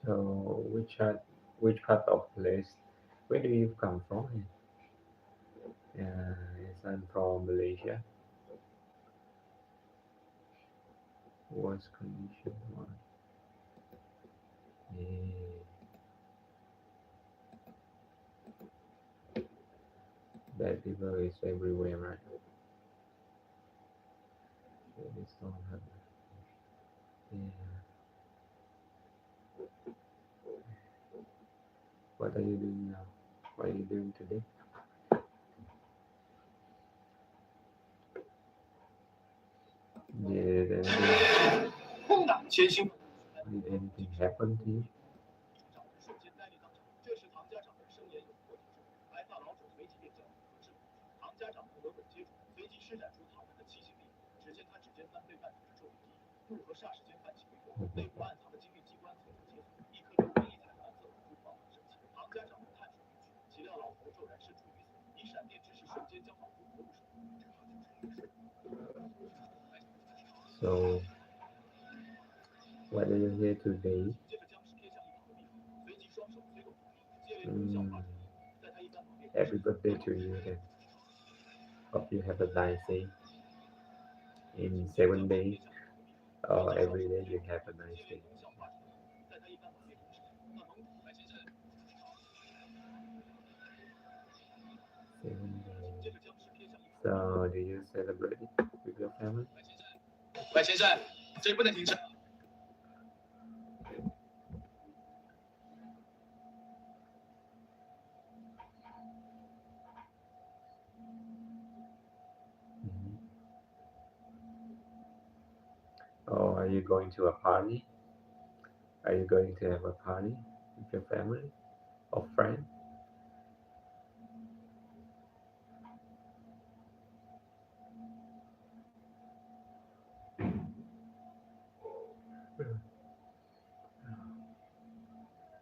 S1: So which part of place? Where do you come from? Yeah, yes, I'm from Malaysia. What's condition one? Yeah. Bad people is everywhere, right? It's not happen. Yeah. What are you doing now? What are you doing today? Did anything,
S2: 轰的千辛。
S1: did anything happen to you?
S2: 瞬间呆立当场，这时唐家长的声言有破停症，白发老者随即便叫护治。唐家长不得吻接触，随即施展出唐人的奇形力。只见他指尖翻飞半吐着皱眉，不如和霎时间泛起为内部暗藏的精密机关错综结合，一颗流连异彩的蓝色宝珠爆发升起。唐家长们探出鱼去，岂料老头骤然伸出鱼嘴，以闪电之势瞬间将宝珠夺入手。
S1: So, what do you hear today?
S2: 接着将纸贴向一旁的壁虎，随即双手催动图钉，接连用笑话中在他一般猛烈
S1: Happy birthday to you and hope you have a nice day. In 7 days, or every day you have a nice day.
S2: 笑话中在他一般猛烈中那猛虎白先生
S1: 7 days.
S2: 接着将纸贴向一旁
S1: So, do you celebrate it with your family?
S2: 白先生，这不能停车。
S1: Mhm. Or are you going to a party? Are you going to have a party with your family or friends?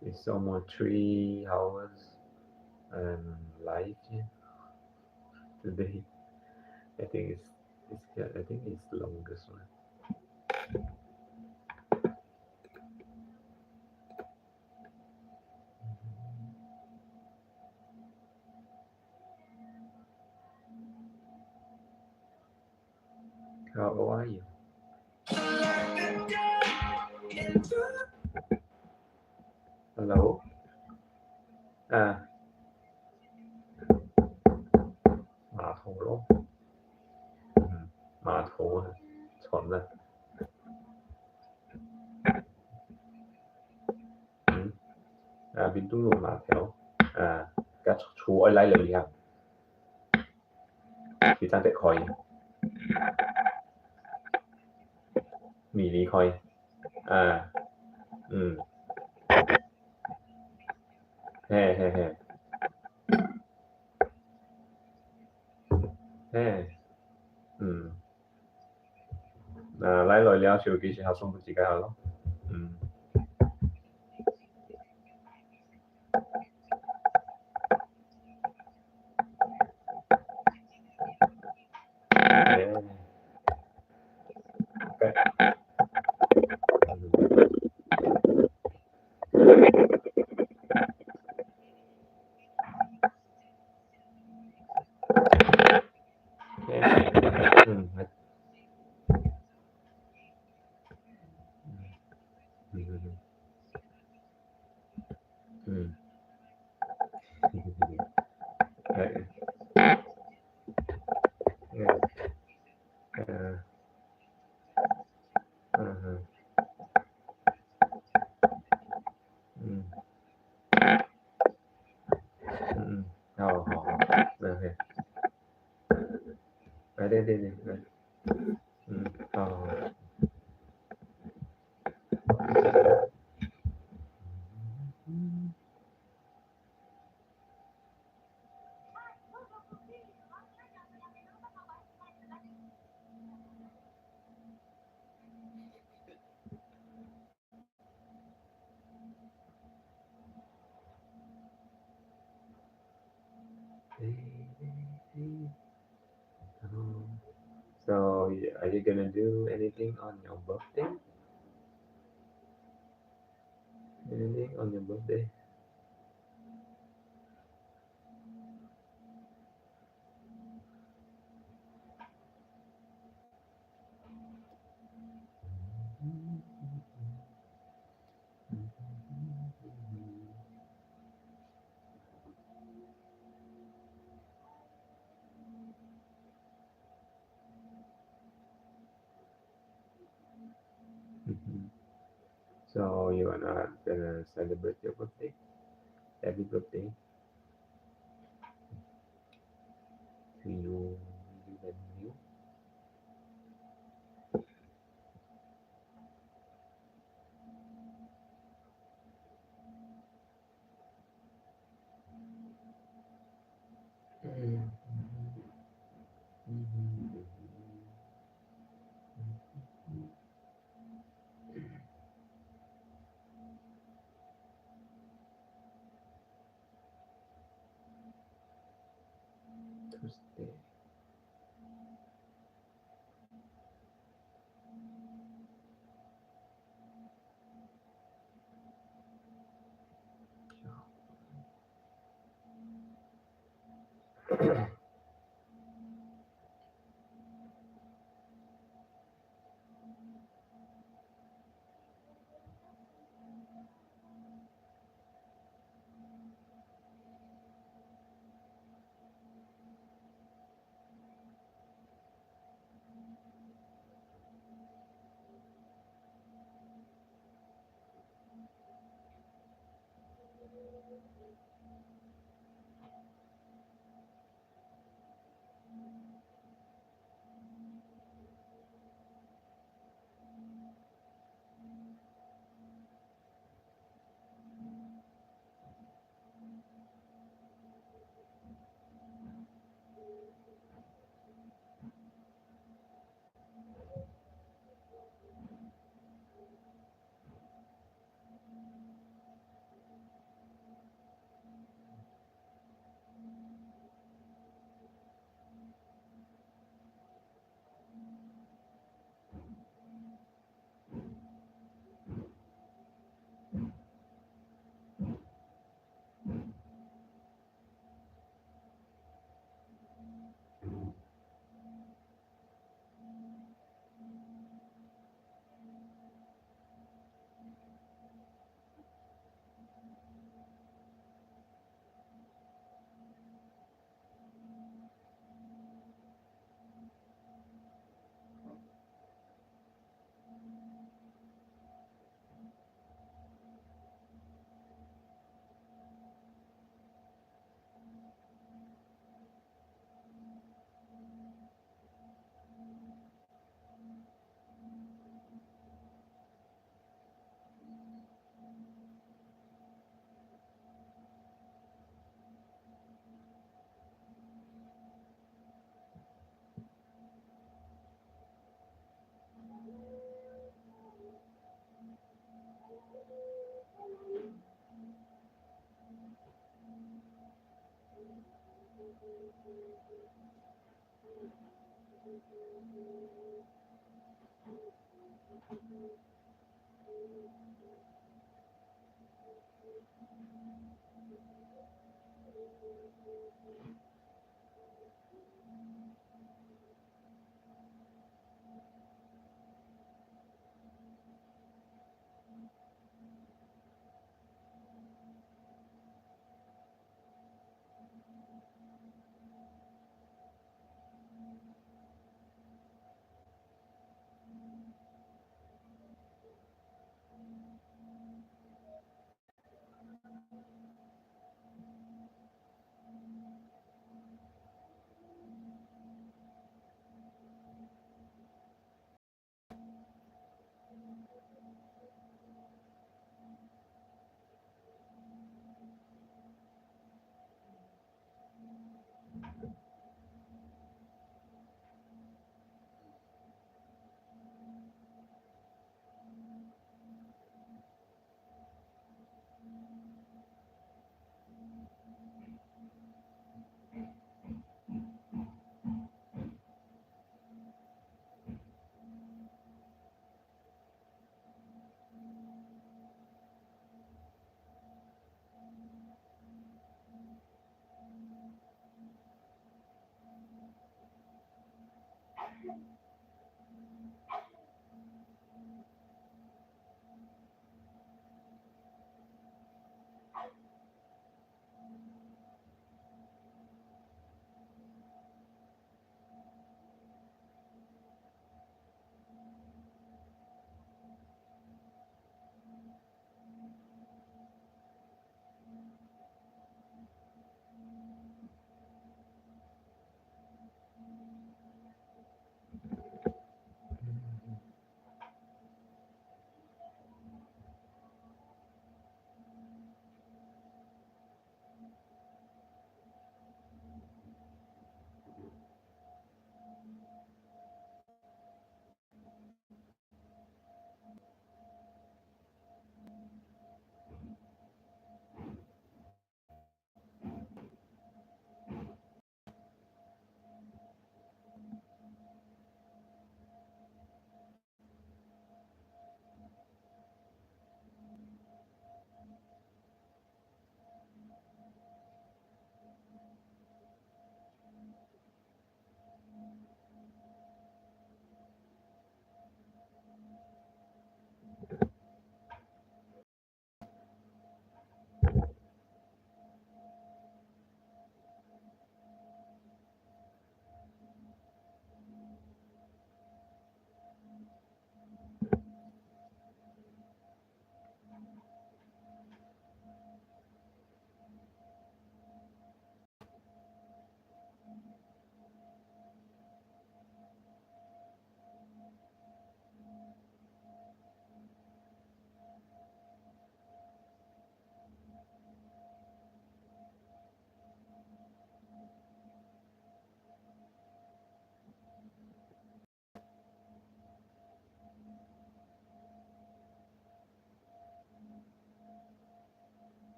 S1: It's almost 3 hours live here today. I think it's the longest one. How old are you? Hello? À, mã thầu luôn. Mã thầu hả? Chuẩn rồi. Bình tĩnh luôn mã theo. Các chú ơi lấy lời hả? Thì ta sẽ khỏi. Mì lý khỏi. He. Lấy lời liao chiều kỳ chỉ học xong một chỉ cái hả? Okay. Okay. Đây. So, are you gonna do anything on your birthday? Anything on your birthday? So you are not gonna celebrate your birthday? Happy birthday to you and you.